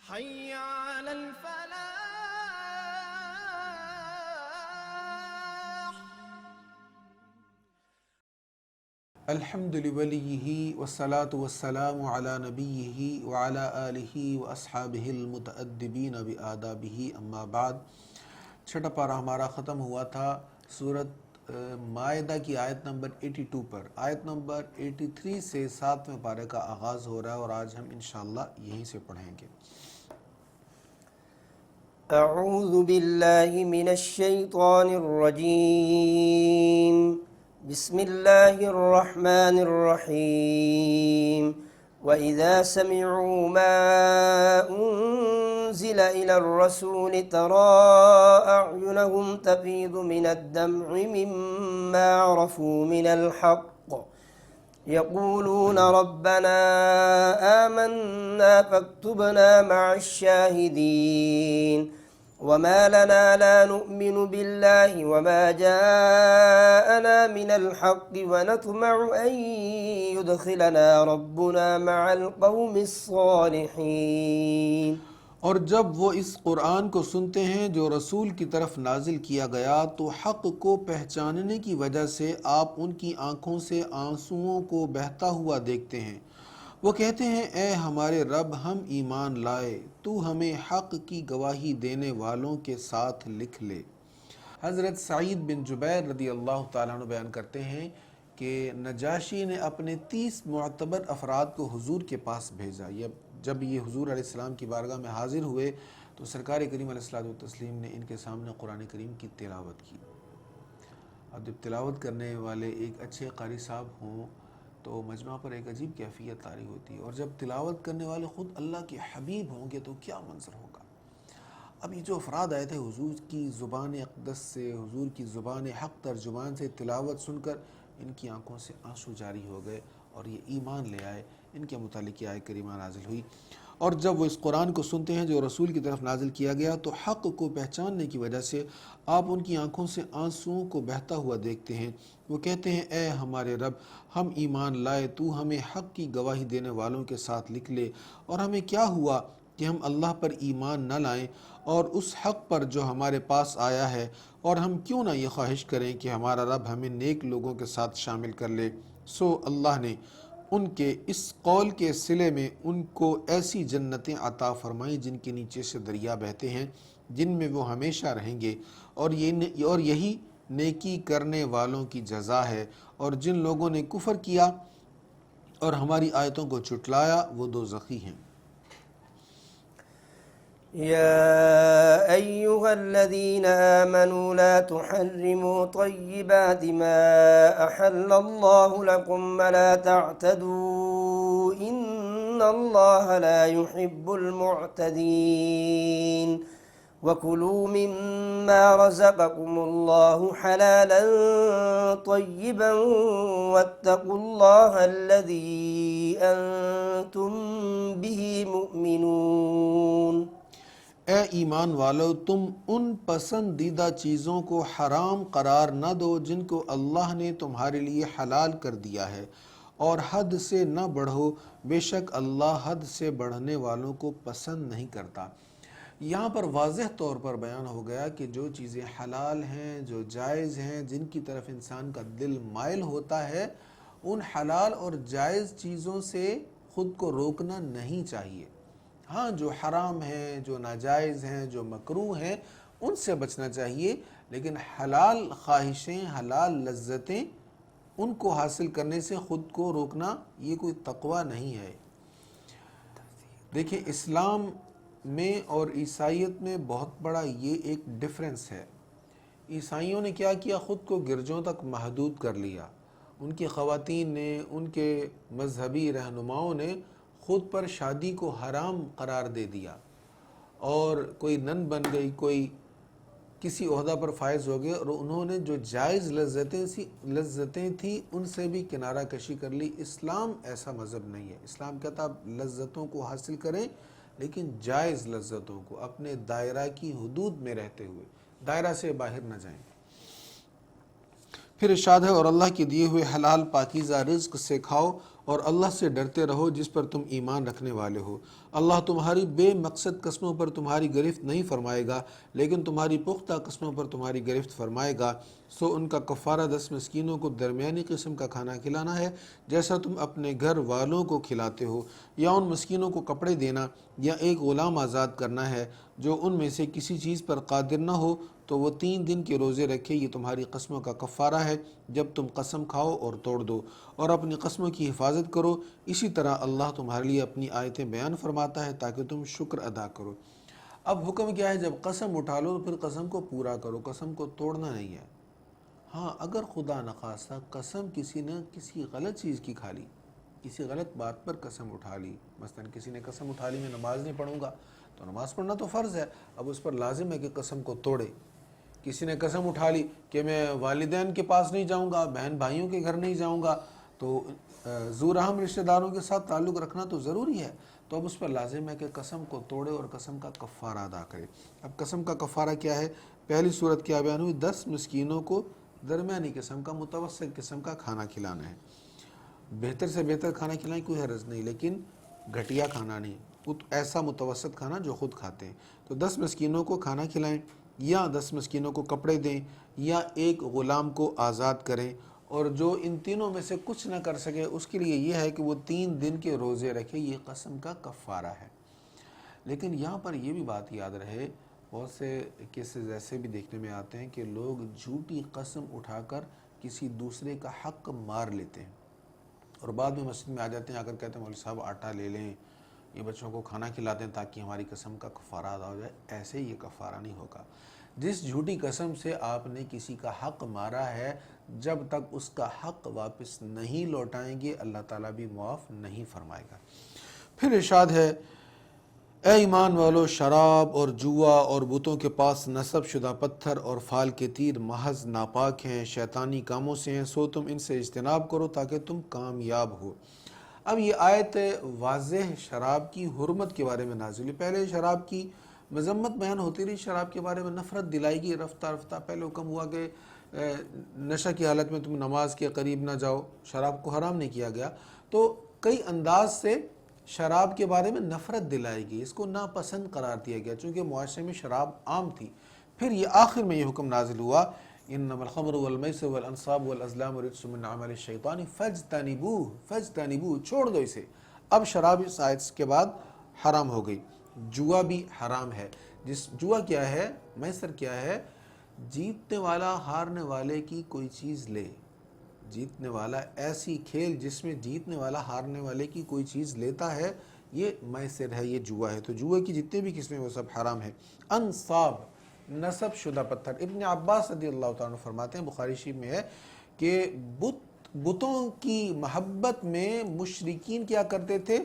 حي على الفلاح. الحمد لوليه والصلاة والسلام على نبيه وعلى آله واصحابه المتأدبين بآدابه اما بعد. چھٹا پارہ ہمارا ختم ہوا تھا سورت مائدہ کی آیت نمبر 82 پر. آیت نمبر 83 سے 7ویں پارے کا آغاز ہو رہا ہے اور آج ہم انشاءاللہ یہیں سے پڑھیں گے. اعوذ باللہ من الشیطان الرجیم. بسم اللہ الرحمن الرحیم. وَإِذَا سَمِعُوا مَا أُنزِلَ إِلَى الرَّسُولِ تَرَىٰ أَعْيُنَهُمْ تَفِيضُ مِنَ الدَّمْعِ مِمَّا عَرَفُوا مِنَ الْحَقِّ يَقُولُونَ رَبَّنَا آمَنَّا فَاكْتُبْنَا مَعَ الشَّاهِدِينَ. وَمَا لَنَا لَا نُؤْمِنُ بِاللَّهِ وَمَا جَاءَنَا مِنَ الْحَقِّ وَنَطْمَعُ أَن يُدْخِلَنَا رَبُّنَا مَعَ الْقَوْمِ الصَّالِحِينَ. اور جب وہ اس قرآن کو سنتے ہیں جو رسول کی طرف نازل کیا گیا تو حق کو پہچاننے کی وجہ سے آپ ان کی آنکھوں سے آنسوؤں کو بہتا ہوا دیکھتے ہیں. وہ کہتے ہیں اے ہمارے رب ہم ایمان لائے تو ہمیں حق کی گواہی دینے والوں کے ساتھ لکھ لے. حضرت سعید بن جبیر رضی اللہ تعالیٰ عنہ بیان کرتے ہیں کہ نجاشی نے اپنے 30 معتبر افراد کو حضور کے پاس بھیجا. جب یہ حضور علیہ السلام کی بارگاہ میں حاضر ہوئے تو سرکار کریم علیہ الصلوۃ والتسلیم نے ان کے سامنے قرآن کریم کی تلاوت کی. اب جب تلاوت کرنے والے ایک اچھے قاری صاحب ہوں تو مجمع پر ایک عجیب کیفیت طاری ہوتی ہے، اور جب تلاوت کرنے والے خود اللہ کے حبیب ہوں گے تو کیا منظر ہوگا. اب یہ جو افراد آئے تھے حضور کی زبان اقدس سے، حضور کی زبان حق ترجمان سے تلاوت سن کر ان کی آنکھوں سے آنسو جاری ہو گئے اور یہ ایمان لے آئے. ان کے متعلق آیت کریمہ نازل ہوئی. اور جب وہ اس قرآن کو سنتے ہیں جو رسول کی طرف نازل کیا گیا تو حق کو پہچاننے کی وجہ سے آپ ان کی آنکھوں سے آنسوؤں کو بہتا ہوا دیکھتے ہیں. وہ کہتے ہیں اے ہمارے رب ہم ایمان لائے تو ہمیں حق کی گواہی دینے والوں کے ساتھ لکھ لے. اور ہمیں کیا ہوا کہ ہم اللہ پر ایمان نہ لائیں اور اس حق پر جو ہمارے پاس آیا ہے، اور ہم کیوں نہ یہ خواہش کریں کہ ہمارا رب ہمیں نیک لوگوں کے ساتھ شامل کر لے. سو اللہ نے ان کے اس قول کے صلے میں ان کو ایسی جنتیں عطا فرمائیں جن کے نیچے سے دریا بہتے ہیں، جن میں وہ ہمیشہ رہیں گے، اور یہی نیکی کرنے والوں کی جزا ہے. اور جن لوگوں نے کفر کیا اور ہماری آیتوں کو جھٹلایا وہ دوزخی ہیں. يا أيها الذين آمنوا لا تحرموا طيبات ما أحل الله لكم ولا تعتدوا إن الله لا يحب المعتدين. وكلوا مما رزقكم الله حلالا طيبا واتقوا الله الذي أنتم به مؤمنون. اے ایمان والو تم ان پسندیدہ چیزوں کو حرام قرار نہ دو جن کو اللہ نے تمہارے لیے حلال کر دیا ہے، اور حد سے نہ بڑھو، بے شک اللہ حد سے بڑھنے والوں کو پسند نہیں کرتا. یہاں پر واضح طور پر بیان ہو گیا کہ جو چیزیں حلال ہیں، جو جائز ہیں، جن کی طرف انسان کا دل مائل ہوتا ہے، ان حلال اور جائز چیزوں سے خود کو روکنا نہیں چاہیے. ہاں جو حرام ہیں، جو ناجائز ہیں، جو مکروہ ہیں ان سے بچنا چاہیے، لیکن حلال خواہشیں، حلال لذتیں ان کو حاصل کرنے سے خود کو روکنا یہ کوئی تقوی نہیں ہے. دیکھیں اسلام میں اور عیسائیت میں بہت بڑا یہ ایک ڈیفرنس ہے. عیسائیوں نے کیا کیا، خود کو گرجوں تک محدود کر لیا. ان کی خواتین نے، ان کے مذہبی رہنماؤں نے خود پر شادی کو حرام قرار دے دیا، اور کوئی نن بن گئی، کوئی کسی عہدہ پر فائز ہو گئے، اور انہوں نے جو جائز لذتیں تھیں ان سے بھی کنارہ کشی کر لی. اسلام ایسا مذہب نہیں ہے. اسلام کہتا آپ لذتوں کو حاصل کریں لیکن جائز لذتوں کو، اپنے دائرہ کی حدود میں رہتے ہوئے، دائرہ سے باہر نہ جائیں. پھر ارشاد ہے اور اللہ کے دیے ہوئے حلال پاکیزہ رزق سے کھاؤ اور اللہ سے ڈرتے رہو جس پر تم ایمان رکھنے والے ہو۔ اللہ تمہاری بے مقصد قسموں پر تمہاری گرفت نہیں فرمائے گا، لیکن تمہاری پختہ قسموں پر تمہاری گرفت فرمائے گا۔ سو ان کا کفارہ 10 مسکینوں کو درمیانی قسم کا کھانا کھلانا ہے، جیسا تم اپنے گھر والوں کو کھلاتے ہو، یا ان مسکینوں کو کپڑے دینا، یا ایک غلام آزاد کرنا ہے جو ان میں سے کسی چیز پر قادر نہ ہو، تو وہ 3 دن کے روزے رکھے۔ یہ تمہاری قسموں کا کفارہ ہے جب تم قسم کھاؤ اور توڑ دو، اور اپنی قسموں کی حفاظت کرو۔ اسی طرح اللہ تمہارے لیے اپنی آیتیں بیان فرماتا ہے تاکہ تم شکر ادا کرو۔ اب حکم کیا ہے؟ جب قسم اٹھا لو تو پھر قسم کو پورا کرو، قسم کو توڑنا نہیں ہے۔ ہاں، اگر خدا نخواستہ قسم کسی نے کسی غلط چیز کی کھا لی، کسی غلط بات پر قسم اٹھا لی، مثلا کسی نے قسم اٹھا لی میں نماز نہیں پڑھوں گا، تو نماز پڑھنا تو فرض ہے، اب اس پر لازم ہے کہ قسم کو توڑے۔ کسی نے قسم اٹھا لی کہ میں والدین کے پاس نہیں جاؤں گا، بہن بھائیوں کے گھر نہیں جاؤں گا، تو ذو رحم رشتہ داروں کے ساتھ تعلق رکھنا تو ضروری ہے، تو اب اس پر لازم ہے کہ قسم کو توڑے اور قسم کا کفارہ ادا کرے۔ اب قسم کا کفارہ کیا ہے؟ پہلی صورت کیا بیان ہوئی؟ 10 مسکینوں کو درمیانی قسم کا، متوسط قسم کا کھانا کھلانا ہے۔ بہتر سے بہتر کھانا کھلائیں، کوئی حرج نہیں، لیکن گھٹیا کھانا نہیں، ایسا متوسط کھانا جو خود کھاتے ہیں۔ تو 10 مسکینوں کو کھانا کھلائیں، یا 10 مسکینوں کو کپڑے دیں، یا ایک غلام کو آزاد کریں، اور جو ان تینوں میں سے کچھ نہ کر سکے اس کے لیے یہ ہے کہ وہ 3 دن کے روزے رکھے، یہ قسم کا کفارہ ہے۔ لیکن یہاں پر یہ بھی بات یاد رہے، بہت سے کیسز ایسے بھی دیکھنے میں آتے ہیں کہ لوگ جھوٹی قسم اٹھا کر کسی دوسرے کا حق مار لیتے ہیں، اور بعد میں مسجد میں آ جاتے ہیں، آ کر کہتے ہیں مولوی صاحب آٹا لے لیں، یہ بچوں کو کھانا کھلاتے ہیں تاکہ ہماری قسم کا کفارہ ادا ہو جائے۔ ایسے یہ کفارہ نہیں ہوگا۔ جس جھوٹی قسم سے آپ نے کسی کا حق مارا ہے، جب تک اس کا حق واپس نہیں لوٹائیں گے اللہ تعالیٰ بھی معاف نہیں فرمائے گا۔ پھر ارشاد ہے، اے ایمان والو، شراب اور جوا اور بتوں کے پاس نصب شدہ پتھر اور فال کے تیر محض ناپاک ہیں، شیطانی کاموں سے ہیں، سو تم ان سے اجتناب کرو تاکہ تم کامیاب ہو۔ اب یہ آیت واضح شراب کی حرمت کے بارے میں نازل ہوئی۔ پہلے شراب کی مذمت بیان ہوتی رہی، شراب کے بارے میں نفرت دلائی گئی، رفتہ رفتہ پہلے حکم ہوا کہ نشہ کی حالت میں تم نماز کے قریب نہ جاؤ، شراب کو حرام نہیں کیا گیا، تو کئی انداز سے شراب کے بارے میں نفرت دلائی گئی، اس کو ناپسند قرار دیا گیا چونکہ معاشرے میں شراب عام تھی۔ پھر یہ آخر میں یہ حکم نازل ہوا، انما الخمر والمیسر والانصاب والازلام رجس من عمل الشیطان فاجتنبوہ، چھوڑ دو اسے۔ اب شراب اس آیت کے بعد حرام ہو گئی۔ جوا بھی حرام ہے۔ جوا کیا ہے؟ میسر کیا ہے؟ جیتنے والا ہارنے والے کی کوئی چیز لے، جیتنے والا ایسی کھیل جس میں جیتنے والا ہارنے والے کی کوئی چیز لیتا ہے، یہ میسر ہے، یہ جوا ہے۔ تو جوا کی جتنے بھی قسمیں وہ سب حرام ہیں۔ انصاب، نصب شدہ پتھر۔ ابن عباس رضی اللہ تعالیٰ عنہ فرماتے ہیں، بخاری شریف میں ہے کہ بتوں کی محبت میں مشرکین کیا کرتے تھے؟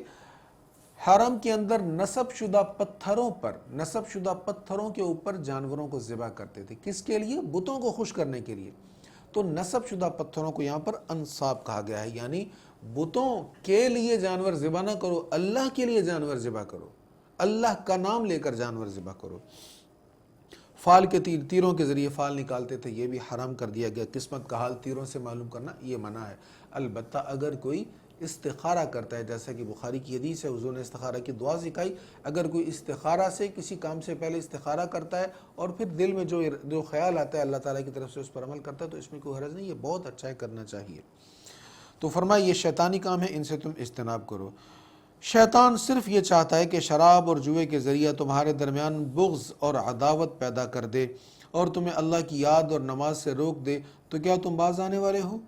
حرم کے اندر نصب شدہ پتھروں پر، نصب شدہ پتھروں کے اوپر جانوروں کو ذبح کرتے تھے۔ کس کے لیے؟ بتوں کو خوش کرنے کے لیے۔ تو نصب شدہ پتھروں کو یہاں پر انصاب کہا گیا ہے، یعنی بتوں کے لیے جانور ذبح نہ کرو، اللہ کے لیے جانور ذبح کرو، اللہ کا نام لے کر جانور ذبح کرو۔ فال کے تیر، تیروں کے ذریعے فال نکالتے تھے، یہ بھی حرام کر دیا گیا۔ قسمت کا حال تیروں سے معلوم کرنا یہ منع ہے۔ البتہ اگر کوئی استخارہ کرتا ہے، جیسا کہ بخاری کی حدیث ہے، حضور نے استخارہ کی دعا سکھائی، اگر کوئی استخارہ سے کسی کام سے پہلے استخارہ کرتا ہے اور پھر دل میں جو خیال آتا ہے اللہ تعالیٰ کی طرف سے اس پر عمل کرتا ہے، تو اس میں کوئی حرج نہیں، یہ بہت اچھا ہے، کرنا چاہیے۔ تو فرمایا یہ شیطانی کام ہے، ان سے تم اجتناب کرو۔ شیطان صرف یہ چاہتا ہے کہ شراب اور جوئے کے ذریعہ تمہارے درمیان بغض اور عداوت پیدا کر دے اور تمہیں اللہ کی یاد اور نماز سے روک دے، تو کیا تم باز آنے والے ہو؟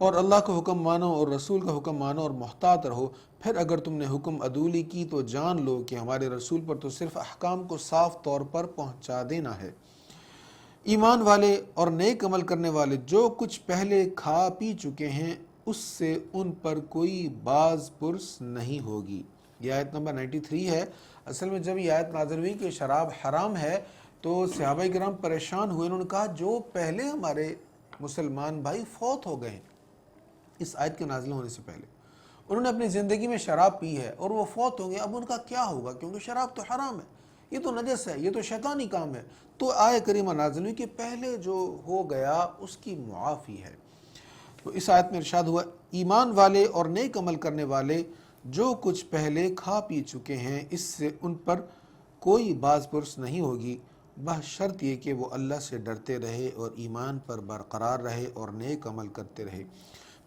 اور اللہ کا حکم مانو اور رسول کا حکم مانو اور محتاط رہو۔ پھر اگر تم نے حکم عدولی کی تو جان لو کہ ہمارے رسول پر تو صرف احکام کو صاف طور پر پہنچا دینا ہے۔ ایمان والے اور نیک عمل کرنے والے جو کچھ پہلے کھا پی چکے ہیں اس سے ان پر کوئی باز پرس نہیں ہوگی۔ یہ آیت نمبر 93 ہے۔ اصل میں جب یہ آیت نازل ہوئی کہ شراب حرام ہے تو صحابہ کرام پریشان ہوئے، انہوں نے کہا جو پہلے ہمارے مسلمان بھائی فوت ہو گئے اس آیت کے نازل ہونے سے پہلے، انہوں نے اپنی زندگی میں شراب پی ہے اور وہ فوت ہو گئے، اب ان کا کیا ہوگا؟ کیونکہ شراب تو حرام ہے، یہ تو نجس ہے، یہ تو شیطانی کام ہے۔ تو آیت کریمہ نازل ہوئی کہ پہلے جو ہو گیا اس کی معافی ہے۔ تو اس آیت میں ارشاد ہوا ایمان والے اور نیک عمل کرنے والے جو کچھ پہلے کھا پی چکے ہیں اس سے ان پر کوئی باز پرس نہیں ہوگی، بشرط یہ کہ وہ اللہ سے ڈرتے رہے اور ایمان پر برقرار رہے اور نیک عمل کرتے رہے،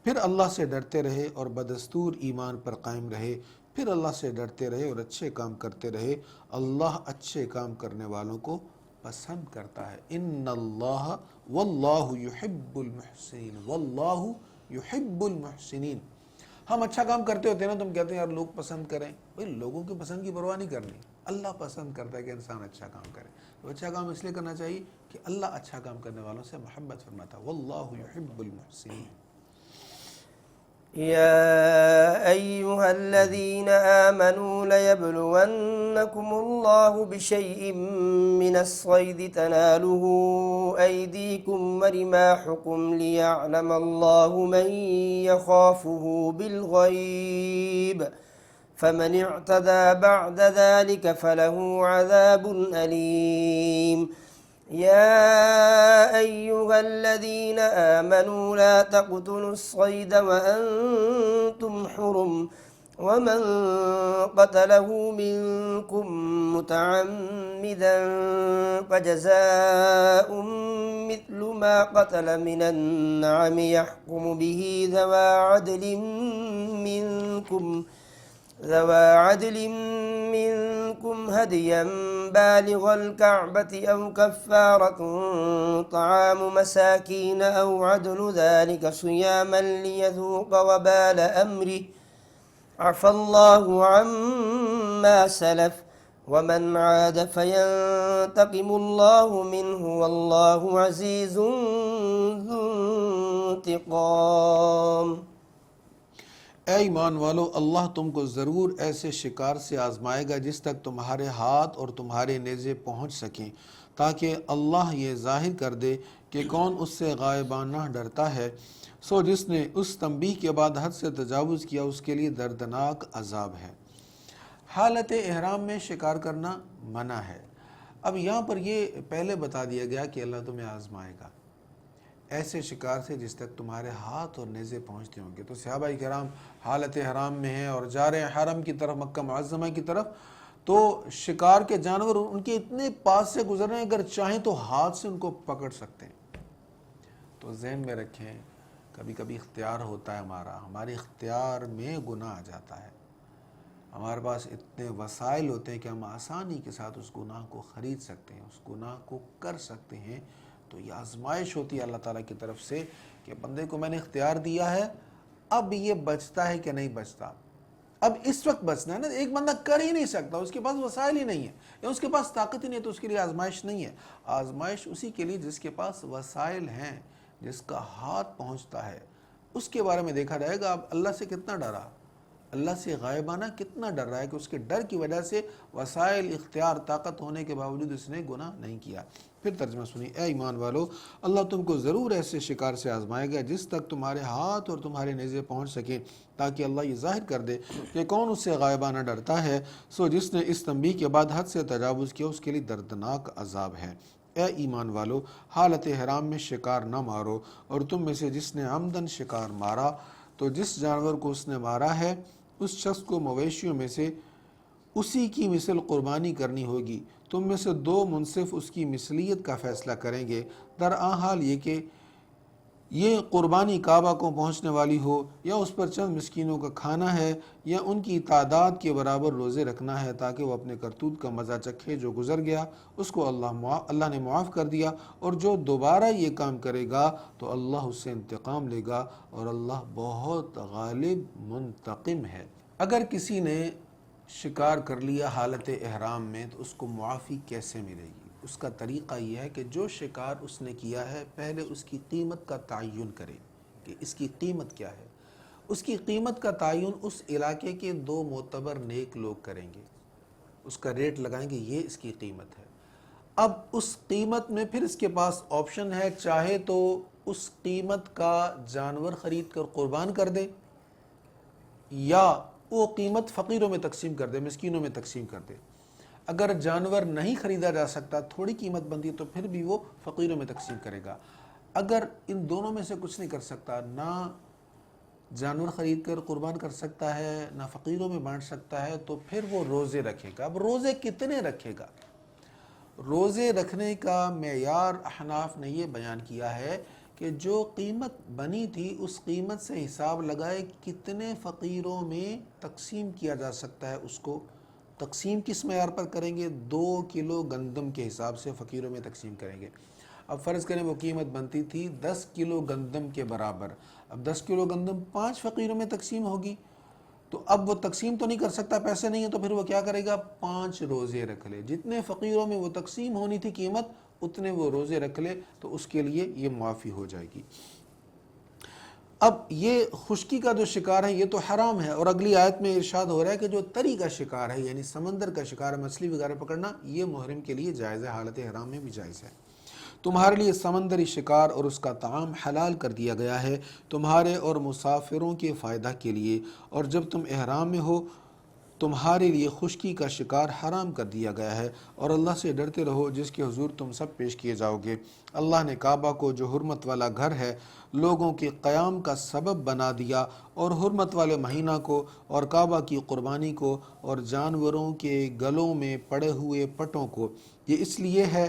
پھر اللہ سے ڈرتے رہے اور بدستور ایمان پر قائم رہے، پھر اللہ سے ڈرتے رہے اور اچھے کام کرتے رہے۔ اللہ اچھے کام کرنے والوں کو پسند کرتا ہے۔ ان اللہ واللہ یحب المحسنین، واللہ یحب المحسنین۔ ہم اچھا کام کرتے ہوتے ہیں نا، تم کہتے ہیں یار لوگ پسند کریں، بھئی لوگوں کی پسند کی پرواہ نہیں کرنی، اللہ پسند کرتا ہے کہ انسان اچھا کام کرے۔ تو اچھا کام اس لیے کرنا چاہیے کہ اللہ اچھا کام کرنے والوں سے محبت فرماتا ہے، واللہ یحب المحسنین۔ يا أيها الذين آمنوا ليبلونكم الله بشيء من الصيد تناله أيديكم ورماحكم ليعلم الله من يخافه بالغيب، فمن اعتدى بعد ذلك فله عذاب أليم۔ يا أيها الذين آمنوا لا تقتلوا الصيد وأنتم حرم، ومن قتله منكم متعمدا فجزاء مثل ما قتل من النعم يحكم به ذوى عدل منكم هديا بالغ الكعبة أو كفارة طعام مساكين أو عدل ذلك صياما ليذوق وبال أمره، عفى الله عما سلف ومن عاد فينتقم الله منه والله عزيز ذو انتقام۔ اے ایمان والو، اللہ تم کو ضرور ایسے شکار سے آزمائے گا جس تک تمہارے ہاتھ اور تمہارے نیزے پہنچ سکیں، تاکہ اللہ یہ ظاہر کر دے کہ کون اس سے غائبانہ ڈرتا ہے۔ سو جس نے اس تنبیہ کے بعد حد سے تجاوز کیا اس کے لیے دردناک عذاب ہے۔ حالت احرام میں شکار کرنا منع ہے۔ اب یہاں پر یہ پہلے بتا دیا گیا کہ اللہ تمہیں آزمائے گا ایسے شکار سے جس تک تمہارے ہاتھ اور نیزے پہنچتے ہوں گے۔ تو صحابہ کرام حالت حرام میں ہیں اور جا رہے ہیں حرم کی طرف، مکہ معظمہ کی طرف، تو شکار کے جانور ان کے اتنے پاس سے گزر رہے ہیں، اگر چاہیں تو ہاتھ سے ان کو پکڑ سکتے ہیں۔ تو ذہن میں رکھیں، کبھی کبھی اختیار ہوتا ہے ہمارے اختیار میں گناہ آ جاتا ہے، ہمارے پاس اتنے وسائل ہوتے ہیں کہ ہم آسانی کے ساتھ اس گناہ کو خرید سکتے ہیں، اس گناہ کو کر سکتے ہیں۔ تو یہ آزمائش ہوتی ہے اللہ تعالیٰ کی طرف سے کہ بندے کو میں نے اختیار دیا ہے، اب یہ بچتا ہے کہ نہیں بچتا، اب اس وقت بچنا ہے نا۔ ایک بندہ کر ہی نہیں سکتا، اس کے پاس وسائل ہی نہیں ہے یا اس کے پاس طاقت ہی نہیں ہے، تو اس کے لیے آزمائش نہیں ہے۔ آزمائش اسی کے لیے جس کے پاس وسائل ہیں، جس کا ہاتھ پہنچتا ہے، اس کے بارے میں دیکھا جائے گا اب اللہ سے کتنا ڈرا، اللہ سے غائبانہ کتنا ڈر رہا ہے کہ اس کے ڈر کی وجہ سے وسائل، اختیار، طاقت ہونے کے باوجود اس نے گناہ نہیں کیا۔ پھر ترجمہ سنی، اے ایمان والو، اللہ تم کو ضرور ایسے شکار سے آزمائے گا جس تک تمہارے ہاتھ اور تمہارے نیزے پہنچ سکیں، تاکہ اللہ یہ ظاہر کر دے کہ کون اس سے غائبانہ ڈرتا ہے۔ سو جس نے اس تنبیہ کے بعد حد سے تجاوز کیا اس کے لیے دردناک عذاب ہے۔ اے ایمان والو، حالت حرام میں شکار نہ مارو، اور تم میں سے جس نے عمدن شکار مارا تو جس جانور کو اس نے مارا ہے اس شخص کو مویشیوں میں سے اسی کی مثل قربانی کرنی ہوگی۔ تم میں سے دو منصف اس کی مثلیت کا فیصلہ کریں گے، درآں حال یہ کہ یہ قربانی کعبہ کو پہنچنے والی ہو، یا اس پر چند مسکینوں کا کھانا ہے، یا ان کی تعداد کے برابر روزے رکھنا ہے، تاکہ وہ اپنے کرتوت کا مزہ چکھے۔ جو گزر گیا اس کو اللہ نے معاف کر دیا، اور جو دوبارہ یہ کام کرے گا تو اللہ اس سے انتقام لے گا، اور اللہ بہت غالب منتقم ہے۔ اگر کسی نے شکار کر لیا حالت احرام میں تو اس کو معافی کیسے ملے گی؟ اس کا طریقہ یہ ہے کہ جو شکار اس نے کیا ہے پہلے اس کی قیمت کا تعین کرے کہ اس کی قیمت کیا ہے۔ اس کی قیمت کا تعین اس علاقے کے دو معتبر نیک لوگ کریں گے، اس کا ریٹ لگائیں گے، یہ اس کی قیمت ہے۔ اب اس قیمت میں پھر اس کے پاس آپشن ہے، چاہے تو اس قیمت کا جانور خرید کر قربان کر دے، یا وہ قیمت فقیروں میں تقسیم کر دے، مسکینوں میں تقسیم کر دے۔ اگر جانور نہیں خریدا جا سکتا، تھوڑی قیمت بنتی ہے، تو پھر بھی وہ فقیروں میں تقسیم کرے گا۔ اگر ان دونوں میں سے کچھ نہیں کر سکتا، نہ جانور خرید کر قربان کر سکتا ہے، نہ فقیروں میں بانٹ سکتا ہے، تو پھر وہ روزے رکھے گا۔ اب روزے کتنے رکھے گا؟ روزے رکھنے کا معیار احناف نے یہ بیان کیا ہے کہ جو قیمت بنی تھی اس قیمت سے حساب لگائے کتنے فقیروں میں تقسیم کیا جا سکتا ہے۔ اس کو تقسیم کس معیار پر کریں گے؟ 2 کلو گندم کے حساب سے فقیروں میں تقسیم کریں گے۔ اب فرض کریں وہ قیمت بنتی تھی 10 کلو گندم کے برابر، اب 10 کلو گندم 5 فقیروں میں تقسیم ہوگی، تو اب وہ تقسیم تو نہیں کر سکتا، پیسے نہیں ہیں، تو پھر وہ کیا کرے گا؟ 5 روزے رکھ لے، جتنے فقیروں میں وہ تقسیم ہونی تھی قیمت اتنے وہ روزے رکھ لے، تو اس کے لیے یہ معافی ہو جائے گی۔ اب یہ خشکی کا جو شکار ہے یہ تو حرام ہے، اور اگلی آیت میں ارشاد ہو رہا ہے کہ جو تری کا شکار ہے یعنی سمندر کا شکار ہے، مچھلی وغیرہ پکڑنا، یہ محرم کے لیے جائز ہے، حالت حرام میں بھی جائز ہے۔ تمہارے لیے سمندری شکار اور اس کا طعام حلال کر دیا گیا ہے تمہارے اور مسافروں کے فائدہ کے لیے، اور جب تم احرام میں ہو تمہارے لیے خشکی کا شکار حرام کر دیا گیا ہے، اور اللہ سے ڈرتے رہو جس کے حضور تم سب پیش کیے جاؤ گے۔ اللہ نے کعبہ کو جو حرمت والا گھر ہے لوگوں کے قیام کا سبب بنا دیا، اور حرمت والے مہینہ کو اور کعبہ کی قربانی کو اور جانوروں کے گلوں میں پڑے ہوئے پٹوں کو، یہ اس لیے ہے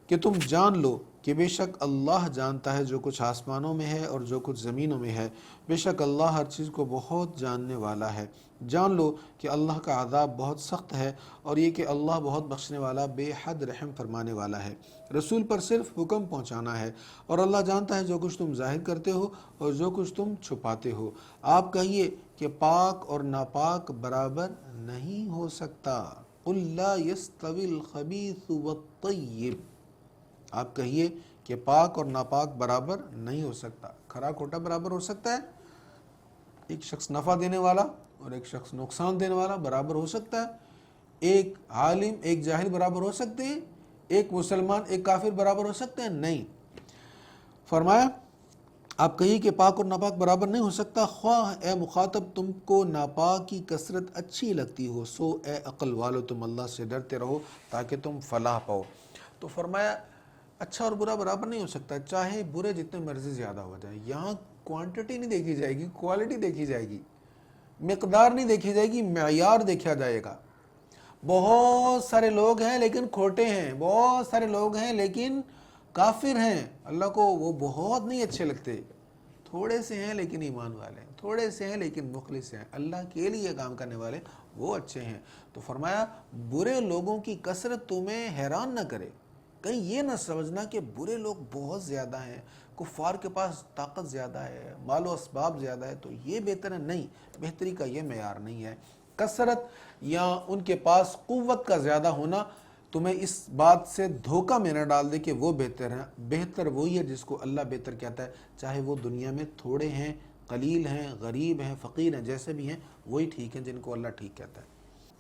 کہ تم جان لو کہ بے شک اللہ جانتا ہے جو کچھ آسمانوں میں ہے اور جو کچھ زمینوں میں ہے، بے شک اللہ ہر چیز کو بہت جاننے والا ہے۔ جان لو کہ اللہ کا عذاب بہت سخت ہے، اور یہ کہ اللہ بہت بخشنے والا بے حد رحم فرمانے والا ہے۔ رسول پر صرف حکم پہنچانا ہے، اور اللہ جانتا ہے جو کچھ تم ظاہر کرتے ہو اور جو کچھ تم چھپاتے ہو۔ آپ کہیے کہ پاک اور ناپاک برابر نہیں ہو سکتا۔ قل لا يستوی الخبیث والطیب، آپ کہیے کہ پاک اور ناپاک برابر نہیں ہو سکتا۔ کھرا کھوٹا برابر ہو سکتا ہے؟ ایک شخص نفع دینے والا اور ایک شخص نقصان دینے والا برابر ہو سکتا ہے؟ ایک عالم ایک جاہل برابر ہو سکتے ہیں؟ ایک مسلمان ایک کافر برابر ہو سکتے ہیں؟ نہیں۔ فرمایا آپ کہیے کہ پاک اور ناپاک برابر نہیں ہو سکتا، خواہ اے مخاطب تم کو ناپاک کی کثرت اچھی لگتی ہو، سو اے عقل والو تم اللہ سے ڈرتے رہو تاکہ تم فلاح پاؤ۔ تو فرمایا اچھا اور برا برابر نہیں ہو سکتا، چاہے برے جتنے مرضی زیادہ ہو جائے۔ یہاں کوانٹٹی نہیں دیکھی جائے گی، کوالٹی دیکھی جائے گی، مقدار نہیں دیکھی جائے گی، معیار دیکھا جائے گا۔ بہت سارے لوگ ہیں لیکن کھوٹے ہیں، بہت سارے لوگ ہیں لیکن کافر ہیں، اللہ کو وہ بہت نہیں اچھے لگتے۔ تھوڑے سے ہیں لیکن ایمان والے ہیں، تھوڑے سے ہیں لیکن مخلص ہیں، اللہ کے لیے کام کرنے والے، وہ اچھے ہیں۔ تو فرمایا برے لوگوں کی کثرت تمہیں حیران نہ کرے، کہیں یہ نہ سمجھنا کہ برے لوگ بہت زیادہ ہیں، کفار کے پاس طاقت زیادہ ہے، مال و اسباب زیادہ ہے تو یہ بہتر ہے۔ نہیں، بہتری کا یہ معیار نہیں ہے۔ کثرت یا ان کے پاس قوت کا زیادہ ہونا تمہیں اس بات سے دھوکہ میں نہ ڈال دے کہ وہ بہتر ہے۔ بہتر وہی ہے جس کو اللہ بہتر کہتا ہے، چاہے وہ دنیا میں تھوڑے ہیں، قلیل ہیں، غریب ہیں، فقیر ہیں، جیسے بھی ہیں وہی ٹھیک ہیں جن کو اللہ ٹھیک کہتا ہے۔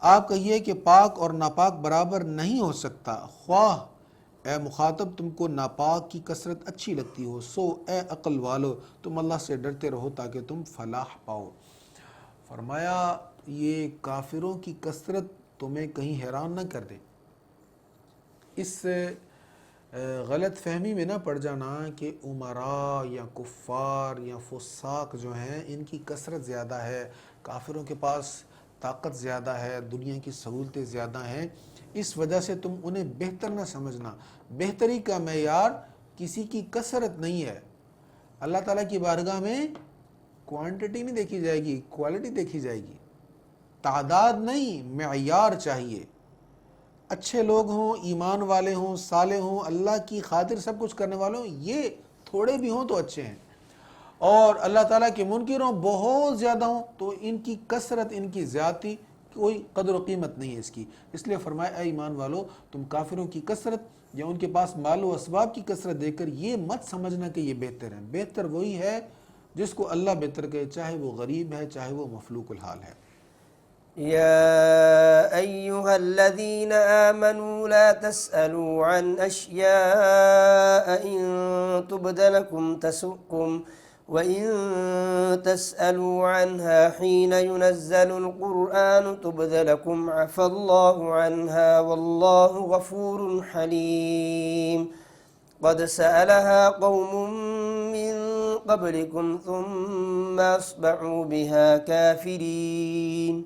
آپ کہیے کہ پاک اور ناپاک برابر نہیں ہو سکتا، خواہ اے مخاطب تم کو ناپاک کی کثرت اچھی لگتی ہو، سو اے عقل والو تم اللہ سے ڈرتے رہو تاکہ تم فلاح پاؤ۔ فرمایا یہ کافروں کی کثرت تمہیں کہیں حیران نہ کر دے، اس غلط فہمی میں نہ پڑ جانا کہ امراء یا کفار یا فساق جو ہیں ان کی کثرت زیادہ ہے، کافروں کے پاس طاقت زیادہ ہے، دنیا کی سہولتیں زیادہ ہیں، اس وجہ سے تم انہیں بہتر نہ سمجھنا۔ بہتری کا معیار کسی کی کثرت نہیں ہے، اللہ تعالیٰ کی بارگاہ میں کوانٹٹی نہیں دیکھی جائے گی، کوالٹی دیکھی جائے گی، تعداد نہیں معیار چاہیے۔ اچھے لوگ ہوں، ایمان والے ہوں، صالح ہوں، اللہ کی خاطر سب کچھ کرنے والوں، یہ تھوڑے بھی ہوں تو اچھے ہیں، اور اللہ تعالیٰ کے منکروں بہت زیادہ ہوں تو ان کی کثرت، ان کی زیادتی کوئی قدر و قیمت نہیں ہے اس کی۔ اس لیے فرمایا اے ایمان والو تم کافروں کی کثرت یا ان کے پاس مال و اسباب کی کثرت دیکھ کر یہ مت سمجھنا کہ یہ بہتر ہے۔ بہتر وہی ہے جس کو اللہ بہتر کہے، چاہے وہ غریب ہے چاہے وہ مفلوق الحال ہے۔ يا أيها الذين آمنوا لا تسألوا عن أشياء إن تبد لكم تسؤكم وإن تسألوا عنها حين ينزل القرآن تبد لكم عفى الله عنها والله غفور حليم۔ قد سألها قوم من قبلكم ثم أصبحوا بها كافرين۔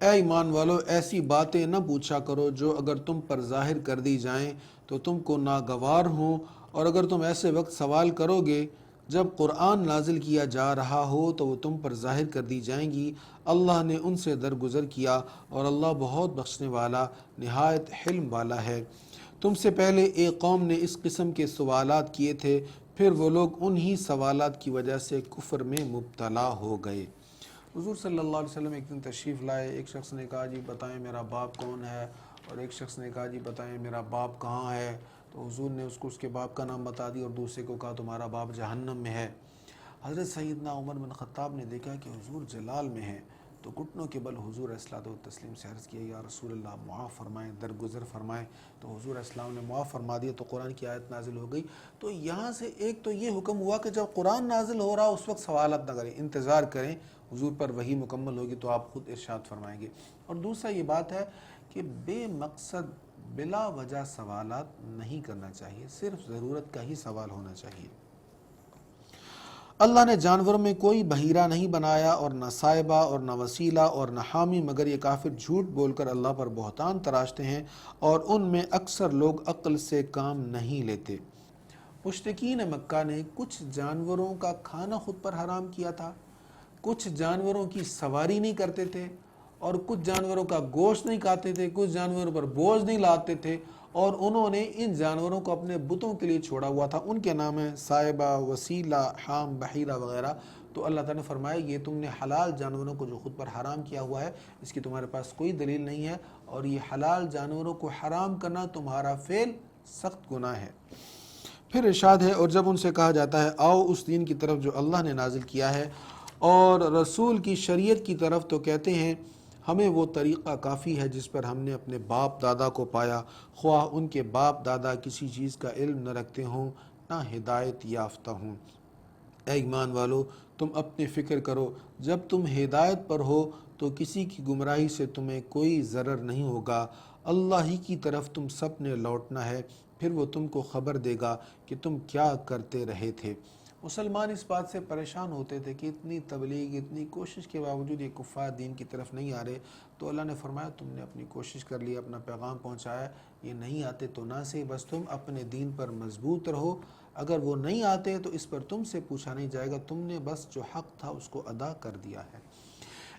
اے ایمان والو، ایسی باتیں نہ پوچھا کرو جو اگر تم پر ظاہر کر دی جائیں تو تم کو ناگوار ہوں، اور اگر تم ایسے وقت سوال کرو گے جب قرآن نازل کیا جا رہا ہو تو وہ تم پر ظاہر کر دی جائیں گی۔ اللہ نے ان سے درگزر کیا اور اللہ بہت بخشنے والا نہایت حلم والا ہے۔ تم سے پہلے ایک قوم نے اس قسم کے سوالات کیے تھے، پھر وہ لوگ انہی سوالات کی وجہ سے کفر میں مبتلا ہو گئے۔ حضور صلی اللہ علیہ وسلم ایک دن تشریف لائے۔ ایک شخص نے کہا جی بتائیں میرا باپ کون ہے، اور ایک شخص نے کہا جی بتائیں میرا باپ کہاں ہے۔ تو حضور نے اس کو اس کے باپ کا نام بتا دیا، اور دوسرے کو کہا تمہارا باپ جہنم میں ہے۔ حضرت سیدنا عمر بن خطاب نے دیکھا کہ حضور جلال میں ہیں، تو گھٹنوں کے بل حضور علیہ الصلوۃ والتسلیم سے عرض کیا یا رسول اللہ معاف فرمائیں، درگزر فرمائیں۔ تو حضور علیہ السلام نے معاف فرما دیا، تو قرآن کی آیت نازل ہو گئی۔ تو یہاں سے ایک تو یہ حکم ہوا کہ جب قرآن نازل ہو رہا اس وقت سوالات نہ کریں، انتظار کریں، حضور پر وحی مکمل ہوگی تو آپ خود ارشاد فرمائیں گے۔ اور دوسرا یہ بات ہے کہ بے مقصد بلا وجہ سوالات نہیں کرنا چاہیے، صرف ضرورت کا ہی سوال ہونا چاہیے۔ اللہ نے جانوروں میں کوئی بحیرہ نہیں بنایا، اور نہ سائبہ اور نہ وسیلہ اور نہ حامی، مگر یہ کافر جھوٹ بول کر اللہ پر بہتان تراشتے ہیں، اور ان میں اکثر لوگ عقل سے کام نہیں لیتے۔ مشرکین مکہ نے کچھ جانوروں کا کھانا خود پر حرام کیا تھا، کچھ جانوروں کی سواری نہیں کرتے تھے، اور کچھ جانوروں کا گوشت نہیں کھاتے تھے، کچھ جانوروں پر بوجھ نہیں لاتے تھے، اور انہوں نے ان جانوروں کو اپنے بتوں کے لیے چھوڑا ہوا تھا۔ ان کے نام ہیں سائبہ، وسیلہ، حام، بحیرہ وغیرہ۔ تو اللہ تعالیٰ نے فرمایا یہ تم نے حلال جانوروں کو جو خود پر حرام کیا ہوا ہے، اس کی تمہارے پاس کوئی دلیل نہیں ہے، اور یہ حلال جانوروں کو حرام کرنا تمہارا فعل سخت گناہ ہے۔ پھر ارشاد ہے اور جب ان سے کہا جاتا ہے آؤ اس دین کی طرف جو اللہ نے نازل کیا ہے اور رسول کی شریعت کی طرف، تو کہتے ہیں ہمیں وہ طریقہ کافی ہے جس پر ہم نے اپنے باپ دادا کو پایا، خواہ ان کے باپ دادا کسی چیز کا علم نہ رکھتے ہوں نہ ہدایت یافتہ ہوں۔ اے ایمان والو، تم اپنی فکر کرو، جب تم ہدایت پر ہو تو کسی کی گمراہی سے تمہیں کوئی ضرر نہیں ہوگا، اللہ ہی کی طرف تم سب نے لوٹنا ہے، پھر وہ تم کو خبر دے گا کہ تم کیا کرتے رہے تھے۔ مسلمان اس بات سے پریشان ہوتے تھے کہ اتنی تبلیغ، اتنی کوشش کے باوجود یہ کفار دین کی طرف نہیں آ رہے، تو اللہ نے فرمایا تم نے اپنی کوشش کر لی، اپنا پیغام پہنچایا، یہ نہیں آتے تو نہ سے، بس تم اپنے دین پر مضبوط رہو، اگر وہ نہیں آتے تو اس پر تم سے پوچھا نہیں جائے گا، تم نے بس جو حق تھا اس کو ادا کر دیا ہے۔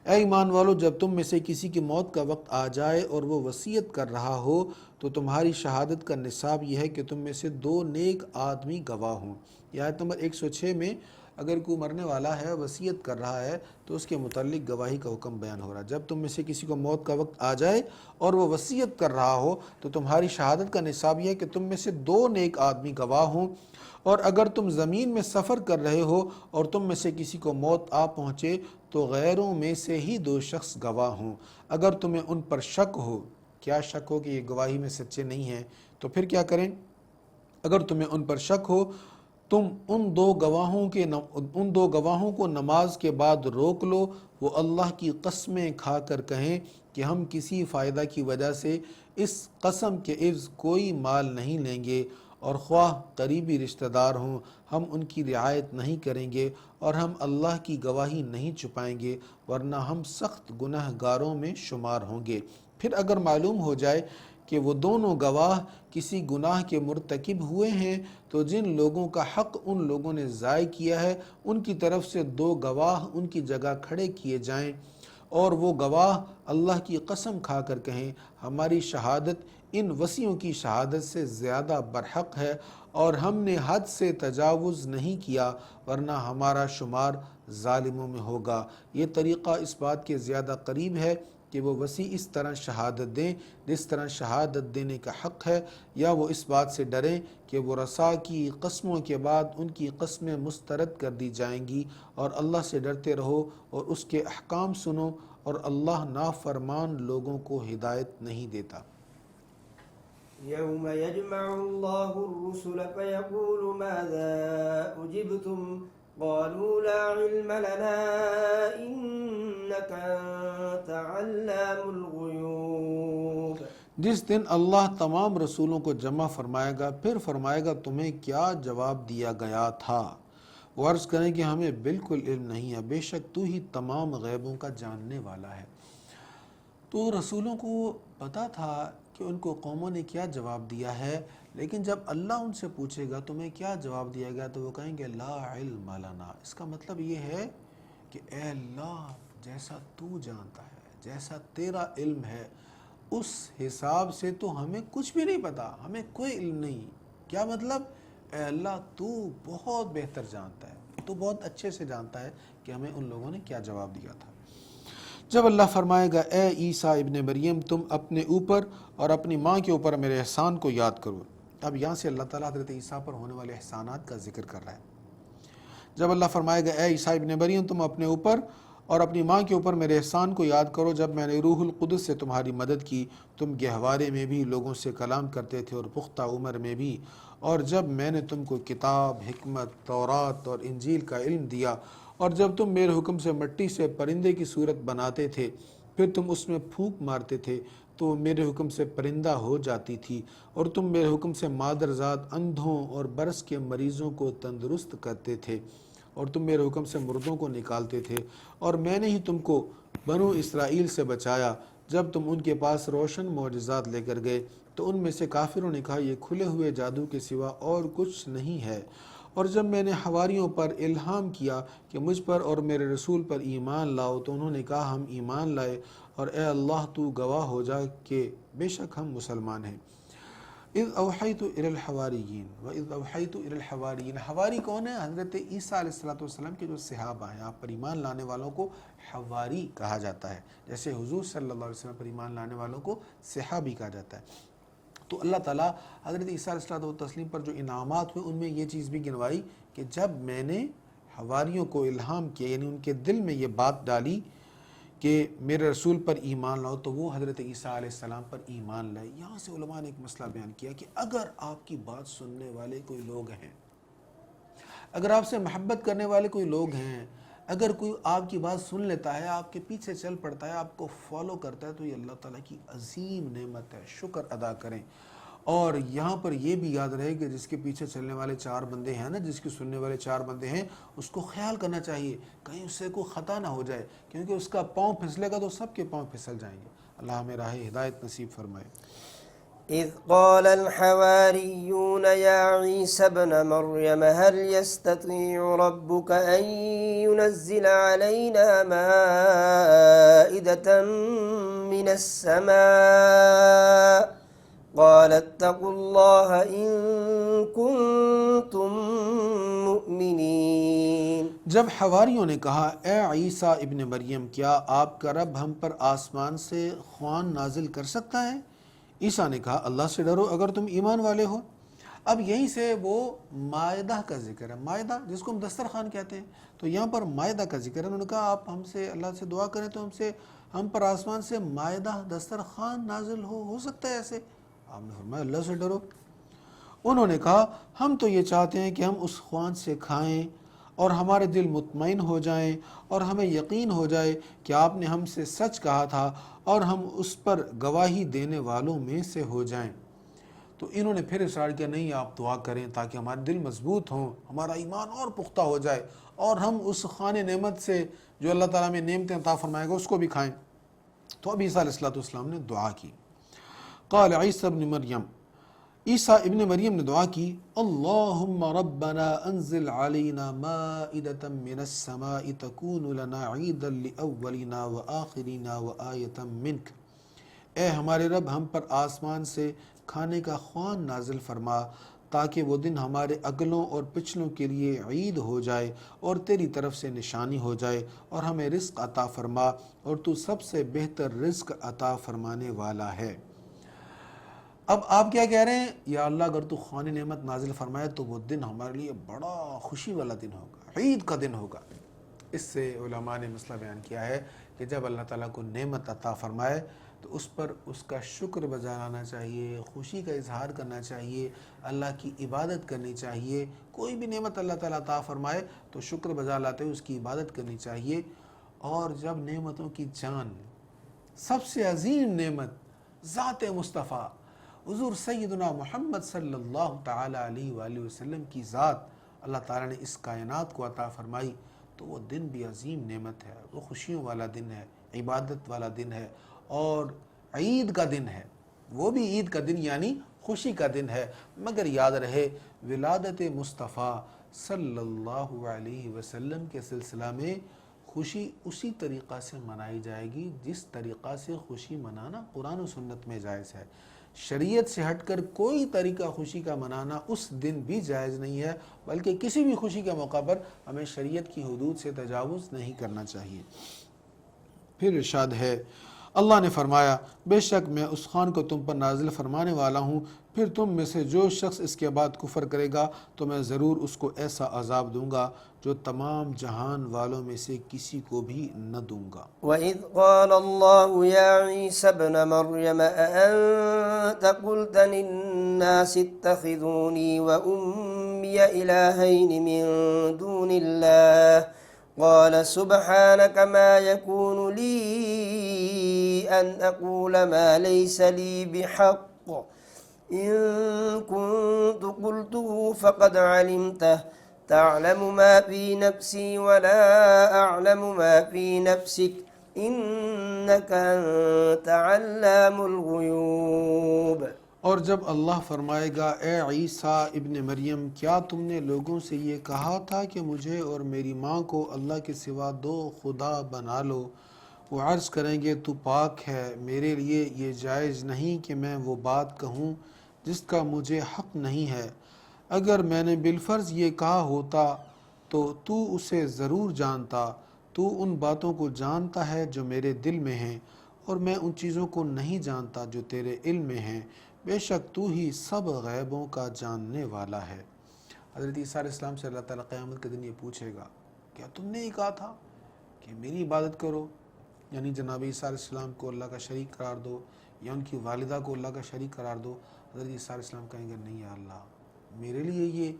اے ایمان والو، جب تم میں سے کسی کی موت کا وقت آ جائے اور وہ وصیت کر رہا ہو تو تمہاری شہادت کا نصاب یہ ہے کہ تم میں سے 2 نیک آدمی گواہ ہوں۔ یہ آیت نمبر 106 میں اگر کوئی مرنے والا ہے، وصیت کر رہا ہے، تو اس کے متعلق گواہی کا حکم بیان ہو رہا ہے۔ جب تم میں سے کسی کو موت کا وقت آ جائے اور وہ وصیت کر رہا ہو تو تمہاری شہادت کا نصاب یہ ہے کہ تم میں سے 2 نیک آدمی گواہ ہوں، اور اگر تم زمین میں سفر کر رہے ہو اور تم میں سے کسی کو موت آ پہنچے تو غیروں میں سے ہی 2 شخص گواہ ہوں۔ اگر تمہیں ان پر شک ہو، کیا شک ہو کہ یہ گواہی میں سچے نہیں ہیں، تو پھر کیا کریں؟ اگر تمہیں ان پر شک ہو، تم ان دو گواہوں کو نماز کے بعد روک لو، وہ اللہ کی قسمیں کھا کر کہیں کہ ہم کسی فائدہ کی وجہ سے اس قسم کے عوض کوئی مال نہیں لیں گے، اور خواہ قریبی رشتہ دار ہوں ہم ان کی رعایت نہیں کریں گے، اور ہم اللہ کی گواہی نہیں چھپائیں گے، ورنہ ہم سخت گناہ گاروں میں شمار ہوں گے۔ پھر اگر معلوم ہو جائے کہ وہ دونوں گواہ کسی گناہ کے مرتکب ہوئے ہیں تو جن لوگوں کا حق ان لوگوں نے ضائع کیا ہے ان کی طرف سے 2 گواہ ان کی جگہ کھڑے کیے جائیں، اور وہ گواہ اللہ کی قسم کھا کر کہیں ہماری شہادت ان وصیوں کی شہادت سے زیادہ برحق ہے، اور ہم نے حد سے تجاوز نہیں کیا، ورنہ ہمارا شمار ظالموں میں ہوگا۔ یہ طریقہ اس بات کے زیادہ قریب ہے کہ وہ وصی اس طرح شہادت دیں جس طرح شہادت دینے کا حق ہے، یا وہ اس بات سے ڈریں کہ وہ رسا کی قسموں کے بعد ان کی قسمیں مسترد کر دی جائیں گی، اور اللہ سے ڈرتے رہو اور اس کے احکام سنو، اور اللہ نافرمان لوگوں کو ہدایت نہیں دیتا۔ يوم يجمع الله الرسل فيقول ماذا أجبتم قالوا لا علم لنا إنك أنت علام الغيوب۔ جس دن اللہ تمام رسولوں کو جمع فرمائے گا، پھر فرمائے گا تمہیں کیا جواب دیا گیا تھا؟ وہ عرض کریں کہ ہمیں بالکل علم نہیں ہے، بے شک تو ہی تمام غیبوں کا جاننے والا ہے۔ تو رسولوں کو پتہ تھا کہ ان کو قوموں نے کیا جواب دیا ہے، لیکن جب اللہ ان سے پوچھے گا تمہیں کیا جواب دیا گیا تو وہ کہیں گے لا علم لنا۔ اس کا مطلب یہ ہے کہ اے اللہ جیسا تو جانتا ہے، جیسا تیرا علم ہے، اس حساب سے تو ہمیں کچھ بھی نہیں پتا، ہمیں کوئی علم نہیں۔ کیا مطلب؟ اے اللہ تو بہت بہتر جانتا ہے، تو بہت اچھے سے جانتا ہے کہ ہمیں ان لوگوں نے کیا جواب دیا تھا۔ جب اللہ فرمائے گا اے عیسیٰ ابن مریم تم اپنے اوپر اور اپنی ماں کے اوپر میرے احسان کو یاد کرو۔ اب یہاں سے اللہ تعالیٰ حضرت عیسیٰ پر ہونے والے احسانات کا ذکر کر رہا ہے۔ جب اللہ فرمائے گا اے عیسیٰ ابن مریم تم اپنے اوپر اور اپنی ماں کے اوپر میرے احسان کو یاد کرو، جب میں نے روح القدس سے تمہاری مدد کی، تم گہوارے میں بھی لوگوں سے کلام کرتے تھے اور پختہ عمر میں بھی، اور جب میں نے تم کو کتاب، حکمت، تورات اور انجیل کا علم دیا، اور جب تم میرے حکم سے مٹی سے پرندے کی صورت بناتے تھے، پھر تم اس میں پھونک مارتے تھے تو میرے حکم سے پرندہ ہو جاتی تھی، اور تم میرے حکم سے مادرزاد اندھوں اور برس کے مریضوں کو تندرست کرتے تھے، اور تم میرے حکم سے مردوں کو نکالتے تھے، اور میں نے ہی تم کو بنو اسرائیل سے بچایا جب تم ان کے پاس روشن معجزات لے کر گئے تو ان میں سے کافروں نے کہا یہ کھلے ہوئے جادو کے سوا اور کچھ نہیں ہے، اور جب میں نے حواریوں پر الہام کیا کہ مجھ پر اور میرے رسول پر ایمان لاؤ تو انہوں نے کہا ہم ایمان لائے، اور اے اللہ تو گواہ ہو جا کہ بے شک ہم مسلمان ہیں۔ اذ اوحیت الی الحواریین واذ اوحیت الی الحواریین، حواری کون ہے؟ حضرت عیسیٰ علیہ السلام کے جو صحابہ ہیں، آپ پر ایمان لانے والوں کو حواری کہا جاتا ہے، جیسے حضور صلی اللہ علیہ وسلم پر ایمان لانے والوں کو صحابی کہا جاتا ہے۔ تو اللہ تعالیٰ حضرت عیسیٰ علیہ السلام پر جو انعامات ہوئے ان میں یہ چیز بھی گنوائی کہ جب میں نے حواریوں کو الہام کیا، یعنی ان کے دل میں یہ بات ڈالی کہ میرے رسول پر ایمان لاؤ، تو وہ حضرت عیسیٰ علیہ السلام پر ایمان لائے۔ یہاں سے علماء نے ایک مسئلہ بیان کیا کہ اگر آپ کی بات سننے والے کوئی لوگ ہیں، اگر آپ سے محبت کرنے والے کوئی لوگ ہیں، اگر کوئی آپ کی بات سن لیتا ہے، آپ کے پیچھے چل پڑتا ہے، آپ کو فالو کرتا ہے، تو یہ اللہ تعالیٰ کی عظیم نعمت ہے، شکر ادا کریں۔ اور یہاں پر یہ بھی یاد رہے کہ جس کے پیچھے چلنے والے 4 بندے ہیں نا، جس کے سننے والے 4 بندے ہیں، اس کو خیال کرنا چاہیے کہیں اس سے کوئی خطا نہ ہو جائے، کیونکہ اس کا پاؤں پھسلے گا تو سب کے پاؤں پھسل جائیں گے۔ اللہ ہمیں راہ ہدایت نصیب فرمائے۔ إذ قال الحواريون يا عيسى ابن مريم هل يستطيع ربك أن ينزل علينا مائدة من السماء قال اتقوا الله إن كنتم مؤمنين۔ جب حواریوں نے کہا اے عیسیٰ ابن مریم کیا آپ کا رب ہم پر آسمان سے خوان نازل کر سکتا ہے؟ عیسیٰ نے کہا اللہ سے ڈرو اگر تم ایمان والے ہو۔ اب یہیں سے وہ مائدہ کا ذکر ہے، مائدہ جس کو ہم دسترخوان کہتے ہیں، تو یہاں پر مائدہ کا ذکر ہے۔ انہوں نے کہا آپ ہم سے اللہ سے دعا کریں تو ہم پر آسمان سے مائدہ دسترخوان نازل ہو سکتا ہے ایسے؟ آپ نے فرمایا اللہ سے ڈرو۔ انہوں نے کہا ہم تو یہ چاہتے ہیں کہ ہم اس خوان سے کھائیں اور ہمارے دل مطمئن ہو جائیں اور ہمیں یقین ہو جائے کہ آپ نے ہم سے سچ کہا تھا اور ہم اس پر گواہی دینے والوں میں سے ہو جائیں۔ تو انہوں نے پھر اصرار کیا نہیں آپ دعا کریں تاکہ ہمارے دل مضبوط ہوں، ہمارا ایمان اور پختہ ہو جائے اور ہم اس خوان نعمت سے جو اللہ تعالیٰ میں نعمتیں عطا فرمائے گا اس کو بھی کھائیں۔ تو اب عیسیٰ علیہ السلام نے دعا کی۔ قال عیسیٰ ابن مریم، عیسیٰ ابن مریم نے دعا کی اللہم ربنا انزل علینا مائدة من السماء تکون لنا عیدا لأولنا وآخرنا وآیتا منک۔ اے ہمارے رب ہم پر آسمان سے کھانے کا خوان نازل فرما تاکہ وہ دن ہمارے اگلوں اور پچھلوں کے لیے عید ہو جائے اور تیری طرف سے نشانی ہو جائے، اور ہمیں رزق عطا فرما اور تو سب سے بہتر رزق عطا فرمانے والا ہے۔ اب آپ کیا کہہ رہے ہیں؟ یا اللہ اگر تو خوان نعمت نازل فرمائے تو وہ دن ہمارے لیے بڑا خوشی والا دن ہوگا، عید کا دن ہوگا۔ اس سے علماء نے مسئلہ بیان کیا ہے کہ جب اللہ تعالیٰ کو نعمت عطا فرمائے تو اس پر اس کا شکر بجا لانا چاہیے، خوشی کا اظہار کرنا چاہیے، اللہ کی عبادت کرنی چاہیے۔ کوئی بھی نعمت اللہ تعالیٰ عطا فرمائے تو شکر بجا لاتے ہوئے اس کی عبادت کرنی چاہیے۔ اور جب نعمتوں کی جان، سب سے عظیم نعمت ذات مصطفیٰ حضور سیدنا محمد صلی اللہ تعالی علیہ وآلہ وسلم کی ذات اللہ تعالیٰ نے اس کائنات کو عطا فرمائی، تو وہ دن بھی عظیم نعمت ہے، وہ خوشیوں والا دن ہے، عبادت والا دن ہے، اور عید کا دن ہے، وہ بھی عید کا دن یعنی خوشی کا دن ہے۔ مگر یاد رہے ولادت مصطفیٰ صلی اللہ علیہ وسلم کے سلسلہ میں خوشی اسی طریقہ سے منائی جائے گی جس طریقہ سے خوشی منانا قرآن و سنت میں جائز ہے۔ شریعت سے ہٹ کر کوئی طریقہ خوشی کا منانا اس دن بھی جائز نہیں ہے، بلکہ کسی بھی خوشی کے موقع پر ہمیں شریعت کی حدود سے تجاوز نہیں کرنا چاہیے۔ پھر ارشاد ہے، اللہ نے فرمایا بے شک میں اس خوان کو تم پر نازل فرمانے والا ہوں، پھر تم میں سے جو شخص اس کے بعد کفر کرے گا تو میں ضرور اس کو ایسا عذاب دوں گا جو تمام جہان والوں میں سے کسی کو بھی نہ دوں گا۔ وَإِذْ قَالَ اللَّهُ يَا عِيسَى ابْنَ مَرْيَمَ أَأَنْتَ قُلْتَ لِلنَّاسِ اتَّخِذُونِي وَأُمِّيَ إِلَٰهَيْنِ مِن دُونِ اللَّهِ قال سبحانك ما يكون لي أن أقول ما ليس لي بحق إن كنت قلته فقد علمته تعلم ما في نفسي ولا أعلم ما في نفسك إنك أنت علام الغيوب۔ اور جب اللہ فرمائے گا اے عیسیٰ ابن مریم کیا تم نے لوگوں سے یہ کہا تھا کہ مجھے اور میری ماں کو اللہ کے سوا دو خدا بنا لو؟ وہ عرض کریں گے تو پاک ہے، میرے لیے یہ جائز نہیں کہ میں وہ بات کہوں جس کا مجھے حق نہیں ہے۔ اگر میں نے بالفرض یہ کہا ہوتا تو اسے ضرور جانتا، تو ان باتوں کو جانتا ہے جو میرے دل میں ہیں، اور میں ان چیزوں کو نہیں جانتا جو تیرے علم میں ہیں، بے شک تو ہی سب غیبوں کا جاننے والا ہے۔ حضرت عیسیٰ علیہ السلام سے اللہ تعالیٰ قیامت کے دن یہ پوچھے گا کیا تم نے یہ کہا تھا کہ میری عبادت کرو، یعنی جناب عیسیٰ علیہ السلام کو اللہ کا شریک قرار دو یا ان کی والدہ کو اللہ کا شریک قرار دو؟ حضرت عیسیٰ علیہ السلام کہیں گے نہیں یا اللہ، میرے لیے یہ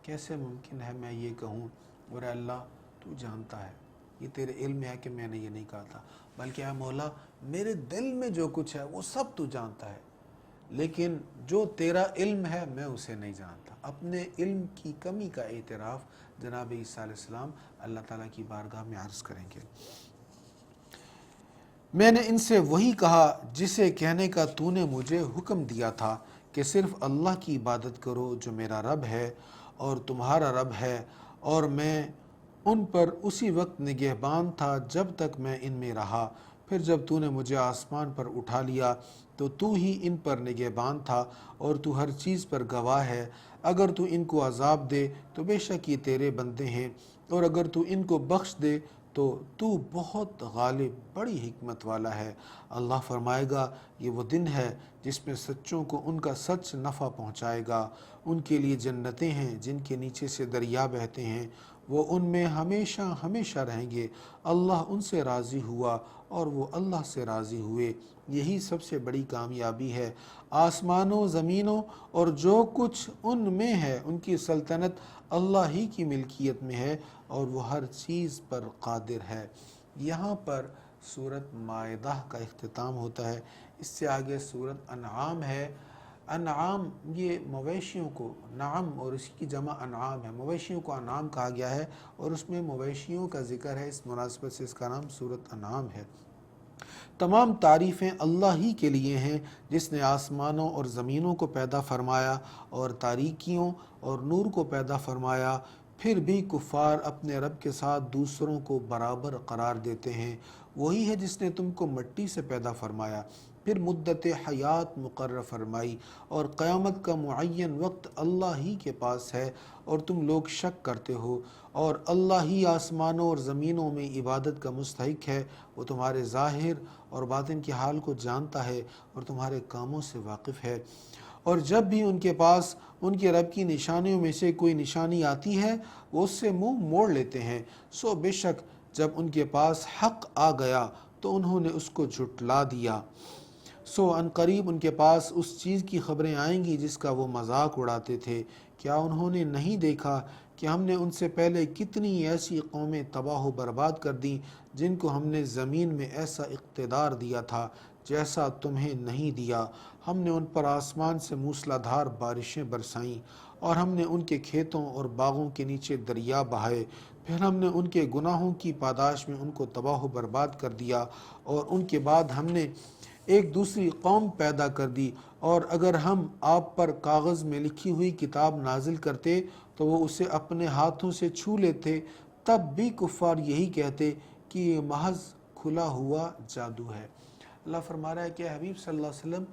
کیسے ممکن ہے میں یہ کہوں، اور اے اللہ تو جانتا ہے، یہ تیرے علم میں ہے کہ میں نے یہ نہیں کہا تھا، بلکہ اے مولا میرے دل میں جو کچھ ہے وہ سب تو جانتا ہے، لیکن جو تیرا علم ہے میں اسے نہیں جانتا۔ اپنے علم کی کمی کا اعتراف جناب عیسیٰ علیہ السلام اللہ تعالیٰ کی بارگاہ میں عرض کریں گے۔ میں نے ان سے وہی کہا جسے کہنے کا تو نے مجھے حکم دیا تھا کہ صرف اللہ کی عبادت کرو جو میرا رب ہے اور تمہارا رب ہے، اور میں ان پر اسی وقت نگہبان تھا جب تک میں ان میں رہا، پھر جب تو نے مجھے آسمان پر اٹھا لیا تو ہی ان پر نگہبان تھا، اور تو ہر چیز پر گواہ ہے۔ اگر تو ان کو عذاب دے تو بے شک یہ تیرے بندے ہیں، اور اگر تو ان کو بخش دے تو بہت غالب بڑی حکمت والا ہے۔ اللہ فرمائے گا یہ وہ دن ہے جس میں سچوں کو ان کا سچ نفع پہنچائے گا، ان کے لیے جنتیں ہیں جن کے نیچے سے دریا بہتے ہیں، وہ ان میں ہمیشہ ہمیشہ رہیں گے، اللہ ان سے راضی ہوا اور وہ اللہ سے راضی ہوئے، یہی سب سے بڑی کامیابی ہے۔ آسمانوں زمینوں اور جو کچھ ان میں ہے ان کی سلطنت اللہ ہی کی ملکیت میں ہے، اور وہ ہر چیز پر قادر ہے۔ یہاں پر سورۃ مائدہ کا اختتام ہوتا ہے۔ اس سے آگے سورۃ انعام ہے۔ انعام یہ مویشیوں کو، نعم اور اس کی جمع انعام ہے، مویشیوں کو انعام کہا گیا ہے، اور اس میں مویشیوں کا ذکر ہے، اس مناسبت سے اس کا نام سورۃ انعام ہے۔ تمام تعریفیں اللہ ہی کے لیے ہیں جس نے آسمانوں اور زمینوں کو پیدا فرمایا اور تاریکیوں اور نور کو پیدا فرمایا، پھر بھی کفار اپنے رب کے ساتھ دوسروں کو برابر قرار دیتے ہیں۔ وہی ہے جس نے تم کو مٹی سے پیدا فرمایا، پھر مدت حیات مقرر فرمائی، اور قیامت کا معین وقت اللہ ہی کے پاس ہے، اور تم لوگ شک کرتے ہو، اور اللہ ہی آسمانوں اور زمینوں میں عبادت کا مستحق ہے، وہ تمہارے ظاہر اور باطن کے حال کو جانتا ہے اور تمہارے کاموں سے واقف ہے۔ اور جب بھی ان کے پاس ان کے رب کی نشانیوں میں سے کوئی نشانی آتی ہے وہ اس سے منہ موڑ لیتے ہیں، سو بے شک جب ان کے پاس حق آ گیا تو انہوں نے اس کو جھٹلا دیا، سو ان قریب ان کے پاس اس چیز کی خبریں آئیں گی جس کا وہ مذاق اڑاتے تھے۔ کیا انہوں نے نہیں دیکھا کہ ہم نے ان سے پہلے کتنی ایسی قومیں تباہ و برباد کر دیں جن کو ہم نے زمین میں ایسا اقتدار دیا تھا جیسا تمہیں نہیں دیا۔ ہم نے ان پر آسمان سے موسلادھار بارشیں برسائیں اور ہم نے ان کے کھیتوں اور باغوں کے نیچے دریا بہائے، پھر ہم نے ان کے گناہوں کی پاداش میں ان کو تباہ و برباد کر دیا، اور ان کے بعد ہم نے ایک دوسری قوم پیدا کر دی۔ اور اگر ہم آپ پر کاغذ میں لکھی ہوئی کتاب نازل کرتے تو وہ اسے اپنے ہاتھوں سے چھو لیتے، تب بھی کفار یہی کہتے کہ یہ محض کھلا ہوا جادو ہے۔ اللہ فرما رہا ہے کہ حبیب صلی اللہ علیہ وسلم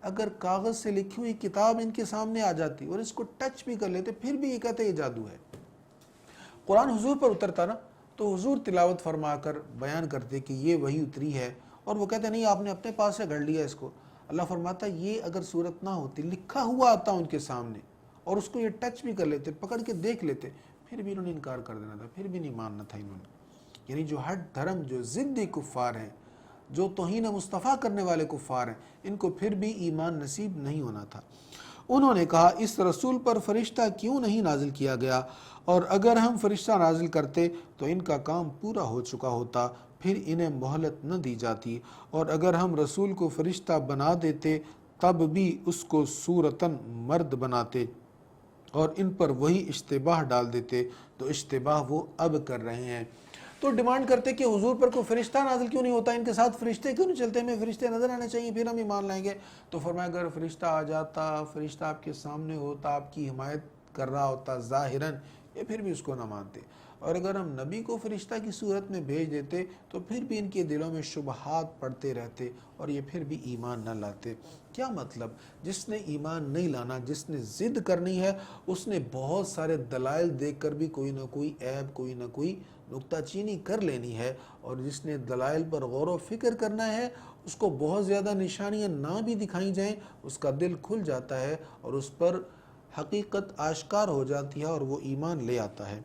اگر کاغذ سے لکھی ہوئی کتاب ان کے سامنے آ جاتی اور اس کو ٹچ بھی کر لیتے پھر بھی یہ کہتے یہ جادو ہے۔ قرآن حضور پر اترتا نا تو حضور تلاوت فرما کر بیان کرتے کہ یہ وہی اتری ہے، اور وہ کہتے نہیں آپ نے اپنے پاس سے گھڑ لیا اس کو۔ اللہ فرماتا یہ اگر صورت نہ ہوتی، لکھا ہوا آتا ان کے سامنے اور اس کو یہ ٹچ بھی کر لیتے، پکڑ کے دیکھ لیتے، پھر بھی انہوں نے انکار کر دینا تھا، پھر بھی نہیں ماننا تھا انہوں نے۔ یعنی جو ہٹ دھرم، جو ضدی کفار ہیں، جو توہین مصطفیٰ کرنے والے کفار ہیں، ان کو پھر بھی ایمان نصیب نہیں ہونا تھا۔ انہوں نے کہا اس رسول پر فرشتہ کیوں نہیں نازل کیا گیا، اور اگر ہم فرشتہ نازل کرتے تو ان کا کام پورا ہو چکا ہوتا، پھر انہیں مہلت نہ دی جاتی، اور اگر ہم رسول کو فرشتہ بنا دیتے تب بھی اس کو صورتاً مرد بناتے اور ان پر وہی اشتباہ ڈال دیتے، تو اشتباہ وہ اب کر رہے ہیں۔ تو ڈیمانڈ کرتے کہ حضور پر کوئی فرشتہ نازل کیوں نہیں ہوتا، ان کے ساتھ فرشتے کیوں نہیں چلتے، ہمیں فرشتے نظر آنے چاہیے پھر ہم ایمان لائیں گے۔ تو فرمایا اگر فرشتہ آ جاتا، فرشتہ آپ کے سامنے ہوتا، آپ کی حمایت کر رہا ہوتا ظاہراً، یہ پھر بھی اس کو نہ مانتے، اور اگر ہم نبی کو فرشتہ کی صورت میں بھیج دیتے تو پھر بھی ان کے دلوں میں شبہات پڑتے رہتے اور یہ پھر بھی ایمان نہ لاتے۔ کیا مطلب؟ جس نے ایمان نہیں لانا، جس نے ضد کرنی ہے، اس نے بہت سارے دلائل دیکھ کر بھی کوئی نہ کوئی عیب، کوئی نہ کوئی نکتہ چینی کر لینی ہے، اور جس نے دلائل پر غور و فکر کرنا ہے اس کو بہت زیادہ نشانیاں نہ بھی دکھائی جائیں، اس کا دل کھل جاتا ہے اور اس پر حقیقت آشکار ہو جاتی ہے اور وہ ایمان لے آتا ہے۔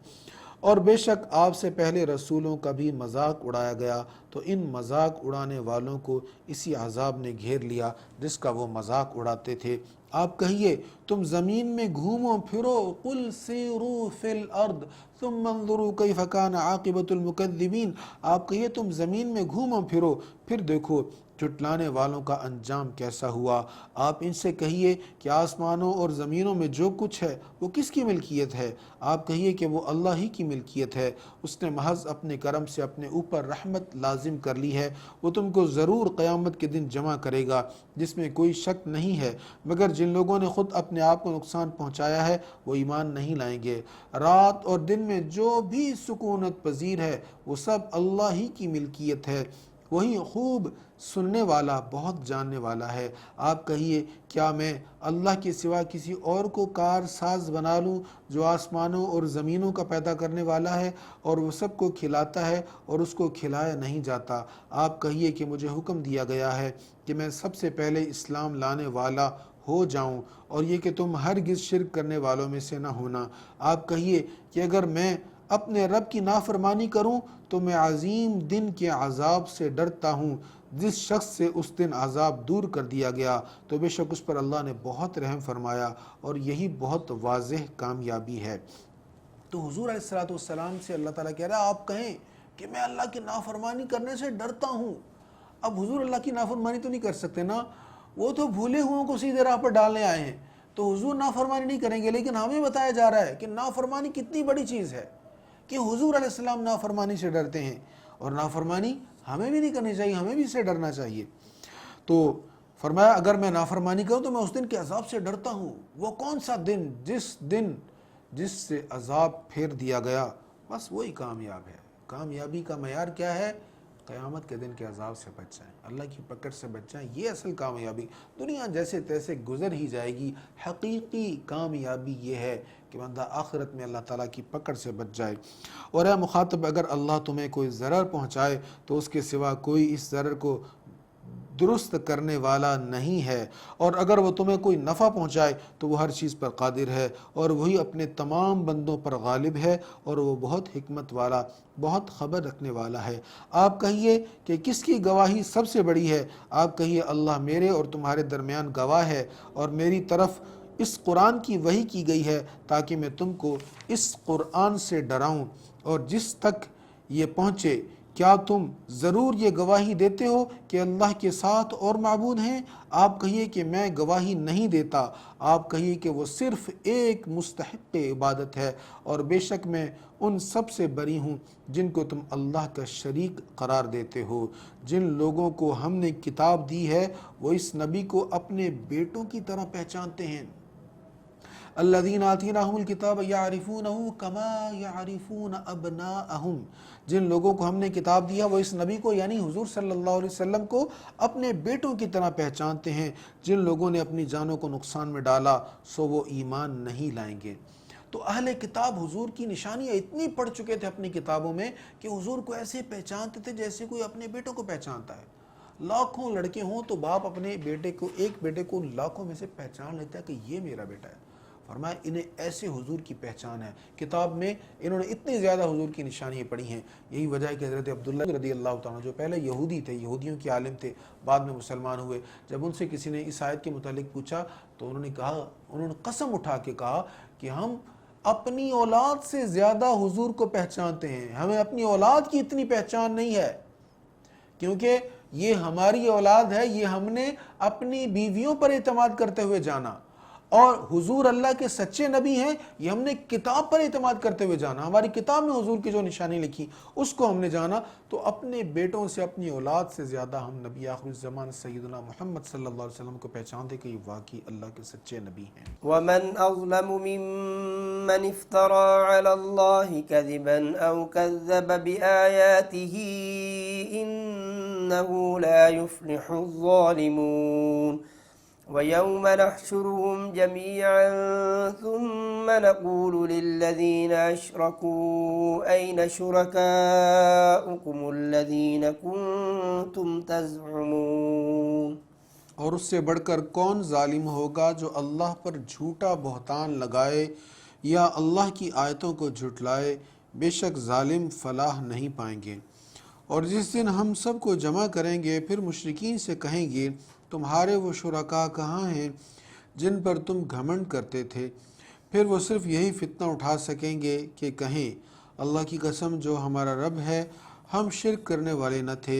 اور بے شک آپ سے پہلے رسولوں کا بھی مذاق اڑایا گیا، تو ان مذاق اڑانے والوں کو اسی عذاب نے گھیر لیا جس کا وہ مذاق اڑاتے تھے۔ آپ کہیے تم زمین میں گھومو پھرو، قل سیروا فی الارض ثم انظروا کیف کان عاقبۃ المکذبین، آپ کہیے تم زمین میں گھومو پھرو، پھر دیکھو جھٹلانے والوں کا انجام کیسا ہوا۔ آپ ان سے کہیے کہ آسمانوں اور زمینوں میں جو کچھ ہے وہ کس کی ملکیت ہے، آپ کہیے کہ وہ اللہ ہی کی ملکیت ہے، اس نے محض اپنے کرم سے اپنے اوپر رحمت لازم کر لی ہے، وہ تم کو ضرور قیامت کے دن جمع کرے گا جس میں کوئی شک نہیں ہے، مگر جن لوگوں نے خود اپنے آپ کو نقصان پہنچایا ہے وہ ایمان نہیں لائیں گے۔ رات اور دن میں جو بھی سکونت پذیر ہے وہ سب اللہ ہی کی ملکیت ہے، وہی خوب سننے والا، بہت جاننے والا ہے۔ آپ کہیے کیا میں اللہ کے سوا کسی اور کو کار ساز بنا لوں جو آسمانوں اور زمینوں کا پیدا کرنے والا ہے اور وہ سب کو کھلاتا ہے اور اس کو کھلایا نہیں جاتا۔ آپ کہیے کہ مجھے حکم دیا گیا ہے کہ میں سب سے پہلے اسلام لانے والا ہو جاؤں، اور یہ کہ تم ہرگز شرک کرنے والوں میں سے نہ ہونا۔ آپ کہیے کہ اگر میں اپنے رب کی نافرمانی کروں تو میں عظیم دن کے عذاب سے ڈرتا ہوں، جس شخص سے اس دن عذاب دور کر دیا گیا تو بے شک اس پر اللہ نے بہت رحم فرمایا، اور یہی بہت واضح کامیابی ہے۔ تو حضور علیہ السلام سے اللہ تعالیٰ کہہ رہا ہے آپ کہیں کہ میں اللہ کی نافرمانی کرنے سے ڈرتا ہوں۔ اب حضور اللہ کی نافرمانی تو نہیں کر سکتے نا، وہ تو بھولے ہوئوں کو سیدھے راہ پر ڈالنے آئے ہیں، تو حضور نافرمانی نہیں کریں گے، لیکن ہمیں بتایا جا رہا ہے کہ نافرمانی کتنی بڑی چیز ہے کہ حضور علیہ السلام نافرمانی سے ڈرتے ہیں، اور نافرمانی ہمیں بھی نہیں کرنی چاہیے، ہمیں بھی اس سے ڈرنا چاہیے۔ تو فرمایا اگر میں نافرمانی کروں تو میں اس دن کے عذاب سے ڈرتا ہوں۔ وہ کون سا دن؟ جس سے عذاب پھیر دیا گیا، بس وہی کامیاب ہے۔ کامیابی کا معیار کیا ہے؟ قیامت کے دن کے عذاب سے بچ جائیں، اللہ کی پکڑ سے بچ جائیں، یہ اصل کامیابی۔ دنیا جیسے تیسے گزر ہی جائے گی، حقیقی کامیابی یہ ہے کہ بندہ آخرت میں اللہ تعالیٰ کی پکڑ سے بچ جائے۔ اور اے مخاطب، اگر اللہ تمہیں کوئی ضرر پہنچائے تو اس کے سوا کوئی اس ضرر کو درست کرنے والا نہیں ہے، اور اگر وہ تمہیں کوئی نفع پہنچائے تو وہ ہر چیز پر قادر ہے، اور وہی اپنے تمام بندوں پر غالب ہے، اور وہ بہت حکمت والا، بہت خبر رکھنے والا ہے۔ آپ کہیے کہ کس کی گواہی سب سے بڑی ہے؟ آپ کہیے اللہ میرے اور تمہارے درمیان گواہ ہے، اور میری طرف اس قرآن کی وحی کی گئی ہے تاکہ میں تم کو اس قرآن سے ڈراؤں، اور جس تک یہ پہنچے کیا تم ضرور یہ گواہی دیتے ہو کہ اللہ کے ساتھ اور معبود ہیں؟ آپ کہیے کہ میں گواہی نہیں دیتا، آپ کہیے کہ وہ صرف ایک مستحق عبادت ہے، اور بے شک میں ان سب سے بری ہوں جن کو تم اللہ کا شریک قرار دیتے ہو۔ جن لوگوں کو ہم نے کتاب دی ہے وہ اس نبی کو اپنے بیٹوں کی طرح پہچانتے ہیں۔ الذین آتیناہم الکتاب یعرفونہ کما یعرفون ابناءہم، جن لوگوں کو ہم نے کتاب دیا وہ اس نبی کو یعنی حضور صلی اللہ علیہ وسلم کو اپنے بیٹوں کی طرح پہچانتے ہیں۔ جن لوگوں نے اپنی جانوں کو نقصان میں ڈالا سو وہ ایمان نہیں لائیں گے۔ تو اہل کتاب حضور کی نشانیاں اتنی پڑھ چکے تھے اپنی کتابوں میں کہ حضور کو ایسے پہچانتے تھے جیسے کوئی اپنے بیٹوں کو پہچانتا ہے۔ لاکھوں لڑکے ہوں تو باپ اپنے بیٹے کو، ایک بیٹے کو لاکھوں میں سے پہچان لیتا ہے کہ یہ میرا بیٹا ہے۔ فرمایا انہیں ایسے حضور کی پہچان ہے۔ کتاب میں انہوں نے اتنی زیادہ حضور کی نشانیاں پڑھی ہیں، یہی وجہ ہے کہ حضرت عبداللہ رضی اللہ تعالیٰ جو پہلے یہودی تھے، یہودیوں کے عالم تھے، بعد میں مسلمان ہوئے، جب ان سے کسی نے اس آیت کے متعلق پوچھا تو انہوں نے قسم اٹھا کے کہا کہ ہم اپنی اولاد سے زیادہ حضور کو پہچانتے ہیں، ہمیں اپنی اولاد کی اتنی پہچان نہیں ہے، کیونکہ یہ ہماری اولاد ہے، یہ ہم نے اپنی بیویوں پر اعتماد کرتے ہوئے جانا، اور حضور اللہ کے سچے نبی ہیں یہ ہم نے کتاب پر اعتماد کرتے ہوئے جانا۔ ہماری کتاب میں حضور کی جو نشانی لکھی اس کو ہم نے جانا، تو اپنے بیٹوں سے، اپنی اولاد سے زیادہ ہم نبی آخر الزمان سیدنا محمد صلی اللہ علیہ وسلم کو پہچانتے کہ یہ واقعی اللہ کے سچے نبی ہیں۔ ومن أظلم ممن افترى على الله كذبا أو كذب بآياته إنه لا يفلح الظالمون ويوم نحشرهم جميعا ثم نقول للذين أشركوا أين شركاؤكم الذين كنتم تزعمون۔ اور اس سے بڑھ کر کون ظالم ہوگا جو اللہ پر جھوٹا بہتان لگائے یا اللہ کی آیتوں کو جھٹلائے، بے شک ظالم فلاح نہیں پائیں گے۔ اور جس دن ہم سب کو جمع کریں گے پھر مشرکین سے کہیں گے تمہارے وہ شرکاء کہاں ہیں جن پر تم گھمنڈ کرتے تھے؟ پھر وہ صرف یہی فتنہ اٹھا سکیں گے کہ کہیں اللہ کی قسم جو ہمارا رب ہے ہم شرک کرنے والے نہ تھے۔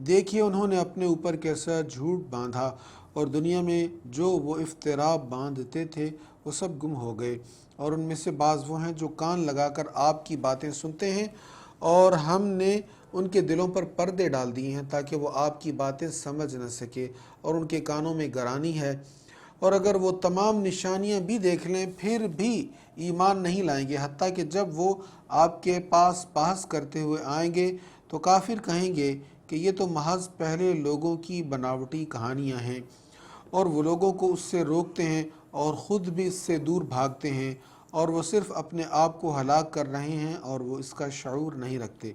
دیکھیے انہوں نے اپنے اوپر کیسا جھوٹ باندھا، اور دنیا میں جو وہ افترا باندھتے تھے وہ سب گم ہو گئے۔ اور ان میں سے بعض وہ ہیں جو کان لگا کر آپ کی باتیں سنتے ہیں، اور ہم نے ان کے دلوں پر پردے ڈال دیے ہیں تاکہ وہ آپ کی باتیں سمجھ نہ سکے، اور ان کے کانوں میں گرانی ہے، اور اگر وہ تمام نشانیاں بھی دیکھ لیں پھر بھی ایمان نہیں لائیں گے، حتیٰ کہ جب وہ آپ کے پاس بحث کرتے ہوئے آئیں گے تو کافر کہیں گے کہ یہ تو محض پہلے لوگوں کی بناوٹی کہانیاں ہیں، اور وہ لوگوں کو اس سے روکتے ہیں اور خود بھی اس سے دور بھاگتے ہیں، اور وہ صرف اپنے آپ کو ہلاک کر رہے ہیں اور وہ اس کا شعور نہیں رکھتے۔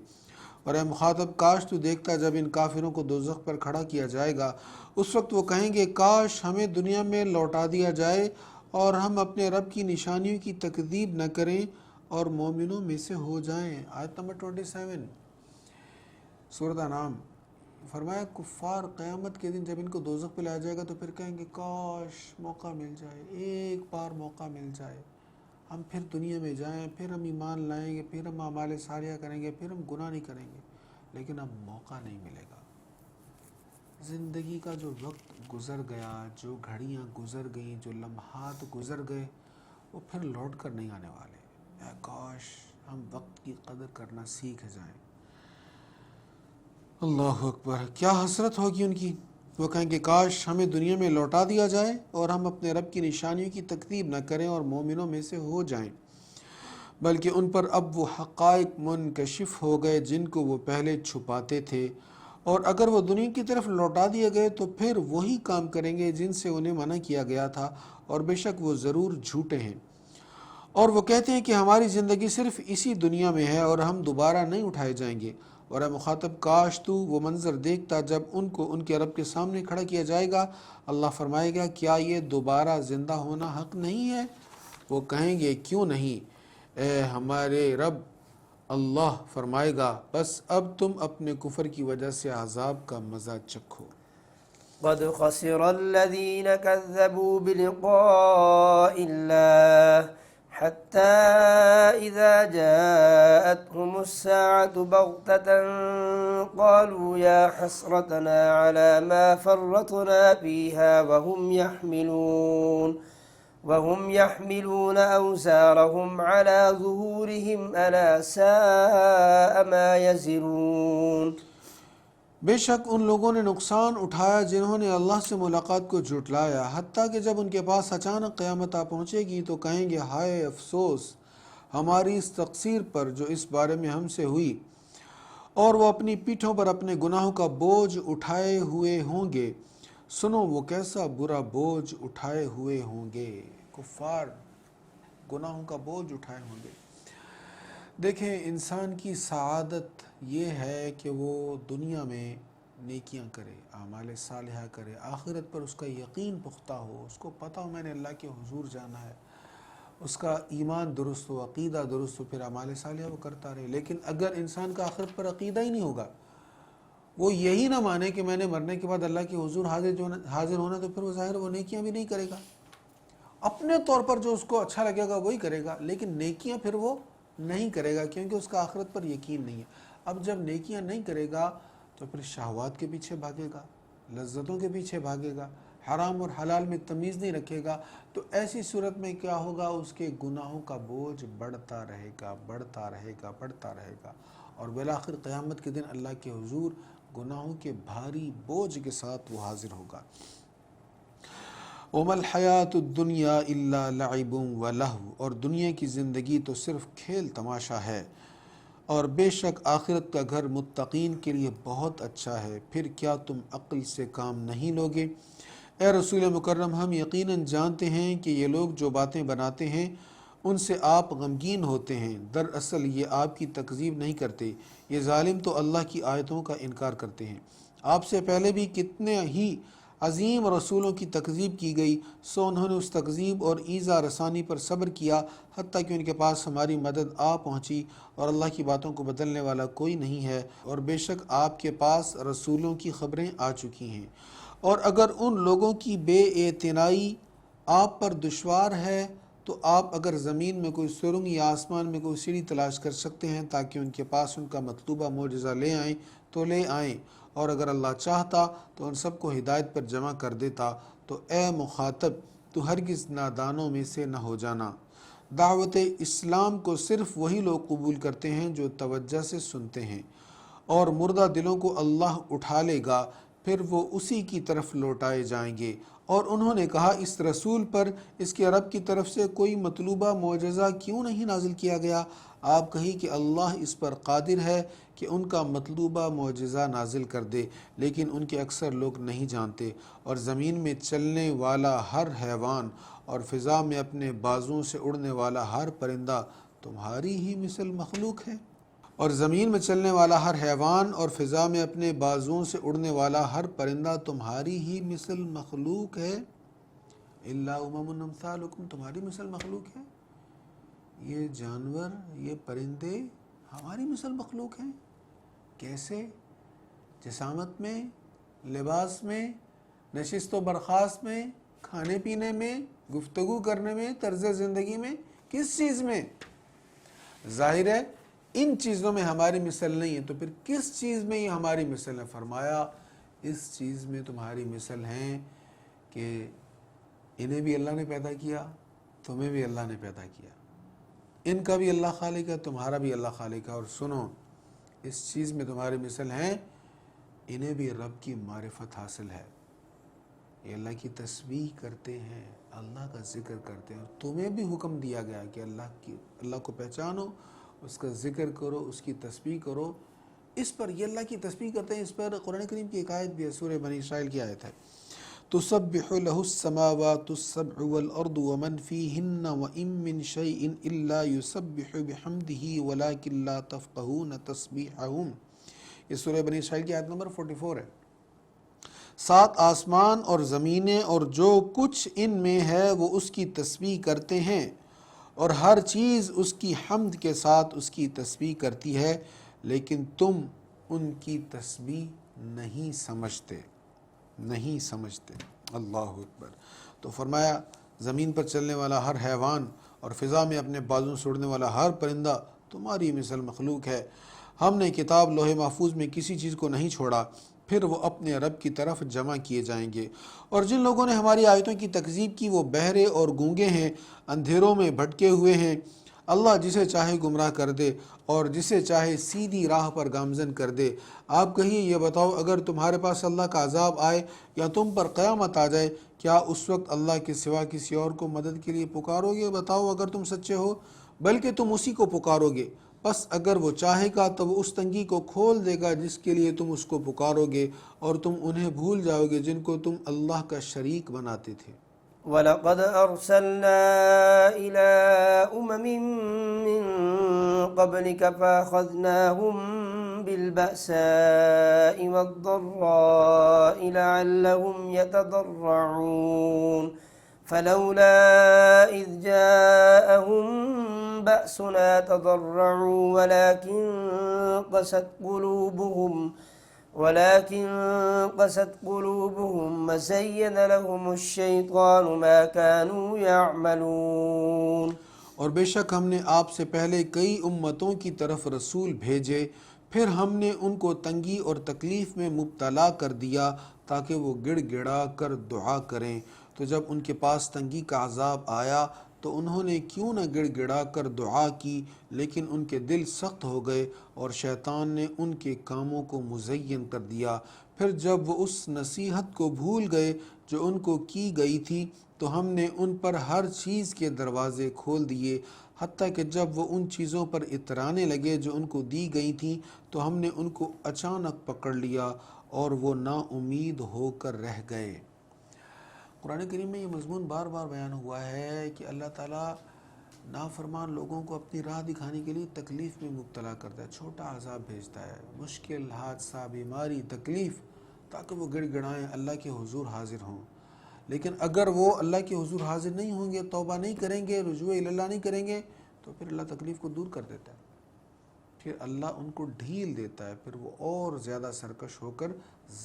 اور اے مخاطب، کاش تو دیکھتا جب ان کافروں کو دوزخ پر کھڑا کیا جائے گا، اس وقت وہ کہیں گے کاش ہمیں دنیا میں لوٹا دیا جائے اور ہم اپنے رب کی نشانیوں کی تکذیب نہ کریں اور مومنوں میں سے ہو جائیں۔ آیت نمبر 27 سورۃ انعام۔ فرمایا کفار قیامت کے دن جب ان کو دوزخ پہ لایا جائے گا تو پھر کہیں گے کاش موقع مل جائے، ایک بار موقع مل جائے، ہم پھر دنیا میں جائیں، پھر ہم ایمان لائیں گے، پھر ہم اعمال صالحہ کریں گے، پھر ہم گناہ نہیں کریں گے، لیکن اب موقع نہیں ملے گا۔ زندگی کا جو وقت گزر گیا، جو گھڑیاں گزر گئیں، جو لمحات گزر گئے، وہ پھر لوٹ کر نہیں آنے والے۔ اے کاش ہم وقت کی قدر کرنا سیکھ جائیں۔ اللہ اکبر، کیا حسرت ہوگی ان کی۔ وہ کہیں کہ کاش ہمیں دنیا میں لوٹا دیا جائے اور ہم اپنے رب کی نشانیوں کی تکذیب نہ کریں اور مومنوں میں سے ہو جائیں، بلکہ ان پر اب وہ حقائق منکشف ہو گئے جن کو وہ پہلے چھپاتے تھے، اور اگر وہ دنیا کی طرف لوٹا دیے گئے تو پھر وہی کام کریں گے جن سے انہیں منع کیا گیا تھا، اور بے شک وہ ضرور جھوٹے ہیں۔ اور وہ کہتے ہیں کہ ہماری زندگی صرف اسی دنیا میں ہے اور ہم دوبارہ نہیں اٹھائے جائیں گے۔ اور اے مخاطب، کاش تو وہ منظر دیکھتا جب ان کو ان کے رب کے سامنے کھڑا کیا جائے گا۔ اللہ فرمائے گا کیا یہ دوبارہ زندہ ہونا حق نہیں ہے؟ وہ کہیں گے کیوں نہیں اے ہمارے رب۔ اللہ فرمائے گا بس اب تم اپنے کفر کی وجہ سے عذاب کا مزہ چکھو۔ قد خسر الذين كذبوا بلقاء الله حتى إذا جاءتهم الساعة بغتة قالوا يا حسرتنا على ما فرطنا فيها وهم يحملون أوزارهم على ظهورهم ألا ساء ما يزرون۔ بے شک ان لوگوں نے نقصان اٹھایا جنہوں نے اللہ سے ملاقات کو جھٹلایا، حتیٰ کہ جب ان کے پاس اچانک قیامت آ پہنچے گی تو کہیں گے ہائے افسوس ہماری اس تقصیر پر جو اس بارے میں ہم سے ہوئی، اور وہ اپنی پیٹھوں پر اپنے گناہوں کا بوجھ اٹھائے ہوئے ہوں گے۔ سنو وہ کیسا برا بوجھ اٹھائے ہوئے ہوں گے، کفار گناہوں کا بوجھ اٹھائے ہوں گے۔ دیکھیں انسان کی سعادت یہ ہے کہ وہ دنیا میں نیکیاں کرے، اعمال صالحہ کرے، آخرت پر اس کا یقین پختہ ہو، اس کو پتہ ہو میں نے اللہ کے حضور جانا ہے، اس کا ایمان درست ہو، عقیدہ درست ہو، پھر اعمال صالحہ وہ کرتا رہے۔ لیکن اگر انسان کا آخرت پر عقیدہ ہی نہیں ہوگا، وہ یہی نہ مانے کہ میں نے مرنے کے بعد اللہ کے حضور حاضر ہونا، تو پھر وہ ظاہر وہ نیکیاں بھی نہیں کرے گا، اپنے طور پر جو اس کو اچھا لگے گا وہی کرے گا، لیکن نیکیاں پھر وہ نہیں کرے گا کیونکہ اس کا آخرت پر یقین نہیں ہے۔ اب جب نیکیاں نہیں کرے گا تو پھر شہوات کے پیچھے بھاگے گا، لذتوں کے پیچھے بھاگے گا، حرام اور حلال میں تمیز نہیں رکھے گا، تو ایسی صورت میں کیا ہوگا، اس کے گناہوں کا بوجھ بڑھتا رہے گا، بڑھتا رہے گا، بڑھتا رہے گا، اور بالآخر قیامت کے دن اللہ کے حضور گناہوں کے بھاری بوجھ کے ساتھ وہ حاضر ہوگا۔ وَمَا الْحَيَاةُ الدُّنْيَا إِلَّا لَعِبٌ وَلَهْوٌ، اور دنیا کی زندگی تو صرف کھیل تماشا ہے، اور بے شک آخرت کا گھر متقین کے لیے بہت اچھا ہے، پھر کیا تم عقل سے کام نہیں لوگے؟ اے رسول مکرم ہم یقیناً جانتے ہیں کہ یہ لوگ جو باتیں بناتے ہیں ان سے آپ غمگین ہوتے ہیں، دراصل یہ آپ کی تکذیب نہیں کرتے، یہ ظالم تو اللہ کی آیتوں کا انکار کرتے ہیں۔ آپ سے پہلے بھی کتنے ہی عظیم رسولوں کی تکذیب کی گئی، سو انہوں نے اس تکذیب اور ایذا رسانی پر صبر کیا حتیٰ کہ ان کے پاس ہماری مدد آ پہنچی، اور اللہ کی باتوں کو بدلنے والا کوئی نہیں ہے، اور بے شک آپ کے پاس رسولوں کی خبریں آ چکی ہیں۔ اور اگر ان لوگوں کی بے اعتنائی آپ پر دشوار ہے تو آپ اگر زمین میں کوئی سرنگ یا آسمان میں کوئی سیڑھی تلاش کر سکتے ہیں تاکہ ان کے پاس ان کا مطلوبہ معجزہ لے آئیں تو لے آئیں، اور اگر اللہ چاہتا تو ان سب کو ہدایت پر جمع کر دیتا، تو اے مخاطب تو ہرگز نادانوں میں سے نہ ہو جانا۔ دعوت اسلام کو صرف وہی لوگ قبول کرتے ہیں جو توجہ سے سنتے ہیں، اور مردہ دلوں کو اللہ اٹھا لے گا، پھر وہ اسی کی طرف لوٹائے جائیں گے۔ اور انہوں نے کہا اس رسول پر اس کے رب کی طرف سے کوئی مطلوبہ معجزہ کیوں نہیں نازل کیا گیا؟ آپ کہی کہ اللہ اس پر قادر ہے کہ ان کا مطلوبہ معجزہ نازل کر دے، لیکن ان کے اکثر لوگ نہیں جانتے۔ اور زمین میں چلنے والا ہر حیوان اور فضا میں اپنے بازوؤں سے اڑنے والا ہر پرندہ تمہاری ہی مثل مخلوق ہے۔ اور زمین میں چلنے والا ہر حیوان اور فضا میں اپنے بازوؤں سے اڑنے والا ہر پرندہ تمہاری ہی مثل مخلوق ہے۔ الا امم امثالکم، تمہاری مثل مخلوق ہے۔ یہ جانور، یہ پرندے ہماری مثل مخلوق ہیں۔ کیسے؟ جسامت میں، لباس میں، نشست و برخاست میں، کھانے پینے میں، گفتگو کرنے میں، طرز زندگی میں، کس چیز میں؟ ظاہر ہے ان چیزوں میں ہماری مثل نہیں ہے، تو پھر کس چیز میں یہ ہماری مثل ہے؟ فرمایا اس چیز میں تمہاری مثل ہیں کہ انہیں بھی اللہ نے پیدا کیا، تمہیں بھی اللہ نے پیدا کیا، ان کا بھی اللہ خالق ہے، تمہارا بھی اللہ خالق ہے، اور سنو اس چیز میں تمہاری مثل ہیں انہیں بھی رب کی معرفت حاصل ہے، یہ اللہ کی تسبیح کرتے ہیں، اللہ کا ذکر کرتے ہیں، اور تمہیں بھی حکم دیا گیا کہ اللہ کو پہچانو، اس کا ذکر کرو، اس کی تسبیح کرو۔ اس پر یہ اللہ کی تسبیح کرتے ہیں، اس پر قرآن کریم کی ایک آیت بھی ہے، سورہ بنی اسرائیل کی آیت ہے، تسبح له السماوات السبع والارض ومن فيهن وان من شيء الا يسبح بحمده ولكن لا تفقهون تسبيحهم۔ یہ سورہ بنی اسرائیل کی آیت نمبر 44 ہے۔ 7 آسمان اور زمینیں اور جو کچھ ان میں ہے وہ اس کی تسبیح کرتے ہیں، اور ہر چیز اس کی حمد کے ساتھ اس کی تسبیح کرتی ہے، لیکن تم ان کی تسبیح نہیں سمجھتے۔ اللہ اکبر۔ تو فرمایا زمین پر چلنے والا ہر حیوان اور فضا میں اپنے بازوں سے اڑنے والا ہر پرندہ تمہاری مثل مخلوق ہے۔ ہم نے کتاب لوح محفوظ میں کسی چیز کو نہیں چھوڑا، پھر وہ اپنے رب کی طرف جمع کیے جائیں گے۔ اور جن لوگوں نے ہماری آیتوں کی تکذیب کی وہ بہرے اور گونگے ہیں، اندھیروں میں بھٹکے ہوئے ہیں۔ اللہ جسے چاہے گمراہ کر دے اور جسے چاہے سیدھی راہ پر گامزن کر دے۔ آپ کہیے یہ بتاؤ اگر تمہارے پاس اللہ کا عذاب آئے یا تم پر قیامت آ جائے، کیا اس وقت اللہ کے سوا کسی اور کو مدد کے لیے پکارو گے؟ بتاؤ اگر تم سچے ہو، بلکہ تم اسی کو پکارو گے۔ بس اگر وہ چاہے گا تو وہ اس تنگی کو کھول دے گا جس کے لیے تم اس کو پکارو گے، اور تم انہیں بھول جاؤ گے جن کو تم اللہ کا شریک بناتے تھے۔ وَلَقَدْ أَرْسَلْنَا إِلَىٰ أُمَمٍ مِّن قَبْلِكَ فَأَخَذْنَاهُم بِالْبَأْسَاءِ وَالضَّرَّاءِ لَعَلَّهُمْ يَتَضَرَّعُونَ فَلَوْلَا إِذْ جَاءَهُم بَأْسُنَا تَضَرَّعُوا ولكن قست قلوبهم وزين لهم الشيطان ما كانوا يعملون۔ اور بے شک ہم نے آپ سے پہلے کئی امتوں کی طرف رسول بھیجے، پھر ہم نے ان کو تنگی اور تکلیف میں مبتلا کر دیا تاکہ وہ گڑ گڑا کر دعا کریں، تو جب ان کے پاس تنگی کا عذاب آیا تو انہوں نے کیوں نہ گڑ گڑا کر دعا کی، لیکن ان کے دل سخت ہو گئے اور شیطان نے ان کے کاموں کو مزین کر دیا۔ پھر جب وہ اس نصیحت کو بھول گئے جو ان کو کی گئی تھی تو ہم نے ان پر ہر چیز کے دروازے کھول دیے، حتیٰ کہ جب وہ ان چیزوں پر اترانے لگے جو ان کو دی گئی تھیں تو ہم نے ان کو اچانک پکڑ لیا اور وہ نا امید ہو کر رہ گئے۔ قرآن کریم میں یہ مضمون بار بار بیان ہوا ہے کہ اللہ تعالیٰ نافرمان لوگوں کو اپنی راہ دکھانے کے لیے تکلیف میں مبتلا کرتا ہے، چھوٹا عذاب بھیجتا ہے، مشکل، حادثہ، بیماری، تکلیف، تاکہ وہ گڑ گڑائیں، اللہ کے حضور حاضر ہوں۔ لیکن اگر وہ اللہ کے حضور حاضر نہیں ہوں گے، توبہ نہیں کریں گے، رجوع اللہ نہیں کریں گے، تو پھر اللہ تکلیف کو دور کر دیتا ہے، پھر اللہ ان کو ڈھیل دیتا ہے، پھر وہ اور زیادہ سرکش ہو کر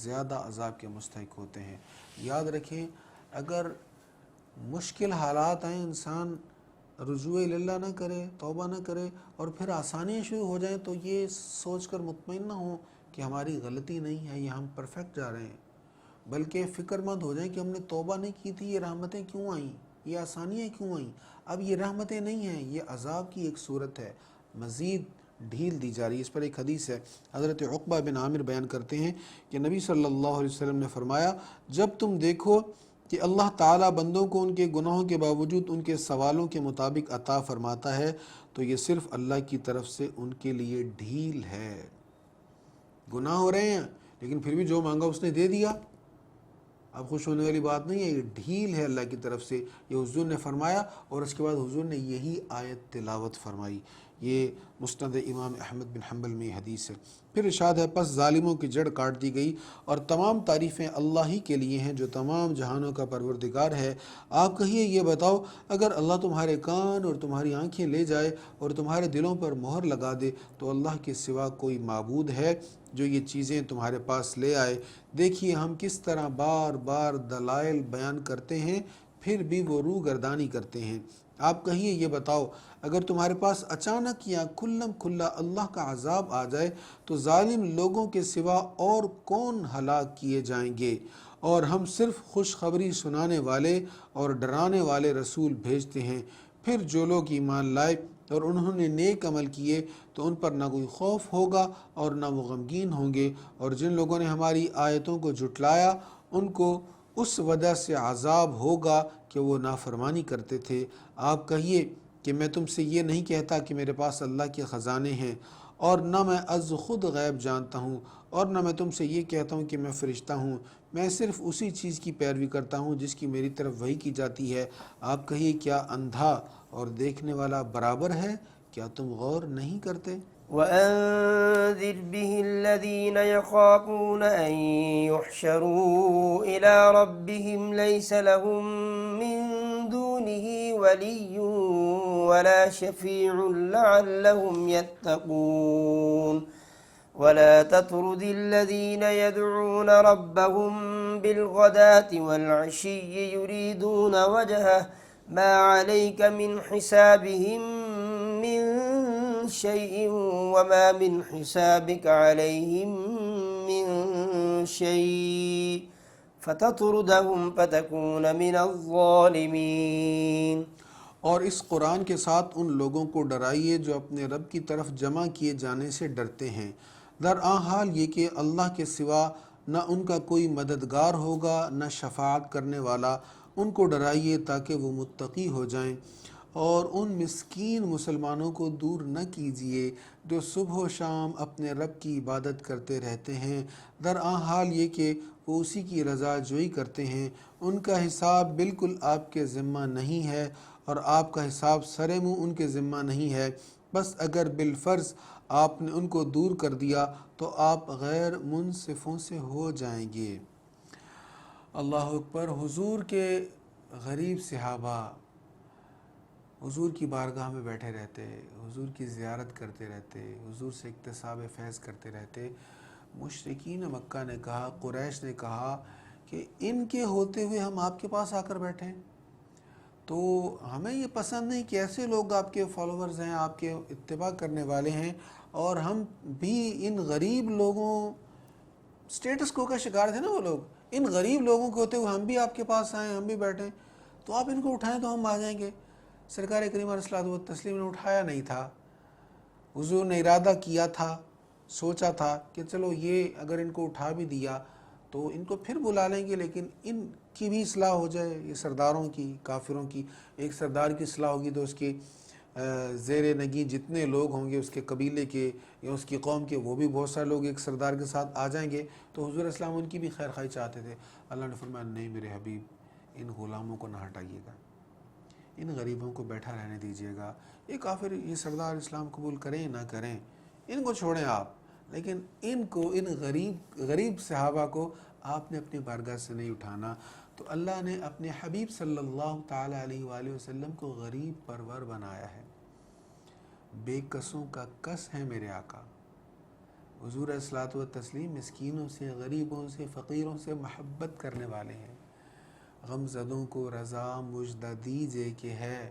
زیادہ عذاب کے مستحق ہوتے ہیں۔ یاد رکھیں اگر مشکل حالات آئیں، انسان رجوع اللہ نہ کرے، توبہ نہ کرے اور پھر آسانیاں شروع ہو جائیں تو یہ سوچ کر مطمئن نہ ہوں کہ ہماری غلطی نہیں ہے یا ہم پرفیکٹ جا رہے ہیں، بلکہ فکر مند ہو جائیں کہ ہم نے توبہ نہیں کی تھی، یہ رحمتیں کیوں آئیں، یہ آسانیاں کیوں آئیں۔ اب یہ رحمتیں نہیں ہیں، یہ عذاب کی ایک صورت ہے، مزید ڈھیل دی جا رہی ہے۔ اس پر ایک حدیث ہے، حضرت عقبہ بن عامر بیان کرتے ہیں کہ نبی صلی اللہ علیہ وسلم نے فرمایا، جب تم دیکھو کہ اللہ تعالیٰ بندوں کو ان کے گناہوں کے باوجود ان کے سوالوں کے مطابق عطا فرماتا ہے تو یہ صرف اللہ کی طرف سے ان کے لیے ڈھیل ہے۔ گناہ ہو رہے ہیں لیکن پھر بھی جو مانگا اس نے دے دیا، اب خوش ہونے والی بات نہیں ہے، یہ ڈھیل ہے اللہ کی طرف سے، یہ حضور نے فرمایا اور اس کے بعد حضور نے یہی آیت تلاوت فرمائی۔ یہ مسند امام احمد بن حنبل میں حدیث ہے۔ پھر ارشاد ہے، پس ظالموں کی جڑ کاٹ دی گئی اور تمام تعریفیں اللہ ہی کے لیے ہیں جو تمام جہانوں کا پروردگار ہے۔ آپ کہیے یہ بتاؤ اگر اللہ تمہارے کان اور تمہاری آنکھیں لے جائے اور تمہارے دلوں پر مہر لگا دے تو اللہ کے سوا کوئی معبود ہے جو یہ چیزیں تمہارے پاس لے آئے؟ دیکھیے ہم کس طرح بار بار دلائل بیان کرتے ہیں پھر بھی وہ روگردانی کرتے ہیں۔ آپ کہیے یہ بتاؤ اگر تمہارے پاس اچانک یا کھلم کھلا اللہ کا عذاب آ جائے تو ظالم لوگوں کے سوا اور کون ہلاک کیے جائیں گے؟ اور ہم صرف خوشخبری سنانے والے اور ڈرانے والے رسول بھیجتے ہیں۔ پھر جو لوگ ایمان لائے اور انہوں نے نیک عمل کیے تو ان پر نہ کوئی خوف ہوگا اور نہ وہ غمگین ہوں گے، اور جن لوگوں نے ہماری آیتوں کو جھٹلایا ان کو اس وجہ سے عذاب ہوگا کہ وہ نافرمانی کرتے تھے۔ آپ کہیے کہ میں تم سے یہ نہیں کہتا کہ میرے پاس اللہ کے خزانے ہیں، اور نہ میں از خود غیب جانتا ہوں، اور نہ میں تم سے یہ کہتا ہوں کہ میں فرشتہ ہوں، میں صرف اسی چیز کی پیروی کرتا ہوں جس کی میری طرف وحی کی جاتی ہے۔ آپ کہیے کیا اندھا اور دیکھنے والا برابر ہے؟ کیا تم غور نہیں کرتے؟ وَأَنذِرْ بِهِ الَّذِينَ يَخَافُونَ أَن يُحْشَرُوا إِلَىٰ رَبِّهِمْ لَيْسَ لَهُم مِّن دُونِهِ وَلِيٌّ وَلَا شَفِيعٌ لَّعَلَّهُمْ يَتَّقُونَ وَلَا تَطْرُدِ الَّذِينَ يَدْعُونَ رَبَّهُم بِالْغَدَاةِ وَالْعَشِيِّ يُرِيدُونَ وَجْهَهُ ما عليك من حسابهم من شيء وما من حسابك عليهم من شيء فتطردهم فتكون من الظالمين۔ اور اس قرآن کے ساتھ ان لوگوں کو ڈرائیے جو اپنے رب کی طرف جمع کیے جانے سے ڈرتے ہیں، درآں حال یہ کہ اللہ کے سوا نہ ان کا کوئی مددگار ہوگا نہ شفاعت کرنے والا۔ ان کو ڈرائیے تاکہ وہ متقی ہو جائیں، اور ان مسکین مسلمانوں کو دور نہ کیجیے جو صبح و شام اپنے رب کی عبادت کرتے رہتے ہیں، درآں حال یہ کہ وہ اسی کی رضا جوئی کرتے ہیں۔ ان کا حساب بالکل آپ کے ذمہ نہیں ہے، اور آپ کا حساب سرے منہ ان کے ذمہ نہیں ہے۔ بس اگر بالفرض آپ نے ان کو دور کر دیا تو آپ غیر منصفوں سے ہو جائیں گے۔ اللہ اکبر۔ حضور کے غریب صحابہ حضور کی بارگاہ میں بیٹھے رہتے، حضور کی زیارت کرتے رہتے، حضور سے اکتساب فیض کرتے رہتے۔ مشرکین مکہ نے کہا، قریش نے کہا کہ ان کے ہوتے ہوئے ہم آپ کے پاس آ کر بیٹھیں، تو ہمیں یہ پسند نہیں کہ ایسے لوگ آپ کے فالوورز ہیں، آپ کے اتباع کرنے والے ہیں، اور ہم بھی ان غریب لوگوں، سٹیٹس کو کا شکار تھے نا وہ لوگ، ان غریب لوگوں کے ہوتے ہوئے ہم بھی آپ کے پاس آئیں، ہم بھی بیٹھیں، تو آپ ان کو اٹھائیں تو ہم آ جائیں گے۔ سرکار کریم علیہ الصلوۃ والتسلیم نے اٹھایا نہیں تھا۔ حضور نے ارادہ کیا تھا، سوچا تھا کہ چلو یہ اگر ان کو اٹھا بھی دیا تو ان کو پھر بلا لیں گے، لیکن ان کی بھی اصلاح ہو جائے، یہ سرداروں کی، کافروں کی۔ ایک سردار کی اصلاح ہوگی تو اس کے زیر نگی جتنے لوگ ہوں گے اس کے قبیلے کے یا اس کی قوم کے، وہ بھی بہت سارے لوگ ایک سردار کے ساتھ آ جائیں گے۔ تو حضور علیہ السلام ان کی بھی خیر خواہی چاہتے تھے۔ اللہ نے فرمایا نہیں میرے حبیب، ان غلاموں کو نہ ہٹائیے گا، ان غریبوں کو بیٹھا رہنے دیجیے گا۔ یہ کافر، یہ سردار اسلام قبول کریں نہ کریں، ان کو چھوڑیں آپ، لیکن ان کو، ان غریب صحابہ کو آپ نے اپنی بارگاہ سے نہیں اٹھانا۔ تو اللہ نے اپنے حبیب صلی اللہ تعالیٰ علیہ وآلہ وسلم کو غریب پرور بنایا ہے۔ بے کسوں کا کس ہے میرے آقا۔ حضور علیہ الصلوۃ والتسلیم مسکینوں سے، غریبوں سے، فقیروں سے محبت کرنے والے ہیں۔ غم زدوں کو رضا مژدہ دیجے کہ ہے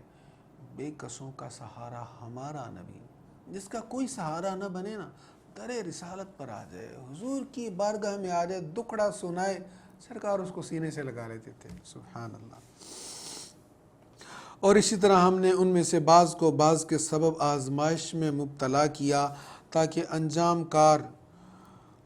بے کسوں کا سہارا ہمارا نبی۔ جس کا کوئی سہارا نہ بنے نا، در رسالت پر آ جائے، حضور کی بارگاہ میں آ جائے، دکھڑا سنائے، سرکار اس کو سینے سے لگا لیتے تھے۔ سبحان اللہ۔ اور اسی طرح ہم نے ان میں سے بعض کو بعض کے سبب آزمائش میں مبتلا کیا تاکہ انجام کار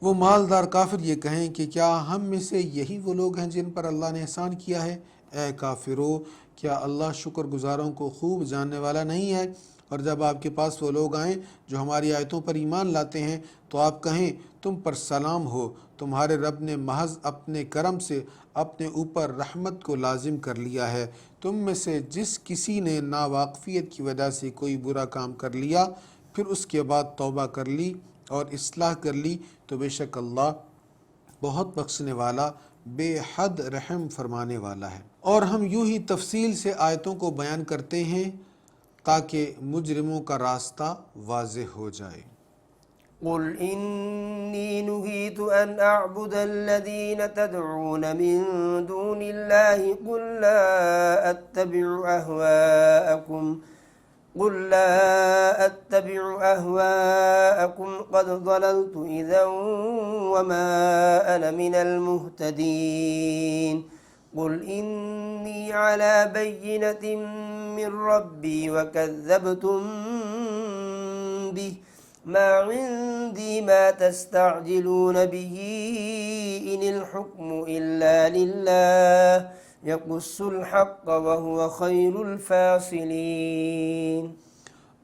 وہ مالدار کافر یہ کہیں کہ کیا ہم میں سے یہی وہ لوگ ہیں جن پر اللہ نے احسان کیا ہے؟ اے کافرو، کیا اللہ شکر گزاروں کو خوب جاننے والا نہیں ہے؟ اور جب آپ کے پاس وہ لوگ آئیں جو ہماری آیتوں پر ایمان لاتے ہیں تو آپ کہیں تم پر سلام ہو، تمہارے رب نے محض اپنے کرم سے اپنے اوپر رحمت کو لازم کر لیا ہے۔ تم میں سے جس کسی نے ناواقفیت کی وجہ سے کوئی برا کام کر لیا پھر اس کے بعد توبہ کر لی اور اصلاح کر لی تو بے شک اللہ بہت بخشنے والا، بے حد رحم فرمانے والا ہے۔ اور ہم یوں ہی تفصیل سے آیتوں کو بیان کرتے ہیں تاکہ مجرموں کا راستہ واضح ہو جائے۔ قل إني نهيت أن أعبد الذين تدعون من دون الله قل لا أتبع أهواءكم قد ضللت إذا وما أنا من المهتدين قل إني على بينة من ربي وكذبتم به ما عندي ما تستعجلون به إن الحكم إلا لله يقص الحق وهو خير الفاصلين۔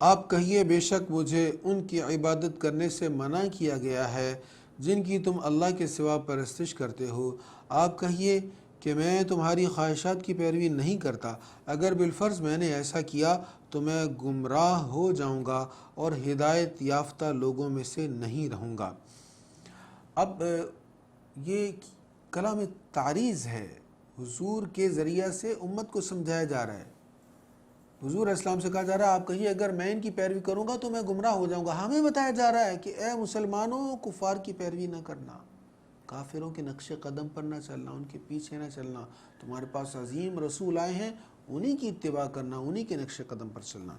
آپ کہیے بے شک مجھے ان کی عبادت کرنے سے منع کیا گیا ہے جن کی تم اللہ کے سوا پرستش کرتے ہو۔ آپ کہیے کہ میں تمہاری خواہشات کی پیروی نہیں کرتا، اگر بالفرض میں نے ایسا کیا تو میں گمراہ ہو جاؤں گا اور ہدایت یافتہ لوگوں میں سے نہیں رہوں گا۔ اب یہ کلام تعریض ہے، حضور کے ذریعہ سے امت کو سمجھایا جا رہا ہے۔ حضور اسلام سے کہا جا رہا ہے آپ کہیے اگر میں ان کی پیروی کروں گا تو میں گمراہ ہو جاؤں گا۔ ہمیں بتایا جا رہا ہے کہ اے مسلمانوں، کفار کی پیروی نہ کرنا، کافروں کے نقش قدم پر نہ چلنا، ان کے پیچھے نہ چلنا۔ تمہارے پاس عظیم رسول آئے ہیں، انہی کی اتباع کرنا، انہی کے نقش قدم پر چلنا۔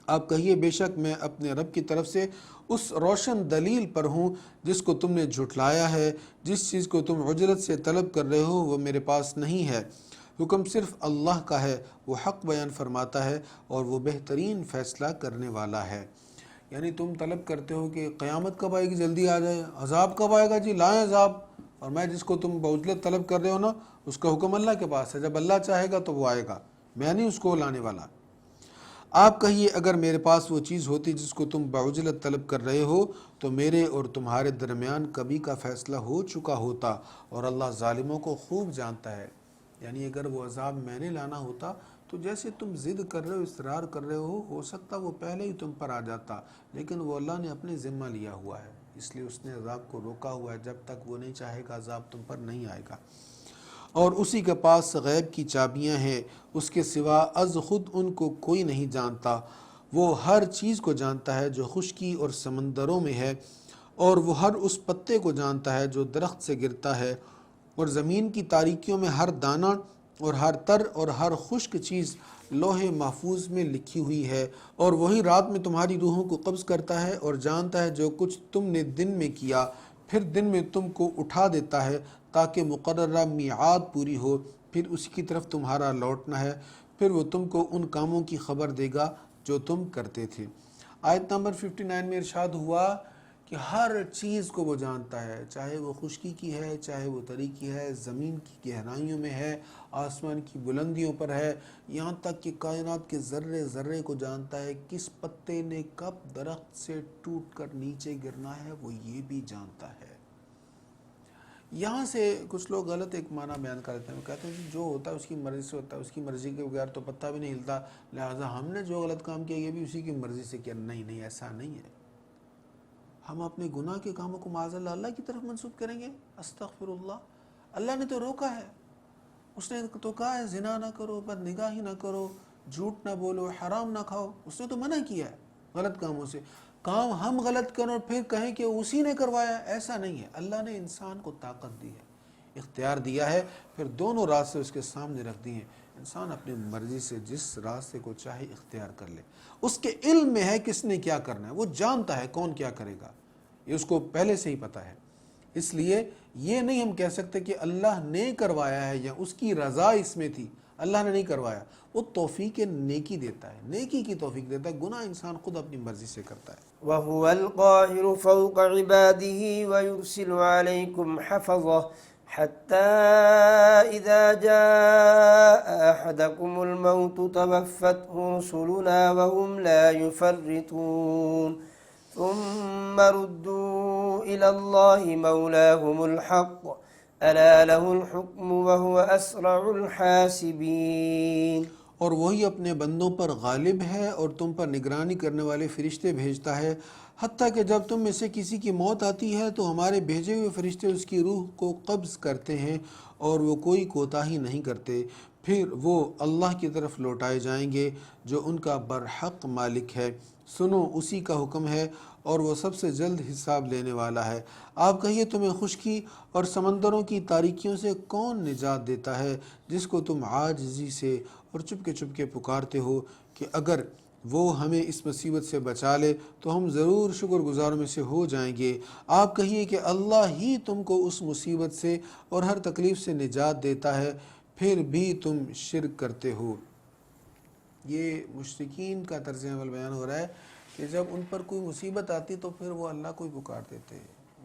آپ کہیے بے شک میں اپنے رب کی طرف سے اس روشن دلیل پر ہوں جس کو تم نے جھٹلایا ہے، جس چیز کو تم اجرت سے طلب کر رہے ہو وہ میرے پاس نہیں ہے، حکم صرف اللہ کا ہے، وہ حق بیان فرماتا ہے اور وہ بہترین فیصلہ کرنے والا ہے۔ یعنی تم طلب کرتے ہو کہ قیامت کب آئے گی، جلدی آ جائے، عذاب کب آئے گا، جی لائیں عذاب، اور میں جس کو تم بعجلت طلب کر رہے ہو نا اس کا حکم اللہ کے پاس ہے، جب اللہ چاہے گا تو وہ آئے گا، میں نہیں اس کو لانے والا۔ آپ کہیے اگر میرے پاس وہ چیز ہوتی جس کو تم بعجلت طلب کر رہے ہو تو میرے اور تمہارے درمیان کبھی کا فیصلہ ہو چکا ہوتا، اور اللہ ظالموں کو خوب جانتا ہے۔ یعنی اگر وہ عذاب میں نے لانا ہوتا تو جیسے تم ضد کر رہے ہو، اصرار کر رہے ہو سکتا وہ پہلے ہی تم پر آ جاتا، لیکن وہ اللہ نے اپنے ذمہ لیا ہوا ہے، اس لیے اس نے عذاب کو روکا ہوا ہے، جب تک وہ نہیں چاہے گا عذاب تم پر نہیں آئے گا۔ اور اسی کے پاس غیب کی چابیاں ہیں، اس کے سوا از خود ان کو کوئی نہیں جانتا۔ وہ ہر چیز کو جانتا ہے جو خشکی اور سمندروں میں ہے، اور وہ ہر اس پتے کو جانتا ہے جو درخت سے گرتا ہے، اور زمین کی تاریکیوں میں ہر دانہ اور ہر تر اور ہر خشک چیز لوح محفوظ میں لکھی ہوئی ہے۔ اور وہی رات میں تمہاری روحوں کو قبض کرتا ہے اور جانتا ہے جو کچھ تم نے دن میں کیا، پھر دن میں تم کو اٹھا دیتا ہے تاکہ مقررہ میعاد پوری ہو، پھر اسی کی طرف تمہارا لوٹنا ہے، پھر وہ تم کو ان کاموں کی خبر دے گا جو تم کرتے تھے۔ آیت نمبر 59 میں ارشاد ہوا کہ ہر چیز کو وہ جانتا ہے، چاہے وہ خشکی کی ہے، چاہے وہ تری کی ہے، زمین کی گہرائیوں میں ہے، آسمان کی بلندیوں پر ہے، یہاں تک کہ کائنات کے ذرے ذرے کو جانتا ہے، کس پتے نے کب درخت سے ٹوٹ کر نیچے گرنا ہے وہ یہ بھی جانتا ہے۔ یہاں سے کچھ لوگ غلط ایک معنی بیان کرتے ہیں، وہ کہتے ہیں کہ جو ہوتا ہے اس کی مرضی سے ہوتا ہے، اس کی مرضی کے بغیر تو پتہ بھی نہیں ہلتا، لہٰذا ہم نے جو غلط کام کیا یہ بھی اسی کی مرضی سے کیا۔ نہیں، ایسا نہیں ہے۔ ہم اپنے گناہ کے کاموں کو معاذ اللہ کی طرف منسوب کریں گے؟ استغفر اللہ۔ اللہ نے تو روکا ہے، اس نے تو کہا ہے زنا نہ کرو، بد نگاہی نہ کرو، جھوٹ نہ بولو، حرام نہ کھاؤ، اس نے تو منع کیا ہے غلط کاموں سے۔ کام ہم غلط کریں اور پھر کہیں کہ اسی نے کروایا، ایسا نہیں ہے۔ اللہ نے انسان کو طاقت دی ہے، اختیار دیا ہے، پھر دونوں راستے اس کے سامنے رکھ دی ہیں، انسان اپنی مرضی سے جس راستے کو چاہے اختیار کر لے۔ اس کے علم میں ہے کس نے کیا کرنا ہے، وہ جانتا ہے کون کیا کرے گا، یہ اس کو پہلے سے ہی پتہ ہے۔ اس لیے یہ نہیں ہم کہہ سکتے کہ اللہ نے کروایا ہے یا اس کی رضا اس میں تھی، اللہ نے نہیں کروایا، وہ توفیق نیکی دیتا ہے، نیکی کی توفیق دیتا ہے، گناہ انسان خود اپنی مرضی سے کرتا ہے۔ وهو القاهر فوق عباده ويرسل عليكم حفظه حتى إذا جاء أحدكم الموت توفته رسلنا وهم لا يفرطون ثم ردوا إلى الله مولاهم الحق ألا له الحكم وهو أسرع الحاسبين۔ اور وہی اپنے بندوں پر غالب ہے اور تم پر نگرانی کرنے والے فرشتے بھیجتا ہے، حتیٰ کہ جب تم میں سے کسی کی موت آتی ہے تو ہمارے بھیجے ہوئے فرشتے اس کی روح کو قبض کرتے ہیں اور وہ کوئی کوتاہی نہیں کرتے، پھر وہ اللہ کی طرف لوٹائے جائیں گے جو ان کا برحق مالک ہے۔ سنو اسی کا حکم ہے اور وہ سب سے جلد حساب لینے والا ہے۔ آپ کہیے تمہیں خشکی اور سمندروں کی تاریکیوں سے کون نجات دیتا ہے جس کو تم عاجزی سے اور چپ کے پکارتے ہو کہ اگر وہ ہمیں اس مصیبت سے بچا لے تو ہم ضرور شکر گزاروں میں سے ہو جائیں گے۔ آپ کہیے کہ اللہ ہی تم کو اس مصیبت سے اور ہر تکلیف سے نجات دیتا ہے، پھر بھی تم شرک کرتے ہو۔ یہ مشرکین کا طرز عمل بیان ہو رہا ہے کہ جب ان پر کوئی مصیبت آتی تو پھر وہ اللہ کو ہی پکار دیتے،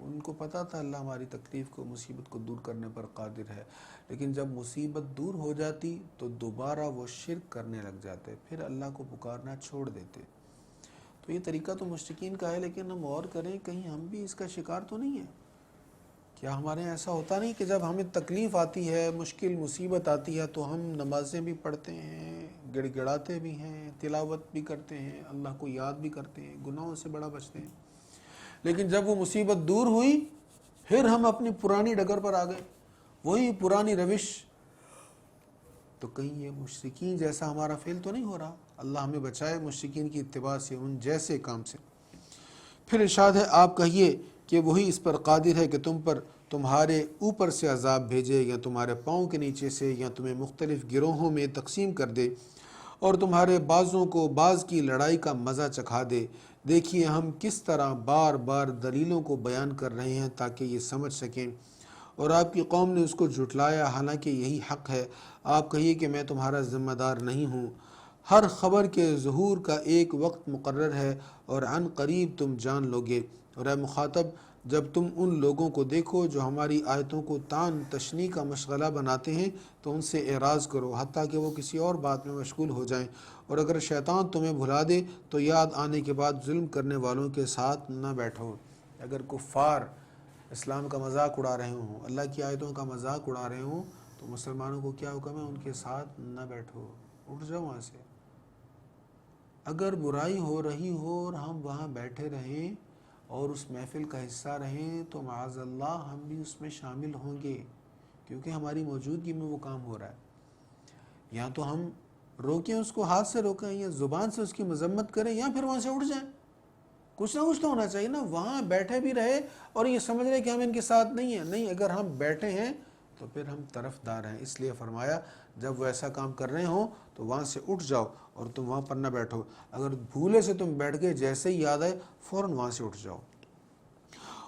ان کو پتہ تھا اللہ ہماری تکلیف کو، مصیبت کو دور کرنے پر قادر ہے، لیکن جب مصیبت دور ہو جاتی تو دوبارہ وہ شرک کرنے لگ جاتے، پھر اللہ کو پکارنا چھوڑ دیتے۔ تو یہ طریقہ تو مشرکین کا ہے، لیکن ہم غور کریں کہیں ہم بھی اس کا شکار تو نہیں ہیں؟ کیا ہمارے یہاں ایسا ہوتا نہیں کہ جب ہمیں تکلیف آتی ہے، مشکل مصیبت آتی ہے تو ہم نمازیں بھی پڑھتے ہیں، گڑ گڑاتے بھی ہیں، تلاوت بھی کرتے ہیں، اللہ کو یاد بھی کرتے ہیں، گناہوں سے بڑا بچتے ہیں، لیکن جب وہ مصیبت دور ہوئی پھر ہم اپنی پرانی ڈگر پر آ گئے، وہی پرانی روش؟ تو کہیں یہ مشرکین جیسا ہمارا فعل تو نہیں ہو رہا؟ اللہ ہمیں بچائے مشرکین کی اتباع سے، ان جیسے کام سے۔ پھر ارشاد ہے آپ کہیے کہ وہی اس پر قادر ہے کہ تم پر تمہارے اوپر سے عذاب بھیجے یا تمہارے پاؤں کے نیچے سے یا تمہیں مختلف گروہوں میں تقسیم کر دے اور تمہارے بازوں کو باز کی لڑائی کا مزہ چکھا دے۔ دیکھیے ہم کس طرح بار بار دلیلوں کو بیان کر رہے ہیں تاکہ یہ سمجھ سکیں، اور آپ کی قوم نے اس کو جھٹلایا حالانکہ یہی حق ہے۔ آپ کہیے کہ میں تمہارا ذمہ دار نہیں ہوں۔ ہر خبر کے ظہور کا ایک وقت مقرر ہے اور عن قریب تم جان لوگے۔ اور اے مخاطب، جب تم ان لوگوں کو دیکھو جو ہماری آیتوں کو طعن تشنیع کا مشغلہ بناتے ہیں تو ان سے اعراض کرو حتیٰ کہ وہ کسی اور بات میں مشغول ہو جائیں، اور اگر شیطان تمہیں بھلا دے تو یاد آنے کے بعد ظلم کرنے والوں کے ساتھ نہ بیٹھو۔ اگر کفار اسلام کا مذاق اڑا رہے ہوں، اللہ کی آیتوں کا مذاق اڑا رہے ہوں، تو مسلمانوں کو کیا حکم ہے؟ ان کے ساتھ نہ بیٹھو، اٹھ جاؤ وہاں سے۔ اگر برائی ہو رہی ہو اور ہم وہاں بیٹھے رہیں اور اس محفل کا حصہ رہیں تو معاذ اللہ ہم بھی اس میں شامل ہوں گے، کیونکہ ہماری موجودگی میں وہ کام ہو رہا ہے۔ یا تو ہم روکیں، اس کو ہاتھ سے روکیں یا زبان سے اس کی مذمت کریں، یا پھر وہاں سے اٹھ جائیں۔ کچھ نہ کچھ تو ہونا چاہیے نا۔ وہاں بیٹھے بھی رہے اور یہ سمجھ رہے کہ ہم ان کے ساتھ نہیں ہیں، نہیں، اگر ہم بیٹھے ہیں تو پھر ہم طرف دار ہیں۔ اس لیے فرمایا جب وہ ایسا کام کر رہے ہوں تو وہاں سے اٹھ جاؤ اور تم وہاں پر نہ بیٹھو۔ اگر بھولے سے تم بیٹھ گئے، جیسے ہی یاد آئے فوراً وہاں سے اٹھ جاؤ۔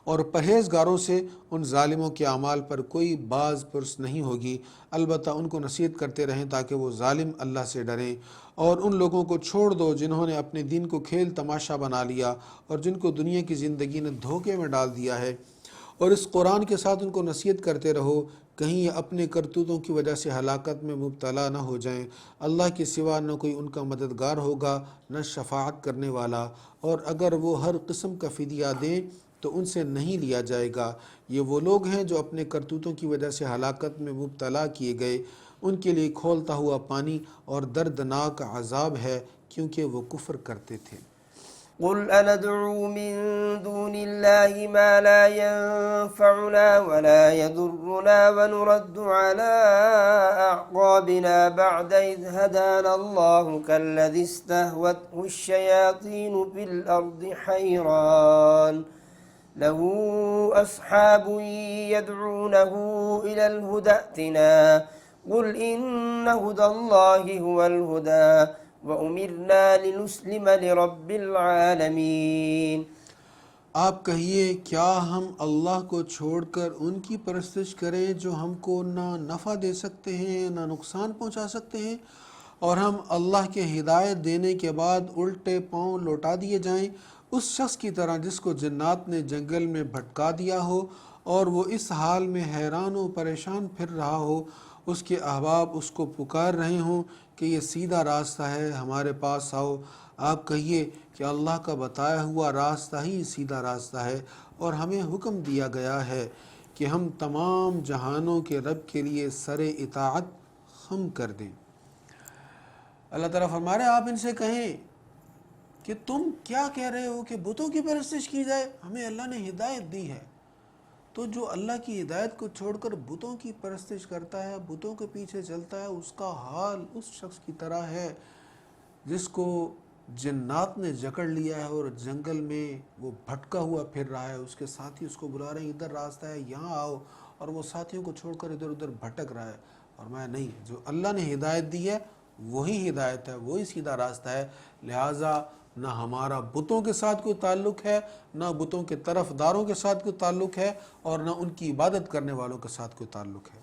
اور پرہیزگاروں سے ان ظالموں کے اعمال پر کوئی باز پرس نہیں ہوگی، البتہ ان کو نصیحت کرتے رہیں تاکہ وہ ظالم اللہ سے ڈریں۔ اور ان لوگوں کو چھوڑ دو جنہوں نے اپنے دین کو کھیل تماشا بنا لیا اور جن کو دنیا کی زندگی نے دھوکے میں ڈال دیا ہے، اور اس قرآن کے ساتھ ان کو نصیحت کرتے رہو، کہیں یہ اپنے کرتوتوں کی وجہ سے ہلاکت میں مبتلا نہ ہو جائیں۔ اللہ کے سوا نہ کوئی ان کا مددگار ہوگا نہ شفاعت کرنے والا، اور اگر وہ ہر قسم کا فدیہ دیں تو ان سے نہیں لیا جائے گا۔ یہ وہ لوگ ہیں جو اپنے کرتوتوں کی وجہ سے ہلاکت میں مبتلا کیے گئے، ان کے لیے کھولتا ہوا پانی اور دردناک عذاب ہے کیونکہ وہ کفر کرتے تھے۔ قل أندعو من دون الله ما لا ينفعنا ولا يضرنا ونرد على أعقابنا بعد إذ هدانا الله كالذي استهوته الشياطين في الأرض حيران له أصحاب يدعونه إلى الهدى ائتنا قل إن هدى الله هو الهدى وَأُمِرْنَا لِنُسْلِمَ لِرَبِّ الْعَالَمِينَ۔ آپ کہیے کیا ہم اللہ کو چھوڑ کر ان کی پرستش کریں جو ہم کو نہ نفع دے سکتے ہیں نہ نقصان پہنچا سکتے ہیں، اور ہم اللہ کے ہدایت دینے کے بعد الٹے پاؤں لوٹا دیے جائیں اس شخص کی طرح جس کو جنات نے جنگل میں بھٹکا دیا ہو اور وہ اس حال میں حیران و پریشان پھر رہا ہو، اس کے احباب اس کو پکار رہے ہوں کہ یہ سیدھا راستہ ہے، ہمارے پاس آؤ۔ آپ کہیے کہ اللہ کا بتایا ہوا راستہ ہی سیدھا راستہ ہے، اور ہمیں حکم دیا گیا ہے کہ ہم تمام جہانوں کے رب کے لیے سر اطاعت خم کر دیں۔ اللہ تعالیٰ فرما رہے ہیں آپ ان سے کہیں کہ تم کیا کہہ رہے ہو کہ بتوں کی پرستش کی جائے؟ ہمیں اللہ نے ہدایت دی ہے، تو جو اللہ کی ہدایت کو چھوڑ کر بتوں کی پرستش کرتا ہے، بتوں کے پیچھے چلتا ہے، اس کا حال اس شخص کی طرح ہے جس کو جنات نے جکڑ لیا ہے اور جنگل میں وہ بھٹکا ہوا پھر رہا ہے۔ اس کے ساتھی اس کو بلا رہے ہیں ادھر راستہ ہے یہاں آؤ، اور وہ ساتھیوں کو چھوڑ کر ادھر ادھر بھٹک رہا ہے۔ اور میں نہیں، جو اللہ نے ہدایت دی ہے وہی ہدایت ہے، وہی سیدھا راستہ ہے۔ لہٰذا نہ ہمارا بتوں کے ساتھ کوئی تعلق ہے، نہ بتوں کے طرف داروں کے ساتھ کوئی تعلق ہے، اور نہ ان کی عبادت کرنے والوں کے ساتھ کوئی تعلق ہے۔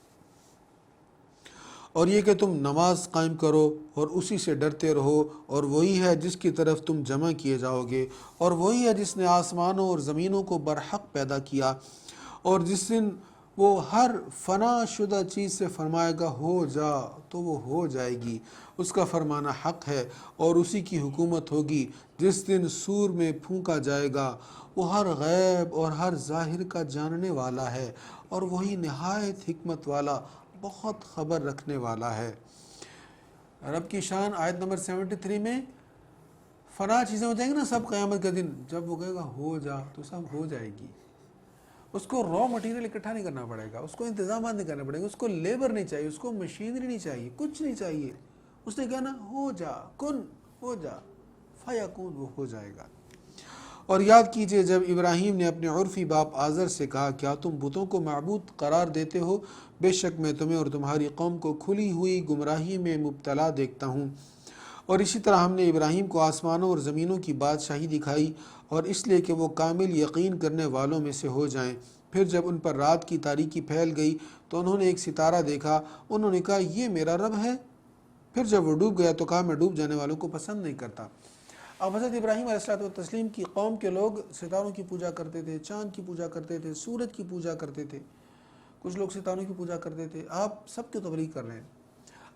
اور یہ کہ تم نماز قائم کرو اور اسی سے ڈرتے رہو، اور وہی ہے جس کی طرف تم جمع کیے جاؤ گے، اور وہی ہے جس نے آسمانوں اور زمینوں کو برحق پیدا کیا، اور جس دن وہ ہر فنا شدہ چیز سے فرمائے گا ہو جا تو وہ ہو جائے گی، اس کا فرمانا حق ہے، اور اسی کی حکومت ہوگی۔ جس دن سور میں پھونکا جائے گا وہ ہر غیب اور ہر ظاہر کا جاننے والا ہے، اور وہی نہایت حکمت والا بہت خبر رکھنے والا ہے۔ رب کی شان آیت نمبر 73 میں فنا چیزیں ہو جائیں گی نا سب قیامت کے دن، جب وہ کہے گا ہو جا تو سب ہو جائے گی۔ اس کو را مٹیریل اکٹھا نہیں کرنا پڑے گا، اس کو انتظامات نہیں کرنے پڑے گا، اس کو لیبر نہیں چاہیے، اس کو مشینری نہیں چاہیے، کچھ نہیں چاہیے۔ اس نے کہا نا ہو جا، کن ہو جا، فیکون، وہ ہو جائے گا۔ اور یاد کیجئے جب ابراہیم نے اپنے عرفی باپ آزر سے کہا کیا تم بتوں کو معبود قرار دیتے ہو؟ بے شک میں تمہیں اور تمہاری قوم کو کھلی ہوئی گمراہی میں مبتلا دیکھتا ہوں۔ اور اسی طرح ہم نے ابراہیم کو آسمانوں اور زمینوں کی بادشاہی دکھائی اور اس لیے کہ وہ کامل یقین کرنے والوں میں سے ہو جائیں۔ پھر جب ان پر رات کی تاریکی پھیل گئی تو انہوں نے ایک ستارہ دیکھا، انہوں نے کہا یہ میرا رب ہے۔ پھر جب وہ ڈوب گیا تو کہا میں ڈوب جانے والوں کو پسند نہیں کرتا۔ اب حضرت ابراہیم علیہ السلام کی قوم کے لوگ ستاروں کی پوجا کرتے تھے، چاند کی پوجا کرتے تھے، سورج کی پوجا کرتے تھے، کچھ لوگ ستاروں کی پوجا کرتے تھے۔ آپ سب کی تبلیغ کر رہے ہیں۔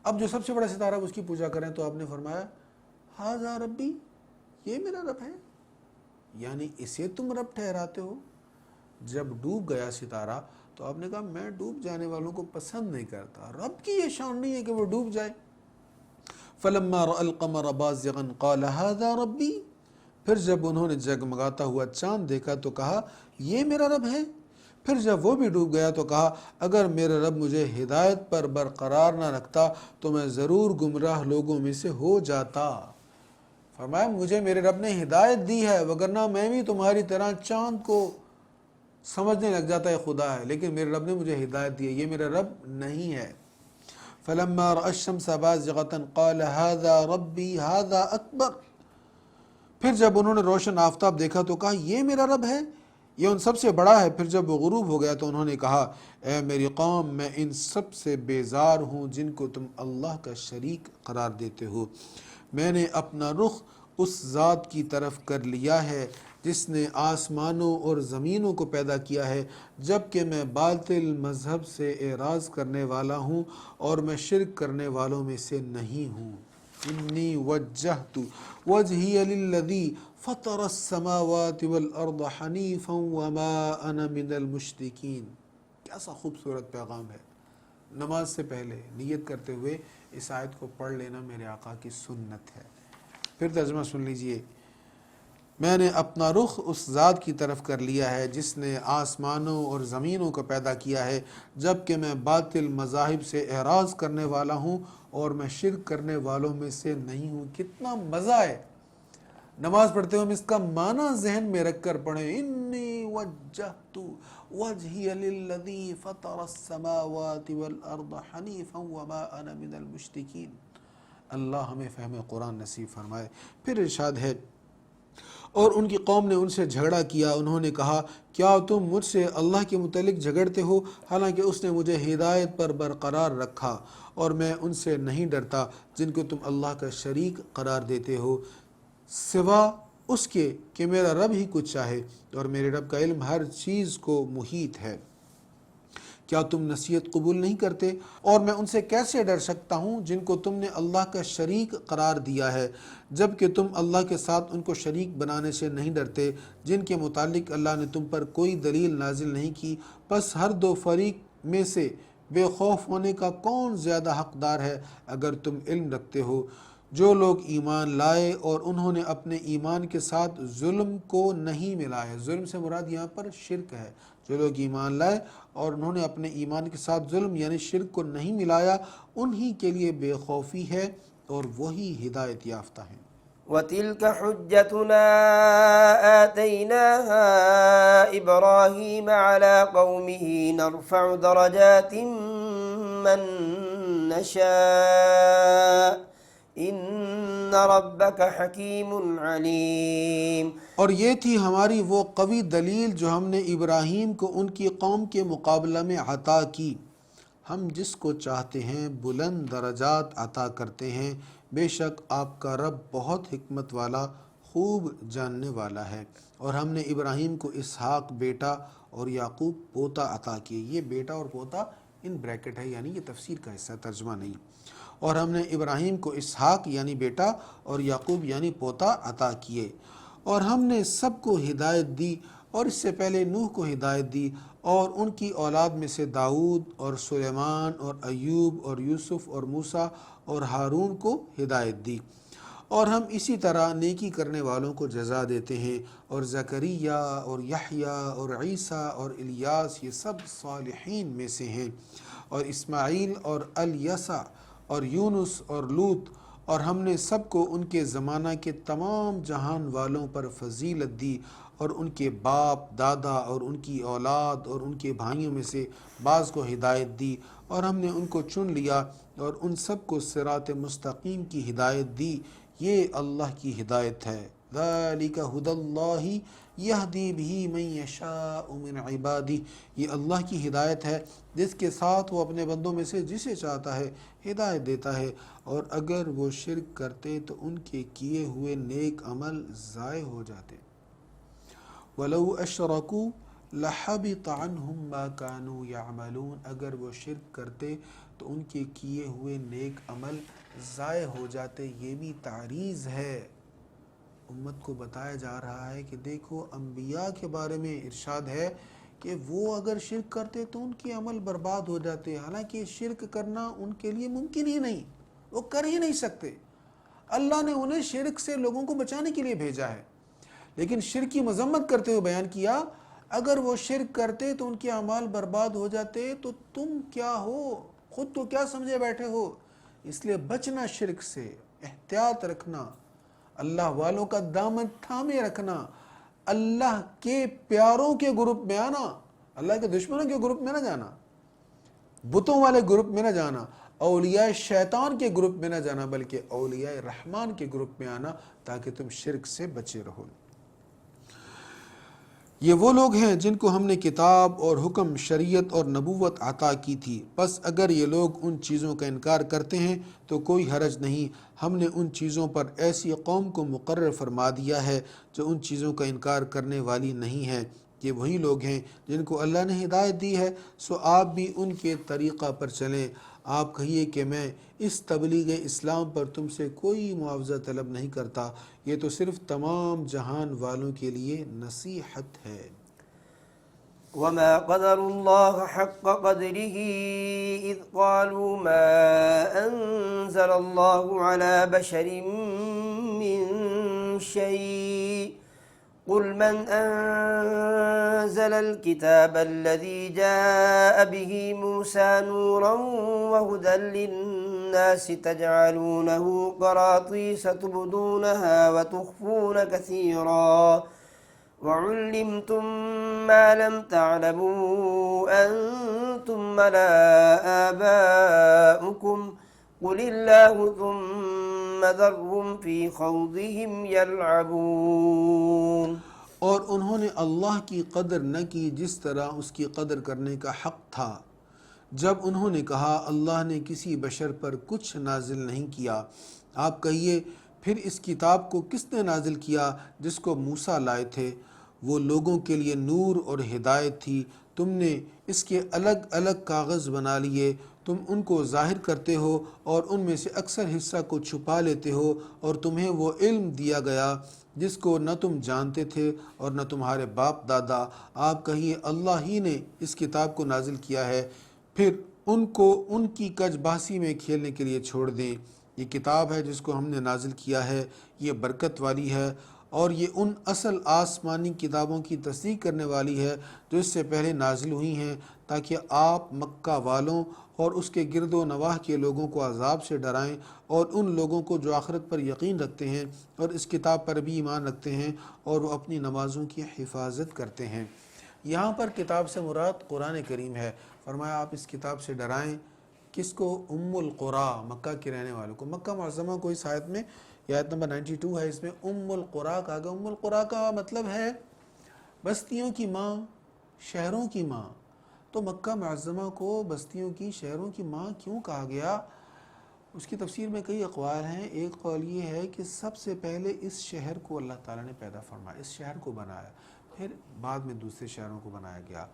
اب جو سب سے بڑا ستارہ اس کی پوجا کریں تو آپ نے فرمایا ھذا ربی، یہ میرا رب ہے، یعنی اسے تم رب ٹھہراتے ہو۔ جب ڈوب گیا ستارہ تو آپ نے کہا میں ڈوب جانے والوں کو پسند نہیں کرتا، رب کی یہ شان نہیں ہے کہ وہ ڈوب جائے۔ فلما رأى القمر بازغا قال ھذا ربی، پھر جب انہوں نے جگمگاتا ہوا چاند دیکھا تو کہا یہ میرا رب ہے۔ پھر جب وہ بھی ڈوب گیا تو کہا اگر میرا رب مجھے ہدایت پر برقرار نہ رکھتا تو میں ضرور گمراہ لوگوں میں سے ہو جاتا۔ فرمایا مجھے میرے رب نے ہدایت دی ہے، وگرنہ میں بھی تمہاری طرح چاند کو سمجھنے لگ جاتا ہے خدا ہے، لیکن میرے رب نے مجھے ہدایت دی ہے، یہ میرا رب نہیں ہے۔ فلما رأى الشمس بازغة قال ھذا ربی ھذا اکبر، پھر جب انہوں نے روشن آفتاب دیکھا تو کہا یہ میرا رب ہے، یہ ان سب سے بڑا ہے۔ پھر جب وہ غروب ہو گیا تو انہوں نے کہا اے میری قوم میں ان سب سے بیزار ہوں جن کو تم اللہ کا شریک قرار دیتے ہو۔ میں نے اپنا رخ اس ذات کی طرف کر لیا ہے جس نے آسمانوں اور زمینوں کو پیدا کیا ہے، جبکہ میں باطل مذہب سے اعراض کرنے والا ہوں اور میں شرک کرنے والوں میں سے نہیں ہوں۔ انی وجہت وجہی للذی فطر السماوات والارض حنیفا وما انا من المشرکین۔ کیسا خوبصورت پیغام ہے۔ نماز سے پہلے نیت کرتے ہوئے اس آیت کو پڑھ لینا میرے آقا کی سنت ہے۔ پھر ترجمہ سن لیجئے۔ میں نے اپنا رخ اس ذات کی طرف کر لیا ہے جس نے آسمانوں اور زمینوں کو پیدا کیا ہے، جبکہ میں باطل مذاہب سے اعراض کرنے والا ہوں اور میں شرک کرنے والوں میں سے نہیں ہوں۔ کتنا مزہ ہے نماز پڑھتے ہوئے ہم اس کا معنی ذہن میں رکھ کر پڑھیں۔ انی وجہت وجہی للذی فطر السماوات والارض حنیفا وما انا من المشرکین۔ اللہ ہمیں فہم قرآن نصیب فرمائے۔ پھر ارشاد ہے اور ان کی قوم نے ان سے جھگڑا کیا، انہوں نے کہا کیا تم مجھ سے اللہ کے متعلق جھگڑتے ہو، حالانکہ اس نے مجھے ہدایت پر برقرار رکھا، اور میں ان سے نہیں ڈرتا جن کو تم اللہ کا شریک قرار دیتے ہو، سوا اس کے کہ میرا رب ہی کچھ چاہے، اور میرے رب کا علم ہر چیز کو محیط ہے۔ کیا تم نصیحت قبول نہیں کرتے؟ اور میں ان سے کیسے ڈر سکتا ہوں جن کو تم نے اللہ کا شریک قرار دیا ہے، جبکہ تم اللہ کے ساتھ ان کو شریک بنانے سے نہیں ڈرتے، جن کے متعلق اللہ نے تم پر کوئی دلیل نازل نہیں کی۔ پس ہر دو فریق میں سے بے خوف ہونے کا کون زیادہ حقدار ہے اگر تم علم رکھتے ہو؟ جو لوگ ایمان لائے اور انہوں نے اپنے ایمان کے ساتھ ظلم کو نہیں ملایا، ظلم سے مراد یہاں پر شرک ہے، جو لوگ ایمان لائے اور انہوں نے اپنے ایمان کے ساتھ ظلم یعنی شرک کو نہیں ملایا، انہی کے لیے بے خوفی ہے اور وہی ہدایت یافتہ ہیں۔ وَتِلْكَ حُجَّتُنَا آتَيْنَاهَا إِبْرَاهِيمَ عَلَى قَوْمِهِ نَرْفَعُ دَرَجَاتٍ مَّن نَّشَاءُ إِنَّ رَبَّكَ حَكِيمٌ عَلِيمٌ۔ اور یہ تھی ہماری وہ قوی دلیل جو ہم نے ابراہیم کو ان کی قوم کے مقابلہ میں عطا کی، ہم جس کو چاہتے ہیں بلند درجات عطا کرتے ہیں، بے شک آپ کا رب بہت حکمت والا خوب جاننے والا ہے۔ اور ہم نے ابراہیم کو اسحاق بیٹا اور یعقوب پوتا عطا کیے۔ یہ بیٹا اور پوتا ان بریکٹ ہے، یعنی یہ تفسیر کا حصہ، ترجمہ نہیں۔ اور ہم نے ابراہیم کو اسحاق یعنی بیٹا اور یعقوب یعنی پوتا عطا کیے، اور ہم نے سب کو ہدایت دی، اور اس سے پہلے نوح کو ہدایت دی، اور ان کی اولاد میں سے داؤد اور سلیمان اور ایوب اور یوسف اور موسیٰ اور ہارون کو ہدایت دی۔ اور ہم اسی طرح نیکی کرنے والوں کو جزا دیتے ہیں، اور زکریا اور یحییٰ اور عیسیٰ اور الیاس یہ سب صالحین میں سے ہیں، اور اسماعیل اور الیسع اور یونس اور لوط اور ہم نے سب کو ان کے زمانہ کے تمام جہان والوں پر فضیلت دی اور ان کے باپ دادا اور ان کی اولاد اور ان کے بھائیوں میں سے بعض کو ہدایت دی اور ہم نے ان کو چن لیا اور ان سب کو صراط مستقیم کی ہدایت دی۔ یہ اللہ کی ہدایت ہے۔ ذالک ھدی اللہ یہدی بہ من یشاء من عبادہ، یہ اللہ کی ہدایت ہے جس کے ساتھ وہ اپنے بندوں میں سے جسے چاہتا ہے ہدایت دیتا ہے، اور اگر وہ شرک کرتے تو ان کے کیے ہوئے نیک عمل ضائع ہو جاتے۔ وَلَوْ أَشْرَكُوا لَحَبِطَ عَنْهُمْ مَا كَانُوا يَعْمَلُونَ، اگر وہ شرک کرتے تو ان کے کیے ہوئے نیک عمل ضائع ہو جاتے۔ یہ بھی تعریض ہے، امت کو بتایا جا رہا ہے کہ دیکھو انبیاء کے بارے میں ارشاد ہے کہ وہ اگر شرک کرتے تو ان کے عمل برباد ہو جاتے، حالانکہ شرک کرنا ان کے لیے ممکن ہی نہیں، وہ کر ہی نہیں سکتے۔ اللہ نے انہیں شرک سے لوگوں کو بچانے کے لیے بھیجا ہے، لیکن شرک کی مذمت کرتے ہوئے بیان کیا اگر وہ شرک کرتے تو ان کے اعمال برباد ہو جاتے، تو تم کیا ہو، خود تو کیا سمجھے بیٹھے ہو۔ اس لیے بچنا شرک سے، احتیاط رکھنا، اللہ والوں کا دامن تھامے رکھنا، اللہ کے پیاروں کے گروپ میں آنا، اللہ کے دشمنوں کے گروپ میں نہ جانا، بتوں والے گروپ میں نہ جانا، اولیاء شیطان کے گروپ میں نہ جانا، بلکہ اولیاء رحمان کے گروپ میں آنا تاکہ تم شرک سے بچے رہو۔ یہ وہ لوگ ہیں جن کو ہم نے کتاب اور حکم، شریعت اور نبوت عطا کی تھی، بس اگر یہ لوگ ان چیزوں کا انکار کرتے ہیں تو کوئی حرج نہیں، ہم نے ان چیزوں پر ایسی قوم کو مقرر فرما دیا ہے جو ان چیزوں کا انکار کرنے والی نہیں ہے۔ یہ وہی لوگ ہیں جن کو اللہ نے ہدایت دی ہے، سو آپ بھی ان کے طریقہ پر چلیں۔ آپ کہیے کہ میں اس تبلیغ اسلام پر تم سے کوئی معاوضہ طلب نہیں کرتا، یہ تو صرف تمام جہان والوں کے لیے نصیحت ہے۔ وما قدر الله حق قدره إذ قالوا ما أنزل الله على بشر من شيء قل من أنزل الكتاب الذي جاء به موسى نورا وهدى للناس تجعلونه قراطيس تبدونها وتخفون كثيرا وعلمتم ما لم تعلموا أنتم ولا آباؤكم قل الله ثم ذرهم في خوضهم يلعبون۔ اور انہوں نے اللہ کی قدر نہ کی جس طرح اس کی قدر کرنے کا حق تھا، جب انہوں نے کہا اللہ نے کسی بشر پر کچھ نازل نہیں کیا۔ آپ کہیے پھر اس کتاب کو کس نے نازل کیا جس کو موسیٰ لائے تھے؟ وہ لوگوں کے لیے نور اور ہدایت تھی۔ تم نے اس کے الگ الگ کاغذ بنا لیے، تم ان کو ظاہر کرتے ہو اور ان میں سے اکثر حصہ کو چھپا لیتے ہو، اور تمہیں وہ علم دیا گیا جس کو نہ تم جانتے تھے اور نہ تمہارے باپ دادا۔ آپ کہیے اللہ ہی نے اس کتاب کو نازل کیا ہے، پھر ان کو ان کی کج باسی میں کھیلنے کے لیے چھوڑ دیں۔ یہ کتاب ہے جس کو ہم نے نازل کیا ہے، یہ برکت والی ہے، اور یہ ان اصل آسمانی کتابوں کی تصدیق کرنے والی ہے جو اس سے پہلے نازل ہوئی ہیں، تاکہ آپ مکہ والوں اور اس کے گرد و نواح کے لوگوں کو عذاب سے ڈرائیں، اور ان لوگوں کو جو آخرت پر یقین رکھتے ہیں اور اس کتاب پر بھی ایمان رکھتے ہیں اور وہ اپنی نمازوں کی حفاظت کرتے ہیں۔ یہاں پر کتاب سے مراد قرآن کریم ہے۔ فرمایا آپ اس کتاب سے ڈرائیں، کس کو؟ ام القریٰ، مکہ کے رہنے والوں کو۔ مکہ معظمہ کو اس آیت میں، یہ آیت نمبر 92 ہے، اس میں ام القریٰ کہا گیا۔ ام القریٰ کا مطلب ہے بستیوں کی ماں، شہروں کی ماں۔ تو مکہ معظمہ کو بستیوں کی، شہروں کی ماں کیوں کہا گیا؟ اس کی تفسیر میں کئی اقوال ہیں۔ ایک قول یہ ہے کہ سب سے پہلے اس شہر کو اللہ تعالیٰ نے پیدا فرمایا، اس شہر کو بنایا، پھر بعد میں دوسرے شہروں کو بنایا گیا۔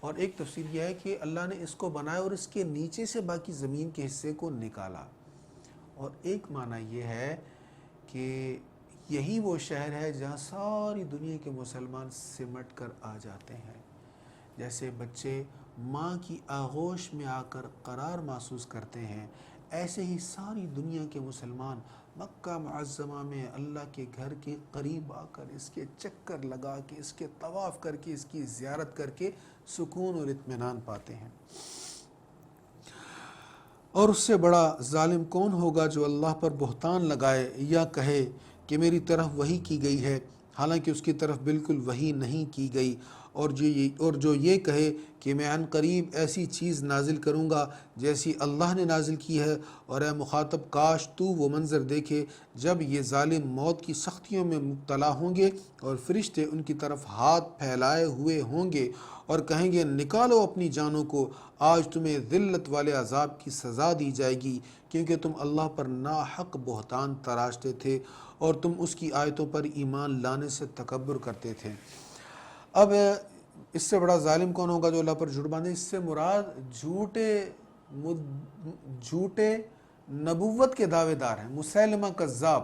اور ایک تفسیر یہ ہے کہ اللہ نے اس کو بنایا اور اس کے نیچے سے باقی زمین کے حصے کو نکالا۔ اور ایک معنی یہ ہے کہ یہی وہ شہر ہے جہاں ساری دنیا کے مسلمان سمٹ کر آ جاتے ہیں۔ جیسے بچے ماں کی آغوش میں آ کر قرار محسوس کرتے ہیں، ایسے ہی ساری دنیا کے مسلمان مکہ معظمہ میں اللہ کے گھر کے قریب آ کر اس کے چکر لگا کے، اس کے طواف کر کے، اس کی زیارت کر کے سکون اور اطمینان پاتے ہیں۔ اور اس سے بڑا ظالم کون ہوگا جو اللہ پر بہتان لگائے یا کہے کہ میری طرف وحی کی گئی ہے حالانکہ اس کی طرف بالکل وحی نہیں کی گئی، اور جو یہ کہے کہ میں عن قریب ایسی چیز نازل کروں گا جیسی اللہ نے نازل کی ہے۔ اور اے مخاطب، کاش تو وہ منظر دیکھے جب یہ ظالم موت کی سختیوں میں مبتلا ہوں گے اور فرشتے ان کی طرف ہاتھ پھیلائے ہوئے ہوں گے اور کہیں گے نکالو اپنی جانوں کو، آج تمہیں ذلت والے عذاب کی سزا دی جائے گی، کیونکہ تم اللہ پر ناحق بہتان تراشتے تھے اور تم اس کی آیتوں پر ایمان لانے سے تکبر کرتے تھے۔ اب اس سے بڑا ظالم کون ہوگا جو اللہ پر جھوٹ باندھے؟ اس سے مراد جھوٹے نبوت کے دعوے دار ہیں۔ مسیلمہ کذاب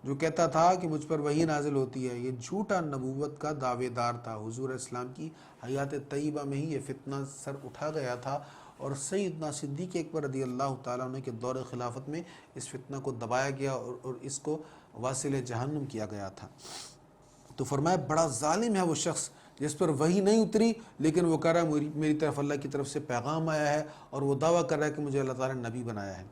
جو کہتا تھا کہ مجھ پر وحی نازل ہوتی ہے، یہ جھوٹا نبوت کا دعوے دار تھا۔ حضور اسلام کی حیات طیبہ میں ہی یہ فتنہ سر اٹھا گیا تھا، اور سیدنا صدیق اکبر رضی اللہ تعالیٰ عنہ کے دور خلافت میں اس فتنہ کو دبایا گیا اور اس کو واصل جہنم کیا گیا تھا۔ تو فرمایا بڑا ظالم ہے وہ شخص جس پر وحی نہیں اتری، لیکن وہ کہہ رہا ہے میری طرف اللہ کی طرف سے پیغام آیا ہے، اور وہ دعویٰ کر رہا ہے کہ مجھے اللہ تعالیٰ نے نبی بنایا ہے۔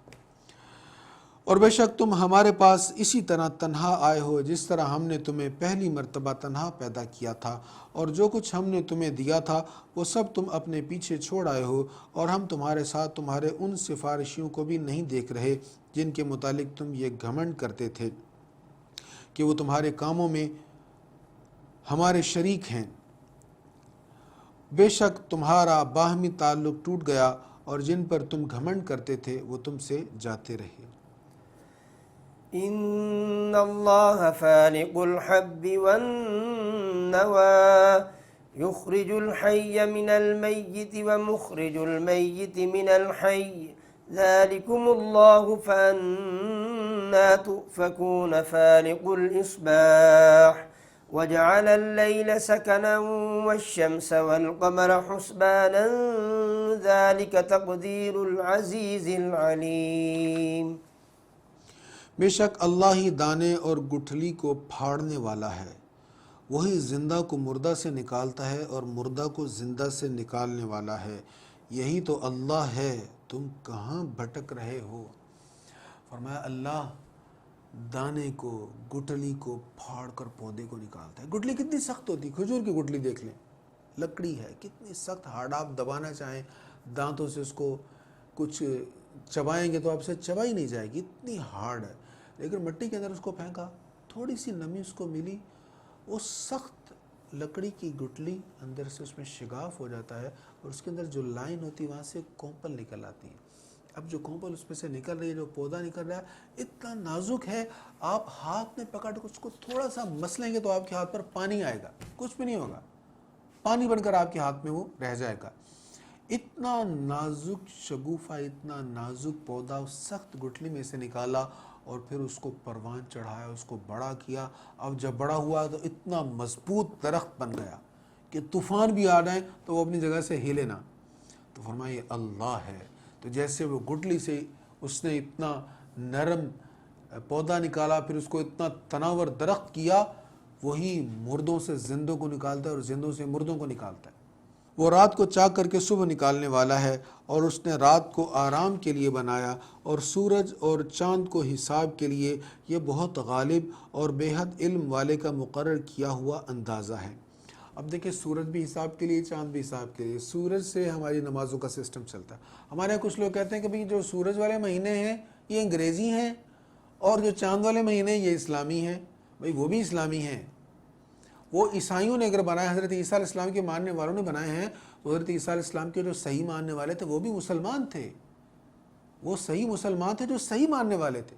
اور بے شک تم ہمارے پاس اسی طرح تنہا آئے ہو جس طرح ہم نے تمہیں پہلی مرتبہ تنہا پیدا کیا تھا، اور جو کچھ ہم نے تمہیں دیا تھا وہ سب تم اپنے پیچھے چھوڑ آئے ہو، اور ہم تمہارے ساتھ تمہارے ان سفارشیوں کو بھی نہیں دیکھ رہے جن کے متعلق تم یہ گھمنڈ کرتے تھے کہ وہ تمہارے کاموں میں ہمارے شریک ہیں۔ بے شک تمہارا باہمی تعلق ٹوٹ گیا، اور جن پر تم گھمنڈ کرتے تھے وہ تم سے جاتے رہے۔ ان اللہ فالق الحب والنوى يخرج الحي من الميت ومخرج الميت من الحي ذلكم الله فأنا تؤفكون فالق الإصباح وجعل الليل سكنا والشمس والقمر حسبانا ذلك تقدير العزيز العليم۔ بے شک اللہ ہی دانے اور گٹھلی کو پھاڑنے والا ہے، وہی زندہ کو مردہ سے نکالتا ہے اور مردہ کو زندہ سے نکالنے والا ہے، یہی تو اللہ ہے، تم کہاں بھٹک رہے ہو۔ فرمایا اللہ دانے کو، گٹھلی کو پھاڑ کر پودے کو نکالتا ہے۔ گٹھلی کتنی سخت ہوتی ہے، کھجور کی گٹھلی دیکھ لیں، لکڑی ہے، کتنی سخت ہارڈ، آپ دبانا چاہیں دانتوں سے اس کو کچھ چبائیں گے تو آپ سے چبائی نہیں جائے گی، اتنی ہارڈ ہے۔ لیکن مٹی کے اندر اس کو پھینکا، تھوڑی سی نمی اس کو ملی، وہ سخت لکڑی کی گٹھلی اندر سے اس میں شگاف ہو جاتا ہے، اور اس کے اندر جو لائن ہوتی ہے وہاں سے کونپل نکل آتی ہے۔ اب جو کونپل اس میں سے نکل رہی ہے، جو پودا نکل رہا ہے، اتنا نازک ہے، آپ ہاتھ میں پکڑ کے اس کو تھوڑا سا مسلیں گے تو آپ کے ہاتھ پر پانی آئے گا، کچھ بھی نہیں ہوگا، پانی بن کر آپ کے ہاتھ میں وہ رہ جائے گا۔ اتنا نازک شگوفہ، اتنا نازک پودا اس سخت گٹھلی میں سے نکالا، اور پھر اس کو پروان چڑھایا، اس کو بڑا کیا۔ اب جب بڑا ہوا تو اتنا مضبوط درخت بن گیا کہ طوفان بھی آ جائیں تو وہ اپنی جگہ سے ہلے نہ۔ تو فرمایا یہ اللہ ہے۔ تو جیسے وہ گٹھلی سے اس نے اتنا نرم پودا نکالا، پھر اس کو اتنا تناور درخت کیا، وہی مردوں سے زندوں کو نکالتا ہے اور زندوں سے مردوں کو نکالتا ہے۔ وہ رات کو چاک کر کے صبح نکالنے والا ہے، اور اس نے رات کو آرام کے لیے بنایا، اور سورج اور چاند کو حساب کے لیے، یہ بہت غالب اور بے حد علم والے کا مقرر کیا ہوا اندازہ ہے۔ اب دیکھیں سورج بھی حساب کے لیے، چاند بھی حساب کے لیے، سورج سے ہماری نمازوں کا سسٹم چلتا ہے۔ ہمارے یہاں کچھ لوگ کہتے ہیں کہ بھئی جو سورج والے مہینے ہیں یہ انگریزی ہیں، اور جو چاند والے مہینے یہ اسلامی ہیں۔ بھئی وہ بھی اسلامی ہیں، وہ عیسائیوں نے اگر بنائے، حضرت عیسیٰ علیہ السلام کے ماننے والوں نے بنائے ہیں، تو حضرت عیسیٰ علیہ السلام کے جو صحیح ماننے والے تھے وہ بھی مسلمان تھے، وہ صحیح مسلمان تھے جو صحیح ماننے والے تھے۔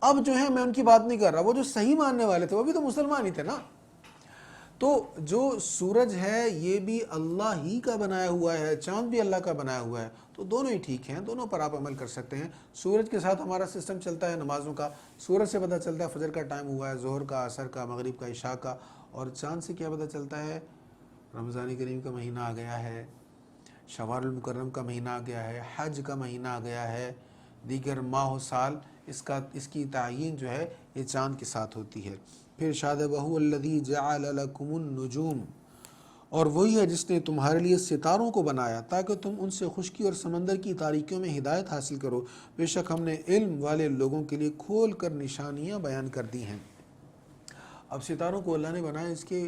اب جو ہے میں ان کی بات نہیں کر رہا، وہ جو صحیح ماننے والے تھے وہ بھی تو مسلمان ہی تھے نا۔ تو جو سورج ہے یہ بھی اللہ ہی کا بنایا ہوا ہے، چاند بھی اللہ کا بنایا ہوا ہے، تو دونوں ہی ٹھیک ہیں، دونوں پر آپ عمل کر سکتے ہیں۔ سورج کے ساتھ ہمارا سسٹم چلتا ہے نمازوں کا، سورج سے پتہ چلتا ہے فجر کا ٹائم ہوا ہے، ظہر کا، عصر کا، مغرب کا، عشاء کا، اور چاند سے کیا پتہ چلتا ہے؟ رمضان کریم کا مہینہ آ گیا ہے، شوال المکرم کا مہینہ آ گیا ہے، حج کا مہینہ آ گیا ہے، دیگر ماہ و سال، اس کی تعیین جو ہے یہ چاند کے ساتھ ہوتی ہے۔ پھر ارشاد ہے وَهُوَ الَّذِي جَعَلَ لَكُمُ النُّجُومَ، اور وہی ہے جس نے تمہارے لیے ستاروں کو بنایا تاکہ تم ان سے خشکی اور سمندر کی تاریکیوں میں ہدایت حاصل کرو، بے شک ہم نے علم والے لوگوں کے لیے کھول کر نشانیاں بیان کر دی ہیں۔ اب ستاروں کو اللہ نے بنایا، اس کے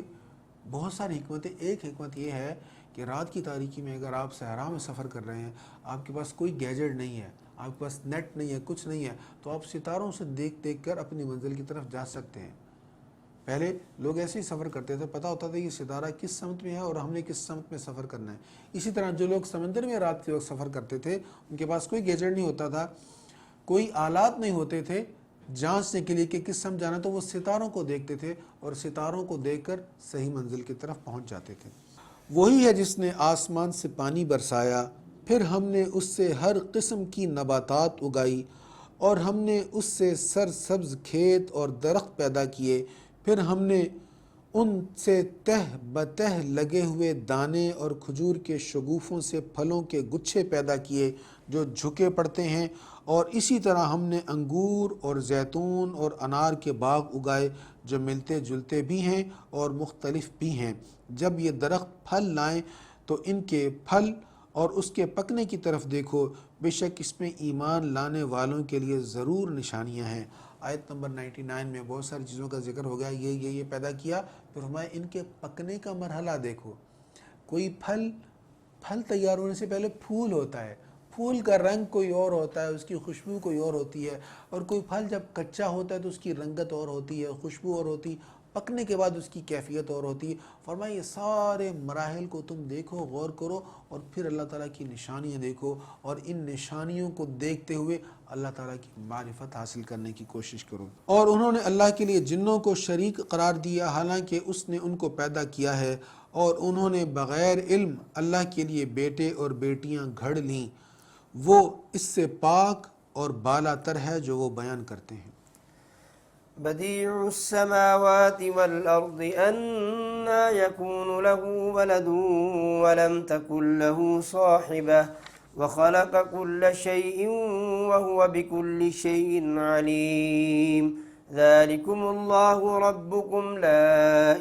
بہت ساری حکمتیں۔ ایک حکمت یہ ہے کہ رات کی تاریکی میں اگر آپ صحرا میں سفر کر رہے ہیں، آپ کے پاس کوئی گیجٹ نہیں ہے، آپ کے پاس نیٹ نہیں ہے، کچھ نہیں ہے، تو آپ ستاروں سے دیکھ دیکھ کر اپنی منزل کی طرف جا سکتے ہیں۔ پہلے لوگ ایسے ہی سفر کرتے تھے، پتہ ہوتا تھا کہ ستارہ کس سمت میں ہے اور ہم نے کس سمت میں سفر کرنا ہے۔ اسی طرح جو لوگ سمندر میں رات کے وقت سفر کرتے تھے، ان کے پاس کوئی گیجٹ نہیں ہوتا تھا، کوئی آلات نہیں ہوتے تھے جانچنے کے لیے کہ کس سمت جانا، تو وہ ستاروں کو دیکھتے تھے اور ستاروں کو دیکھ کر صحیح منزل کی طرف پہنچ جاتے تھے۔ وہی ہے جس نے آسمان سے پانی برسایا، پھر ہم نے اس سے ہر قسم کی نباتات اگائی، اور ہم نے اس سے سرسبز کھیت اور درخت پیدا کیے، پھر ہم نے ان سے تہ بتہ لگے ہوئے دانے اور کھجور کے شگوفوں سے پھلوں کے گچھے پیدا کیے جو جھکے پڑتے ہیں، اور اسی طرح ہم نے انگور اور زیتون اور انار کے باغ اگائے جو ملتے جلتے بھی ہیں اور مختلف بھی ہیں۔ جب یہ درخت پھل لائیں تو ان کے پھل اور اس کے پکنے کی طرف دیکھو، بے شک اس میں ایمان لانے والوں کے لیے ضرور نشانیاں ہیں۔ آیت نمبر 99 میں بہت ساری چیزوں کا ذکر ہو گیا، یہ پیدا کیا، پھر فرمایا ان کے پکنے کا مرحلہ دیکھو۔ کوئی پھل تیار ہونے سے پہلے پھول ہوتا ہے، پھول کا رنگ کوئی اور ہوتا ہے، اس کی خوشبو کوئی اور ہوتی ہے، اور کوئی پھل جب کچا ہوتا ہے تو اس کی رنگت اور ہوتی ہے، خوشبو اور ہوتی ہے، پکنے کے بعد اس کی کیفیت اور ہوتی ہے۔ فرمایا یہ سارے مراحل کو تم دیکھو، غور کرو، اور پھر اللہ تعالیٰ کی نشانیاں دیکھو، اور ان نشانیوں کو دیکھتے ہوئے اللہ تعالیٰ کی معرفت حاصل کرنے کی کوشش کرو۔ اور انہوں نے اللہ کے لیے جنوں کو شریک قرار دیا حالانکہ اس نے ان کو پیدا کیا ہے، اور انہوں نے بغیر علم اللہ کے لیے بیٹے اور بیٹیاں گھڑ لیں، وہ اس سے پاک اور بالا تر ہے جو وہ بیان کرتے ہیں۔ بديع السماوات والأرض أنى يكون له ولد ولم تكن له صاحبة وخلق كل شيء وهو بكل شيء عليم ذلكم الله ربكم لا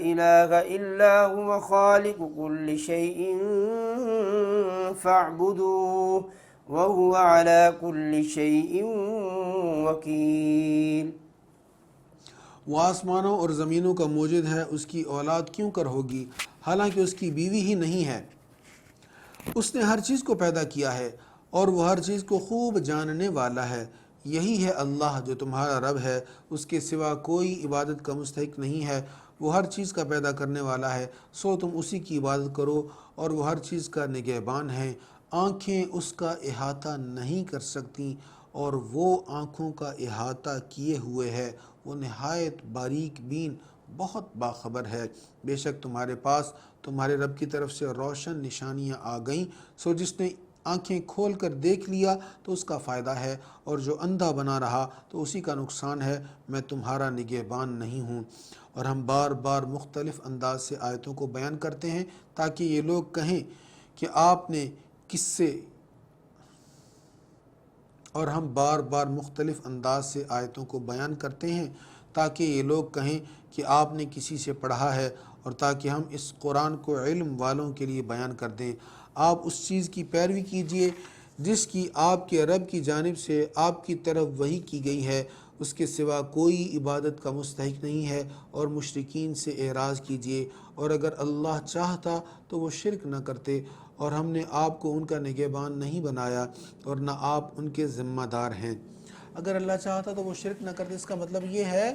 إله إلا هو خالق كل شيء فاعبدوه وهو على كل شيء وكيل۔ وہ آسمانوں اور زمینوں کا موجد ہے، اس کی اولاد کیوں کر ہوگی حالانکہ اس کی بیوی ہی نہیں ہے۔ اس نے ہر چیز کو پیدا کیا ہے اور وہ ہر چیز کو خوب جاننے والا ہے۔ یہی ہے اللہ جو تمہارا رب ہے، اس کے سوا کوئی عبادت کا مستحق نہیں ہے۔ وہ ہر چیز کا پیدا کرنے والا ہے، سو تم اسی کی عبادت کرو، اور وہ ہر چیز کا نگہبان ہے۔ آنکھیں اس کا احاطہ نہیں کر سکتیں، اور وہ آنکھوں کا احاطہ کیے ہوئے ہے، وہ نہایت باریک بین بہت باخبر ہے۔ بے شک تمہارے پاس تمہارے رب کی طرف سے روشن نشانیاں آ گئیں، سو جس نے آنکھیں کھول کر دیکھ لیا تو اس کا فائدہ ہے، اور جو اندھا بنا رہا تو اسی کا نقصان ہے۔ میں تمہارا نگہبان نہیں ہوں۔ اور ہم بار بار مختلف انداز سے آیتوں کو بیان کرتے ہیں تاکہ یہ لوگ کہیں کہ آپ نے کس سے اور ہم بار بار مختلف انداز سے آیتوں کو بیان کرتے ہیں تاکہ یہ لوگ کہیں کہ آپ نے کسی سے پڑھا ہے، اور تاکہ ہم اس قرآن کو علم والوں کے لیے بیان کر دیں۔ آپ اس چیز کی پیروی کیجئے جس کی آپ کے رب کی جانب سے آپ کی طرف وحی کی گئی ہے، اس کے سوا کوئی عبادت کا مستحق نہیں ہے، اور مشرکین سے اعراض کیجئے، اور اگر اللہ چاہتا تو وہ شرک نہ کرتے، اور ہم نے آپ کو ان کا نگہبان نہیں بنایا اور نہ آپ ان کے ذمہ دار ہیں۔ اگر اللہ چاہتا تو وہ شرک نہ کرتے، اس کا مطلب یہ ہے،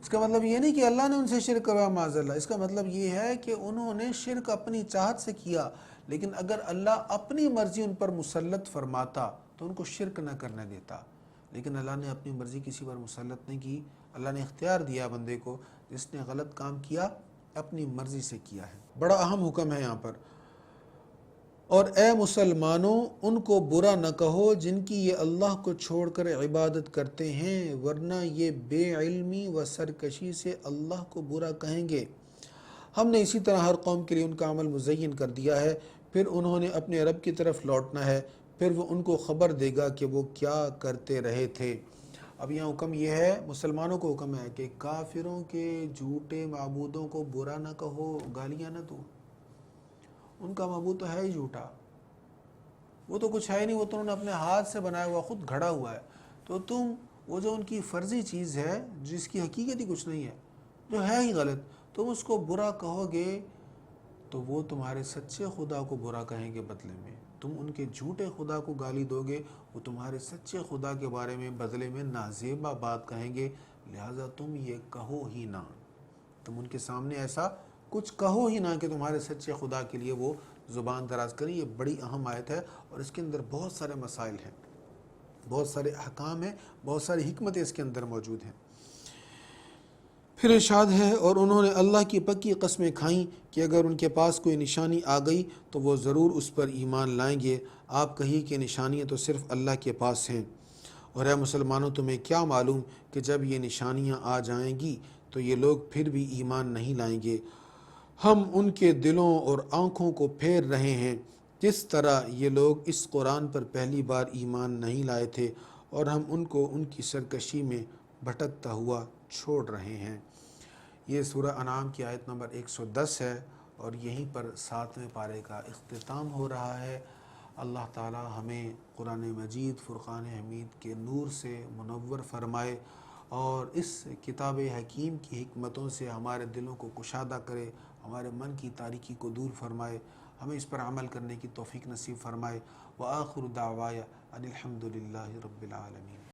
اس کا مطلب یہ نہیں کہ اللہ نے ان سے شرک کروا معاذ اللہ، اس کا مطلب یہ ہے کہ انہوں نے شرک اپنی چاہت سے کیا، لیکن اگر اللہ اپنی مرضی ان پر مسلط فرماتا تو ان کو شرک نہ کرنے دیتا، لیکن اللہ نے اپنی مرضی کسی پر مسلط نہیں کی۔ اللہ نے اختیار دیا بندے کو، جس نے غلط کام کیا اپنی مرضی سے کیا ہے۔ بڑا اہم حکم ہے یہاں پر۔ اور اے مسلمانوں، ان کو برا نہ کہو جن کی یہ اللہ کو چھوڑ کر عبادت کرتے ہیں، ورنہ یہ بے علمی و سرکشی سے اللہ کو برا کہیں گے۔ ہم نے اسی طرح ہر قوم کے لیے ان کا عمل مزین کر دیا ہے، پھر انہوں نے اپنے رب کی طرف لوٹنا ہے، پھر وہ ان کو خبر دے گا کہ وہ کیا کرتے رہے تھے۔ اب یہاں حکم یہ ہے، مسلمانوں کو حکم ہے کہ کافروں کے جھوٹے معبودوں کو برا نہ کہو، گالیاں نہ دو۔ ان کا معبود تو ہے ہی جھوٹا، وہ تو کچھ ہے ہی نہیں، وہ تو انہوں نے اپنے ہاتھ سے بنایا ہوا خود گھڑا ہوا ہے. تو تم وہ جو ان کی فرضی چیز ہے جس کی حقیقت ہی کچھ نہیں ہے، جو ہے ہی غلط، تم اس کو برا کہو گے تو وہ تمہارے سچے خدا کو برا کہیں گے بدلے میں. تم ان کے جھوٹے خدا کو گالی دو گے، وہ تمہارے سچے خدا کے بارے میں بدلے میں نازیبا بات کہیں گے. لہٰذا تم یہ کہو ہی نہ، تم ان کے سامنے ایسا کچھ کہو ہی نہ کہ تمہارے سچے خدا کے لیے وہ زبان دراز کریں. یہ بڑی اہم آیت ہے اور اس کے اندر بہت سارے مسائل ہیں، بہت سارے احکام ہیں، بہت ساری حکمتیں اس کے اندر موجود ہیں. پھر ارشاد ہے اور انہوں نے اللہ کی پکی قسمیں کھائیں کہ اگر ان کے پاس کوئی نشانی آ گئی تو وہ ضرور اس پر ایمان لائیں گے. آپ کہیے کہ نشانیاں تو صرف اللہ کے پاس ہیں، اور اے مسلمانوں تمہیں کیا معلوم کہ جب یہ نشانیاں آ جائیں گی تو یہ لوگ پھر بھی ایمان نہیں لائیں گے. ہم ان کے دلوں اور آنکھوں کو پھیر رہے ہیں جس طرح یہ لوگ اس قرآن پر پہلی بار ایمان نہیں لائے تھے، اور ہم ان کو ان کی سرکشی میں بھٹکتا ہوا چھوڑ رہے ہیں. یہ سورہ انعام کی آیت نمبر 110 ہے اور یہیں پر 7ویں پارے کا اختتام ہو رہا ہے. اللہ تعالی ہمیں قرآن مجید فرقان حمید کے نور سے منور فرمائے اور اس کتاب حکیم کی حکمتوں سے ہمارے دلوں کو کشادہ کرے، ہمارے من کی تاریکی کو دور فرمائے، ہمیں اس پر عمل کرنے کی توفیق نصیب فرمائے. وآخر دعوایا ان الحمد للہ رب العالمین.